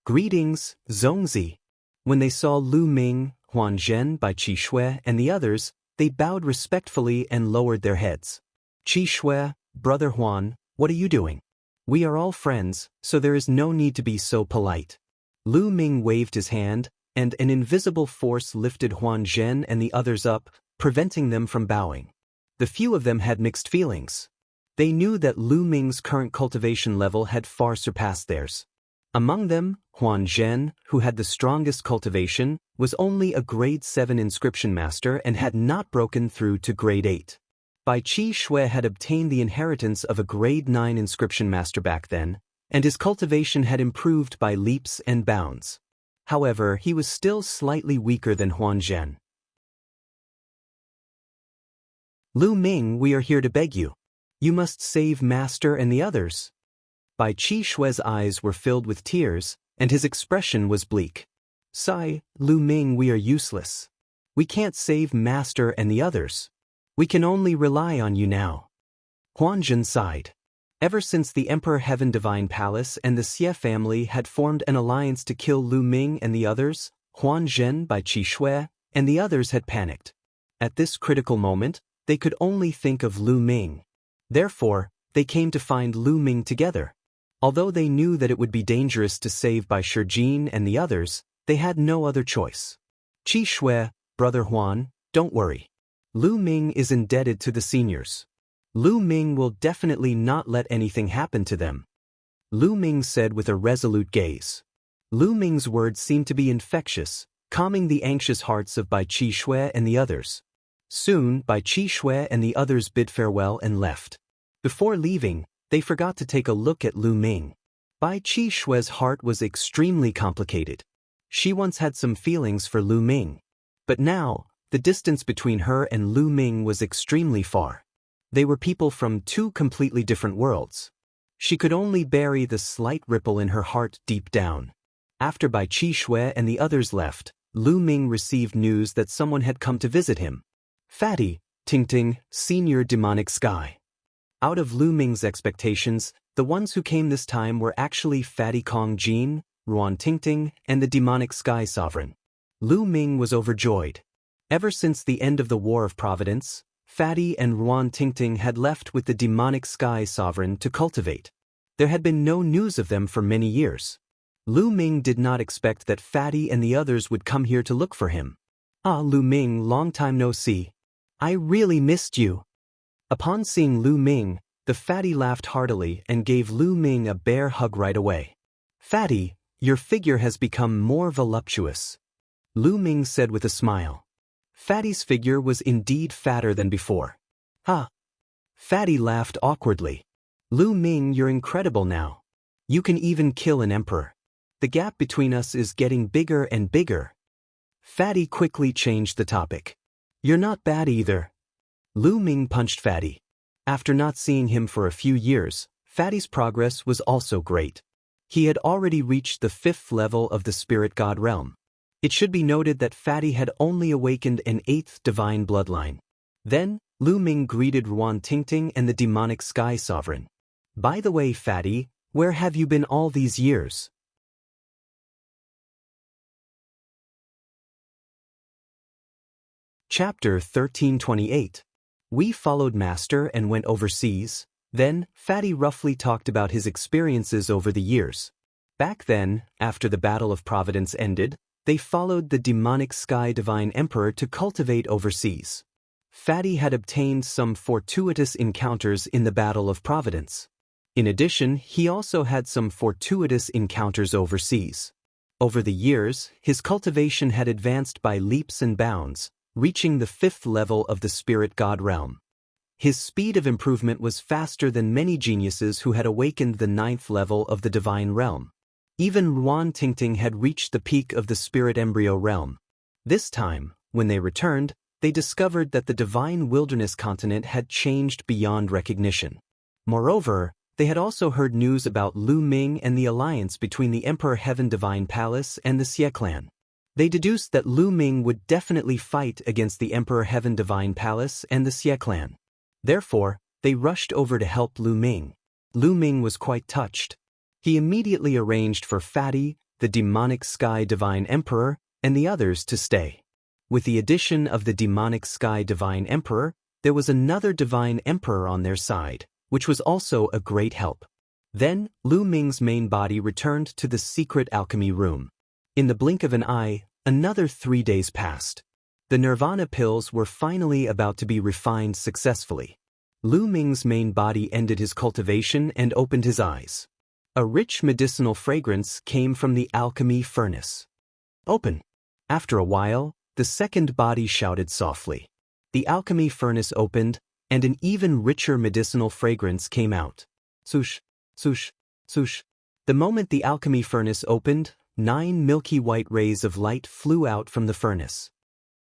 Greetings, Zongzi. When they saw Lu Ming, Huan Zhen, Bai Qi Shui, and the others, they bowed respectfully and lowered their heads. Qi Shui, Brother Huan, what are you doing? We are all friends, so there is no need to be so polite. Lu Ming waved his hand, and an invisible force lifted Huan Zhen and the others up, preventing them from bowing. The few of them had mixed feelings. They knew that Lu Ming's current cultivation level had far surpassed theirs. Among them, Huan Zhen, who had the strongest cultivation, was only a grade 7 inscription master and had not broken through to grade 8. Bai Qi Shui had obtained the inheritance of a grade 9 inscription master back then, and his cultivation had improved by leaps and bounds. However, he was still slightly weaker than Huan Zhen. Lu Ming, we are here to beg you. You must save Master and the others. Bai Qi Shui's eyes were filled with tears, and his expression was bleak. Sigh, Lu Ming, we are useless. We can't save Master and the others. We can only rely on you now. Huan Zhen sighed. Ever since the Emperor Heaven Divine Palace and the Xie family had formed an alliance to kill Lu Ming and the others, Huan Zhen, Bai Qi Shui, and the others had panicked. At this critical moment, they could only think of Lu Ming. Therefore, they came to find Lu Ming together. Although they knew that it would be dangerous to save Bai Shijin and the others, they had no other choice. Qi Shui, Brother Huan, don't worry. Lu Ming is indebted to the seniors. Lu Ming will definitely not let anything happen to them. Lu Ming said with a resolute gaze. Lu Ming's words seemed to be infectious, calming the anxious hearts of Bai Qi Shui and the others. Soon, Bai Qi Shui and the others bid farewell and left. Before leaving, they forgot to take a look at Lu Ming. Bai Qi Shui's heart was extremely complicated. She once had some feelings for Lu Ming. But now, the distance between her and Lu Ming was extremely far. They were people from two completely different worlds. She could only bury the slight ripple in her heart deep down. After Bai Qi Shui and the others left, Lu Ming received news that someone had come to visit him. Fatty, Tingting, Senior Demonic Sky. Out of Lu Ming's expectations, the ones who came this time were actually Fatty Kong Jin, Ruan Tingting, and the Demonic Sky Sovereign. Lu Ming was overjoyed. Ever since the end of the War of Providence, Fatty and Ruan Tingting had left with the Demonic Sky Sovereign to cultivate. There had been no news of them for many years. Lu Ming did not expect that Fatty and the others would come here to look for him. Ah, Lu Ming, long time no see. I really missed you. Upon seeing Lu Ming, the Fatty laughed heartily and gave Lu Ming a bear hug right away. Fatty, your figure has become more voluptuous. Lu Ming said with a smile. Fatty's figure was indeed fatter than before. Ah. Fatty laughed awkwardly. Lu Ming, you're incredible now. You can even kill an emperor. The gap between us is getting bigger and bigger. Fatty quickly changed the topic. You're not bad either. Lu Ming punched Fatty. After not seeing him for a few years, Fatty's progress was also great. He had already reached the 5th level of the Spirit God realm. It should be noted that Fatty had only awakened an 8th divine bloodline. Then, Lu Ming greeted Ruan Tingting and the Demonic Sky Sovereign. By the way, Fatty, where have you been all these years? Chapter 1328. We followed Master and went overseas. Then, Fatty roughly talked about his experiences over the years. Back then, after the Battle of Providence ended, they followed the Demonic Sky Divine Emperor to cultivate overseas. Fatty had obtained some fortuitous encounters in the Battle of Providence. In addition, he also had some fortuitous encounters overseas. Over the years, his cultivation had advanced by leaps and bounds, reaching the 5th level of the Spirit God realm. His speed of improvement was faster than many geniuses who had awakened the 9th level of the Divine realm. Even Ruan Tingting had reached the peak of the spirit embryo realm. This time, when they returned, they discovered that the divine wilderness continent had changed beyond recognition. Moreover, they had also heard news about Lu Ming and the alliance between the Emperor Heaven Divine Palace and the Xie clan. They deduced that Lu Ming would definitely fight against the Emperor Heaven Divine Palace and the Xie clan. Therefore, they rushed over to help Lu Ming. Lu Ming was quite touched. He immediately arranged for Fatty, the demonic Sky Divine Emperor, and the others to stay. With the addition of the demonic Sky Divine Emperor, there was another Divine Emperor on their side, which was also a great help. Then, Lu Ming's main body returned to the secret alchemy room. In the blink of an eye, another 3 days passed. The Nirvana pills were finally about to be refined successfully. Lu Ming's main body ended his cultivation and opened his eyes. A rich medicinal fragrance came from the alchemy furnace. Open! After a while, the second body shouted softly. The alchemy furnace opened, and an even richer medicinal fragrance came out. Swoosh, swoosh, swoosh. The moment the alchemy furnace opened, 9 milky white rays of light flew out from the furnace.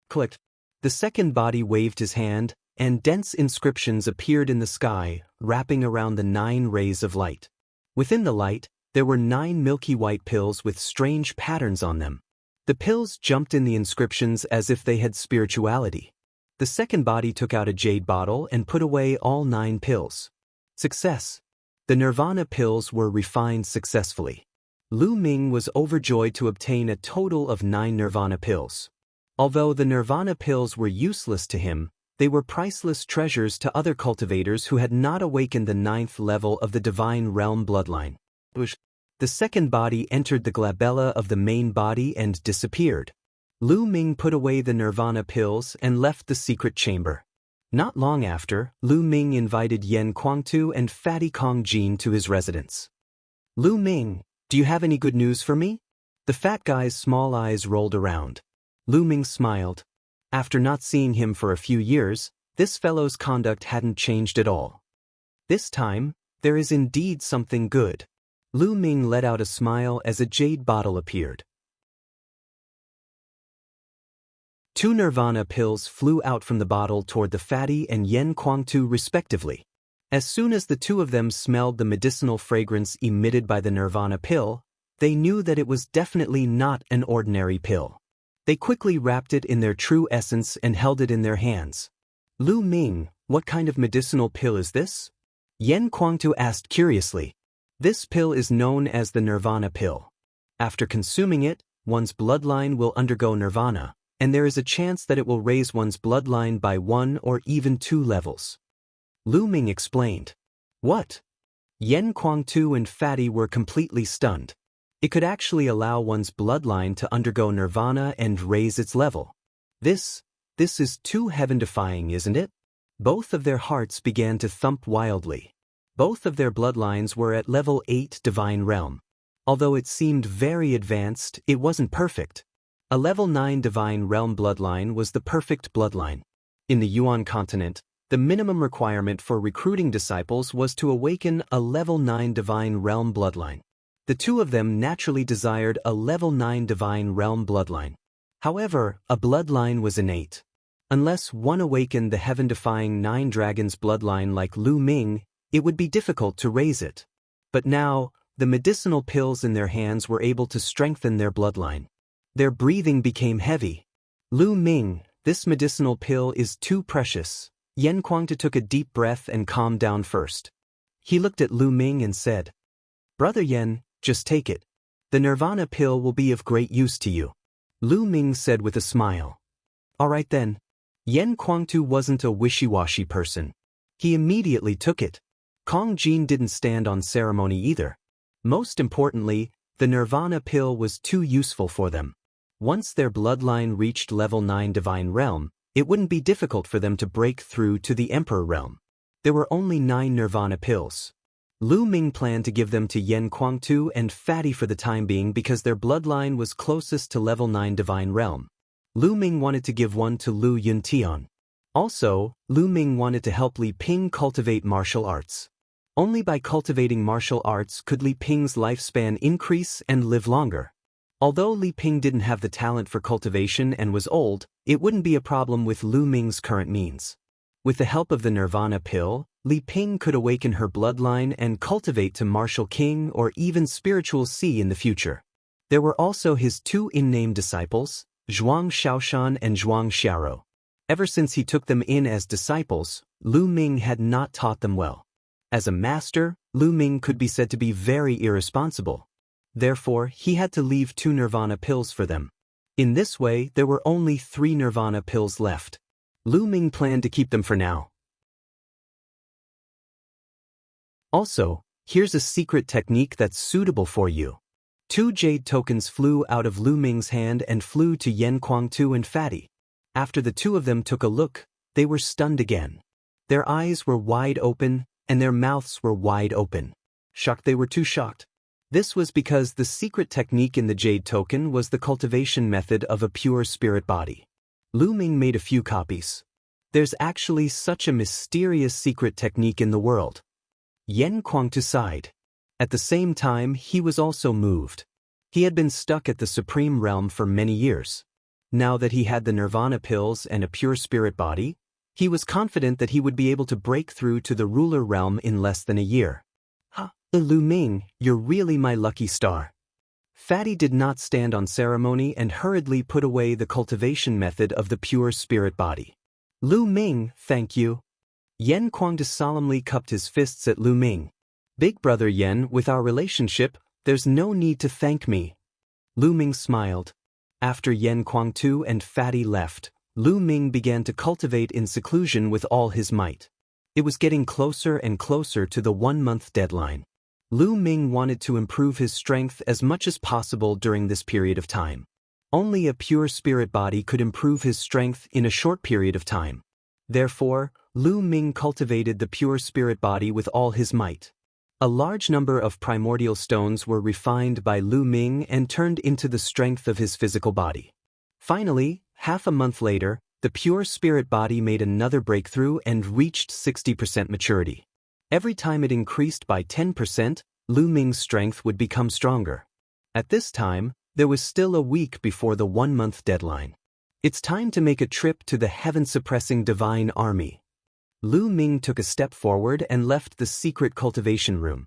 Click. The second body waved his hand, and dense inscriptions appeared in the sky, wrapping around the 9 rays of light. Within the light, there were 9 milky white pills with strange patterns on them. The pills jumped in the inscriptions as if they had spirituality. The second body took out a jade bottle and put away all 9 pills. Success! The Nirvana pills were refined successfully. Lu Ming was overjoyed to obtain a total of 9 Nirvana pills. Although the Nirvana pills were useless to him, they were priceless treasures to other cultivators who had not awakened the 9th level of the Divine Realm bloodline. The second body entered the glabella of the main body and disappeared. Lu Ming put away the Nirvana pills and left the secret chamber. Not long after, Lu Ming invited Yen Kuangtu and Fatty Kong Jin to his residence. Lu Ming, do you have any good news for me? The fat guy's small eyes rolled around. Lu Ming smiled. After not seeing him for a few years, this fellow's conduct hadn't changed at all. This time, there is indeed something good. Lu Ming let out a smile as a jade bottle appeared. 2 Nirvana pills flew out from the bottle toward the Fatty and Yen Kuangtu respectively. As soon as the 2 of them smelled the medicinal fragrance emitted by the Nirvana pill, they knew that it was definitely not an ordinary pill. They quickly wrapped it in their true essence and held it in their hands. Lu Ming, what kind of medicinal pill is this? Yen Kuangtu asked curiously. This pill is known as the Nirvana pill. After consuming it, one's bloodline will undergo Nirvana, and there is a chance that it will raise one's bloodline by 1 or even 2 levels. Lu Ming explained. What? Yen Kuangtu and Fatty were completely stunned. It could actually allow one's bloodline to undergo Nirvana and raise its level. This is too heaven-defying, isn't it? Both of their hearts began to thump wildly. Both of their bloodlines were at level 8 Divine Realm. Although it seemed very advanced, it wasn't perfect. A level 9 Divine Realm bloodline was the perfect bloodline. In the Yuan continent, the minimum requirement for recruiting disciples was to awaken a level 9 Divine Realm bloodline. The 2 of them naturally desired a level 9 Divine Realm bloodline. However, a bloodline was innate. Unless one awakened the heaven-defying 9 Dragons bloodline like Lu Ming, it would be difficult to raise it. But now, the medicinal pills in their hands were able to strengthen their bloodline. Their breathing became heavy. Lu Ming, this medicinal pill is too precious. Yen Kuangtu took a deep breath and calmed down first. He looked at Lu Ming and said, Brother Yen, just take it. The Nirvana pill will be of great use to you. Lu Ming said with a smile. All right then. Yen Kuangtu wasn't a wishy-washy person. He immediately took it. Kong Jin didn't stand on ceremony either. Most importantly, the Nirvana pill was too useful for them. Once their bloodline reached level 9 Divine Realm, it wouldn't be difficult for them to break through to the Emperor Realm. There were only 9 Nirvana pills. Lu Ming planned to give them to Yen Kuangtu and Fatty for the time being because their bloodline was closest to level 9 Divine Realm. Lu Ming wanted to give one to Lu Yuntian. Also, Lu Ming wanted to help Li Ping cultivate martial arts. Only by cultivating martial arts could Li Ping's lifespan increase and live longer. Although Li Ping didn't have the talent for cultivation and was old, it wouldn't be a problem with Lu Ming's current means. With the help of the Nirvana pill, Li Ping could awaken her bloodline and cultivate to martial king or even spiritual sea in the future. There were also his two in-name disciples, Zhuang Shaoshan and Zhuang Xiaoro. Ever since he took them in as disciples, Lu Ming had not taught them well. As a master, Lu Ming could be said to be very irresponsible. Therefore, he had to leave 2 Nirvana pills for them. In this way, there were only 3 Nirvana pills left. Lu Ming planned to keep them for now. Also, here's a secret technique that's suitable for you. 2 jade tokens flew out of Lu Ming's hand and flew to Yan Kuang-tu and Fatty. After the 2 of them took a look, they were stunned again. Their eyes were wide open, and their mouths were wide open. Shocked, they were too shocked. This was because the secret technique in the jade token was the cultivation method of a pure spirit body. Lu Ming made a few copies. There's actually such a mysterious secret technique in the world. Yan Kuang-tu sighed. At the same time, he was also moved. He had been stuck at the supreme realm for many years. Now that he had the Nirvana pills and a pure spirit body, he was confident that he would be able to break through to the ruler realm in less than a year. Lu Ming, you're really my lucky star. Fatty did not stand on ceremony and hurriedly put away the cultivation method of the pure spirit body. Lu Ming, thank you. Yan Kuang-tu solemnly cupped his fists at Lu Ming. Big brother Yan, with our relationship, there's no need to thank me. Lu Ming smiled. After Yan Kuang-tu and Fatty left, Lu Ming began to cultivate in seclusion with all his might. It was getting closer and closer to the 1-month deadline. Lu Ming wanted to improve his strength as much as possible during this period of time. Only a pure spirit body could improve his strength in a short period of time. Therefore, Lu Ming cultivated the pure spirit body with all his might. A large number of primordial stones were refined by Lu Ming and turned into the strength of his physical body. Finally, half a month later, the pure spirit body made another breakthrough and reached 60% maturity. Every time it increased by 10%, Lu Ming's strength would become stronger. At this time, there was still a week before the 1-month deadline. It's time to make a trip to the heaven-suppressing divine army. Lu Ming took a step forward and left the secret cultivation room.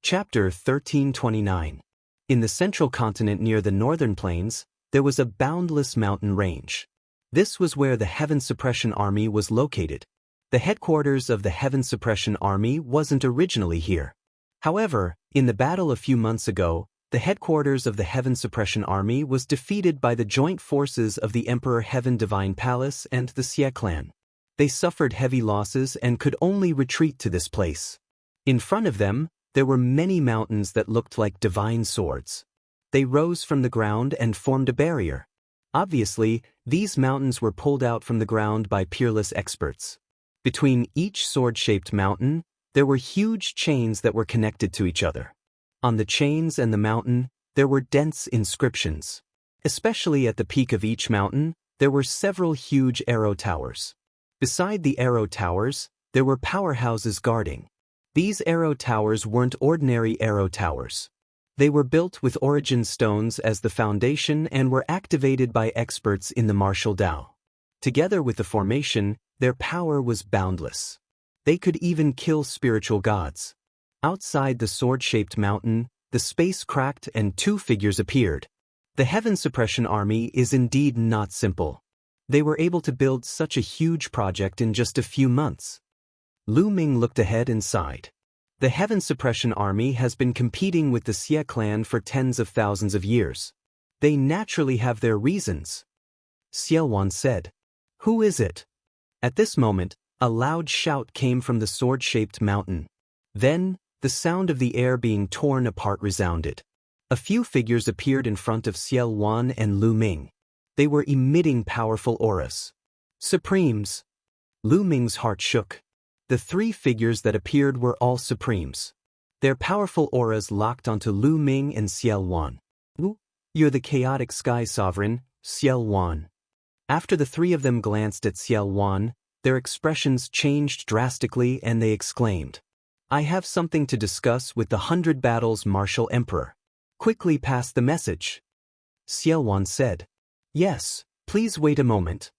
Chapter 1329. In the central continent near the northern plains, there was a boundless mountain range. This was where the Heaven Suppression Army was located. The headquarters of the Heaven Suppression Army wasn't originally here. However, in the battle a few months ago, the headquarters of the Heaven Suppression Army was defeated by the joint forces of the Emperor Heaven Divine Palace and the Xie clan. They suffered heavy losses and could only retreat to this place. In front of them, there were many mountains that looked like divine swords. They rose from the ground and formed a barrier. Obviously, these mountains were pulled out from the ground by peerless experts. Between each sword-shaped mountain, there were huge chains that were connected to each other. On the chains and the mountain, there were dense inscriptions. Especially at the peak of each mountain, there were several huge arrow towers. Beside the arrow towers, there were powerhouses guarding. These arrow towers weren't ordinary arrow towers. They were built with origin stones as the foundation and were activated by experts in the martial Tao. Together with the formation, their power was boundless. They could even kill spiritual gods. Outside the sword-shaped mountain, the space cracked and 2 figures appeared. The Heaven Suppression Army is indeed not simple. They were able to build such a huge project in just a few months. Lu Ming looked ahead and sighed. The Heaven Suppression Army has been competing with the Xie clan for tens of thousands of years. They naturally have their reasons. Xiaowan said. Who is it? At this moment, a loud shout came from the sword-shaped mountain. Then, the sound of the air being torn apart resounded. A few figures appeared in front of Xiaowan and Lu Ming. They were emitting powerful auras. Supremes. Lu Ming's heart shook. The 3 figures that appeared were all Supremes. Their powerful auras locked onto Lu Ming and Xiaowan. You're the chaotic sky sovereign, Xiaowan. After the three of them glanced at Xiao Wan, their expressions changed drastically and they exclaimed, "I have something to discuss with the 100 Battles Martial Emperor. Quickly pass the message." Xiao Wan said, "Yes, please wait a moment."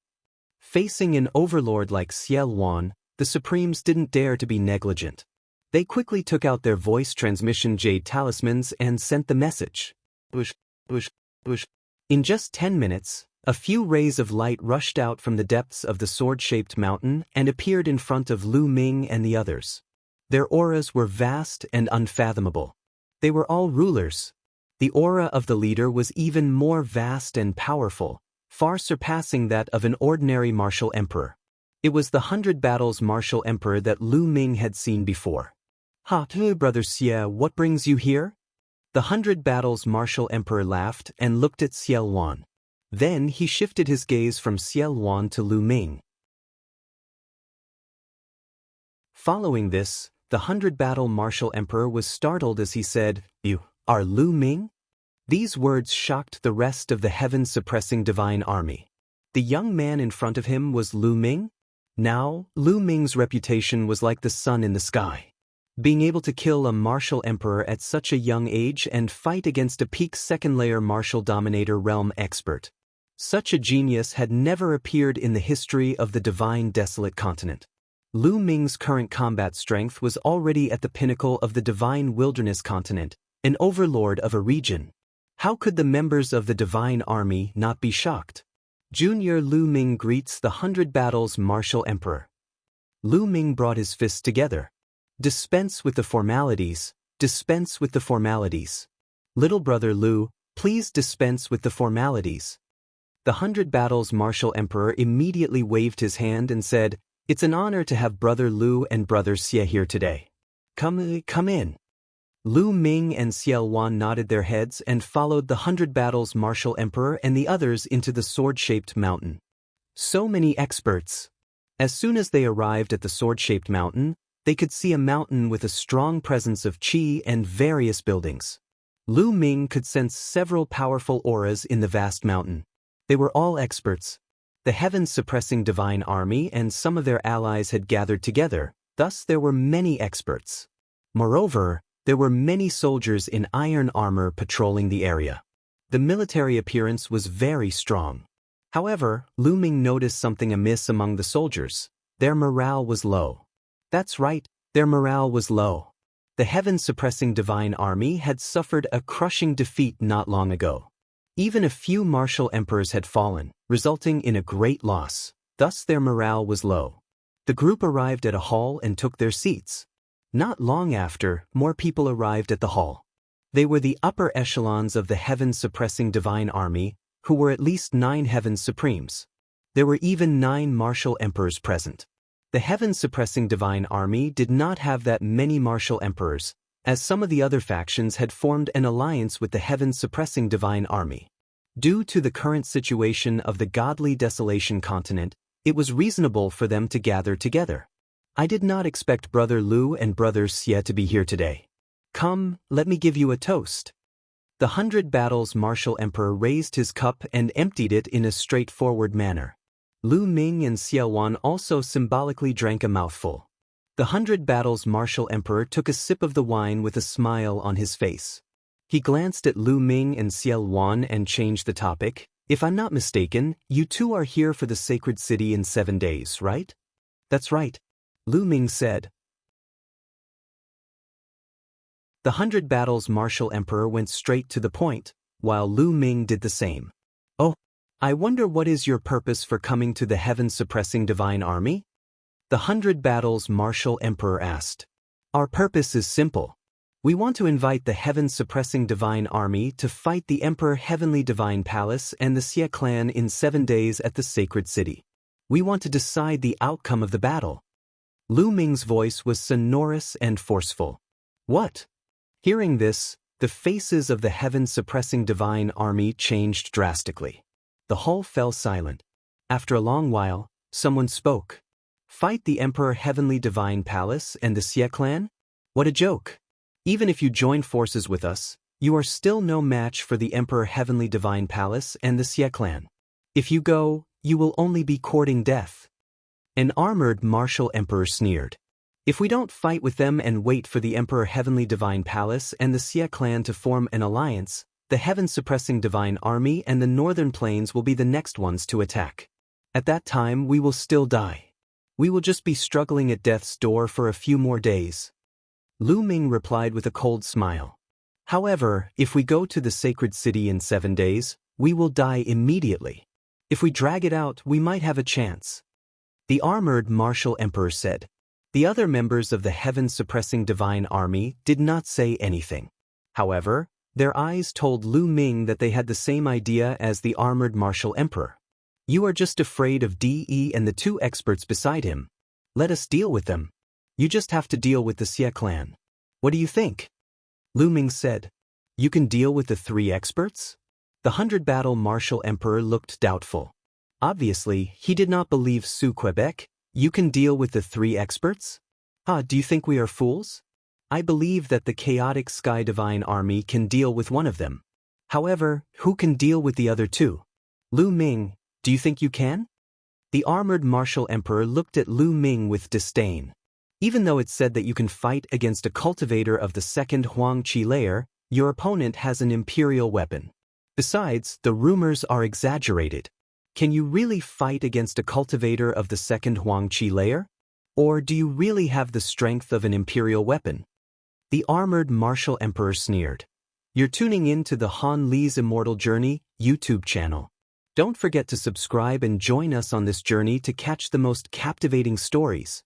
Facing an overlord like Xiao Wan, the Supremes didn't dare to be negligent. They quickly took out their voice transmission jade talismans and sent the message. Bush, bush, bush. In just 10 minutes, a few rays of light rushed out from the depths of the sword-shaped mountain and appeared in front of Lu Ming and the others. Their auras were vast and unfathomable. They were all rulers. The aura of the leader was even more vast and powerful, far surpassing that of an ordinary martial emperor. It was the 100 Battles Martial Emperor that Lu Ming had seen before. "Ha, brother Xie, what brings you here?" The 100 Battles Martial Emperor laughed and looked at Xiao Wan. Then he shifted his gaze from Xiao Wan to Lu Ming. Following this, the 100 Battle Martial Emperor was startled as he said, "You are Lu Ming?" These words shocked the rest of the heaven-suppressing divine army. The young man in front of him was Lu Ming? Now, Lu Ming's reputation was like the sun in the sky. Being able to kill a martial emperor at such a young age and fight against a peak second-layer martial dominator realm expert. Such a genius had never appeared in the history of the divine desolate continent. Lu Ming's current combat strength was already at the pinnacle of the divine wilderness continent, an overlord of a region. How could the members of the divine army not be shocked? Junior Lu Ming greets the 100 Battles Martial Emperor. Lu Ming brought his fists together. "Dispense with the formalities, dispense with the formalities. Little brother Lu, please dispense with the formalities." The 100 Battles Martial Emperor immediately waved his hand and said, "It's an honor to have brother Lu and brother Xie here today. Come in." Lu Ming and Xiao Wan nodded their heads and followed the 100 Battles Martial Emperor and the others into the sword-shaped mountain. So many experts. As soon as they arrived at the sword-shaped mountain, they could see a mountain with a strong presence of qi and various buildings. Lu Ming could sense several powerful auras in the vast mountain. They were all experts. The heaven-suppressing divine army and some of their allies had gathered together, thus there were many experts. Moreover, there were many soldiers in iron armor patrolling the area. The military appearance was very strong. However, Lu Ming noticed something amiss among the soldiers. Their morale was low. That's right, their morale was low. The heaven-suppressing divine army had suffered a crushing defeat not long ago. Even a few martial emperors had fallen, resulting in a great loss. Thus their morale was low. The group arrived at a hall and took their seats. Not long after, more people arrived at the hall. They were the upper echelons of the heaven-suppressing divine army, who were at least 9 heaven supremes. There were even 9 martial emperors present. The heaven-suppressing divine army did not have that many martial emperors, as some of the other factions had formed an alliance with the heaven-suppressing divine army. Due to the current situation of the godly desolation continent, it was reasonable for them to gather together. I did not expect brother Lu and brother Xie to be here today. Come, let me give you a toast. The 100 Battles Martial Emperor raised his cup and emptied it in a straightforward manner. Lu Ming and Xiao Wan also symbolically drank a mouthful. The 100 Battles Martial Emperor took a sip of the wine with a smile on his face. He glanced at Lu Ming and Xiao Wan and changed the topic. "If I'm not mistaken, you two are here for the sacred city in 7 days, right?" "That's right," Lu Ming said. The 100 Battles Martial Emperor went straight to the point, while Lu Ming did the same. "Oh, I wonder what is your purpose for coming to the heaven-suppressing divine army?" The 100 Battles Martial Emperor asked. "Our purpose is simple. We want to invite the heaven-suppressing divine army to fight the Emperor Heavenly Divine Palace and the Xie clan in 7 days at the sacred city. We want to decide the outcome of the battle." Lu Ming's voice was sonorous and forceful. "What?" Hearing this, the faces of the heaven-suppressing divine army changed drastically. The hall fell silent. After a long while, someone spoke. "Fight the Emperor Heavenly Divine Palace and the Xie clan? What a joke. Even if you join forces with us, you are still no match for the Emperor Heavenly Divine Palace and the Xie clan. If you go, you will only be courting death." An armored martial emperor sneered. "If we don't fight with them and wait for the Emperor Heavenly Divine Palace and the Xie clan to form an alliance, the heaven-suppressing divine army and the northern plains will be the next ones to attack. At that time we will still die. We will just be struggling at death's door for a few more days." Lu Ming replied with a cold smile. "However, if we go to the sacred city in 7 days, we will die immediately. If we drag it out, we might have a chance." The armored martial emperor said. The other members of the heaven-suppressing divine army did not say anything. However, their eyes told Lu Ming that they had the same idea as the armored martial emperor. "You are just afraid of De and the 2 experts beside him. Let us deal with them. You just have to deal with the Xie clan. What do you think?" Lu Ming said. "You can deal with the 3 experts?" The 100-battle martial emperor looked doubtful. Obviously, he did not believe Su Quebec. "You can deal with the 3 experts? Do you think we are fools? I believe that the chaotic Sky Divine Army can deal with one of them. However, who can deal with the other 2? Lu Ming, do you think you can?" The armored martial emperor looked at Lu Ming with disdain. "Even though it said that you can fight against a cultivator of the 2nd Huang Qi layer, your opponent has an imperial weapon. Besides, the rumors are exaggerated. Can you really fight against a cultivator of the 2nd Huang Qi layer? Or do you really have the strength of an imperial weapon?" The armored martial emperor sneered. "You're tuning in to the Han Li's Immortal Journey YouTube channel. Don't forget to subscribe and join us on this journey to catch the most captivating stories.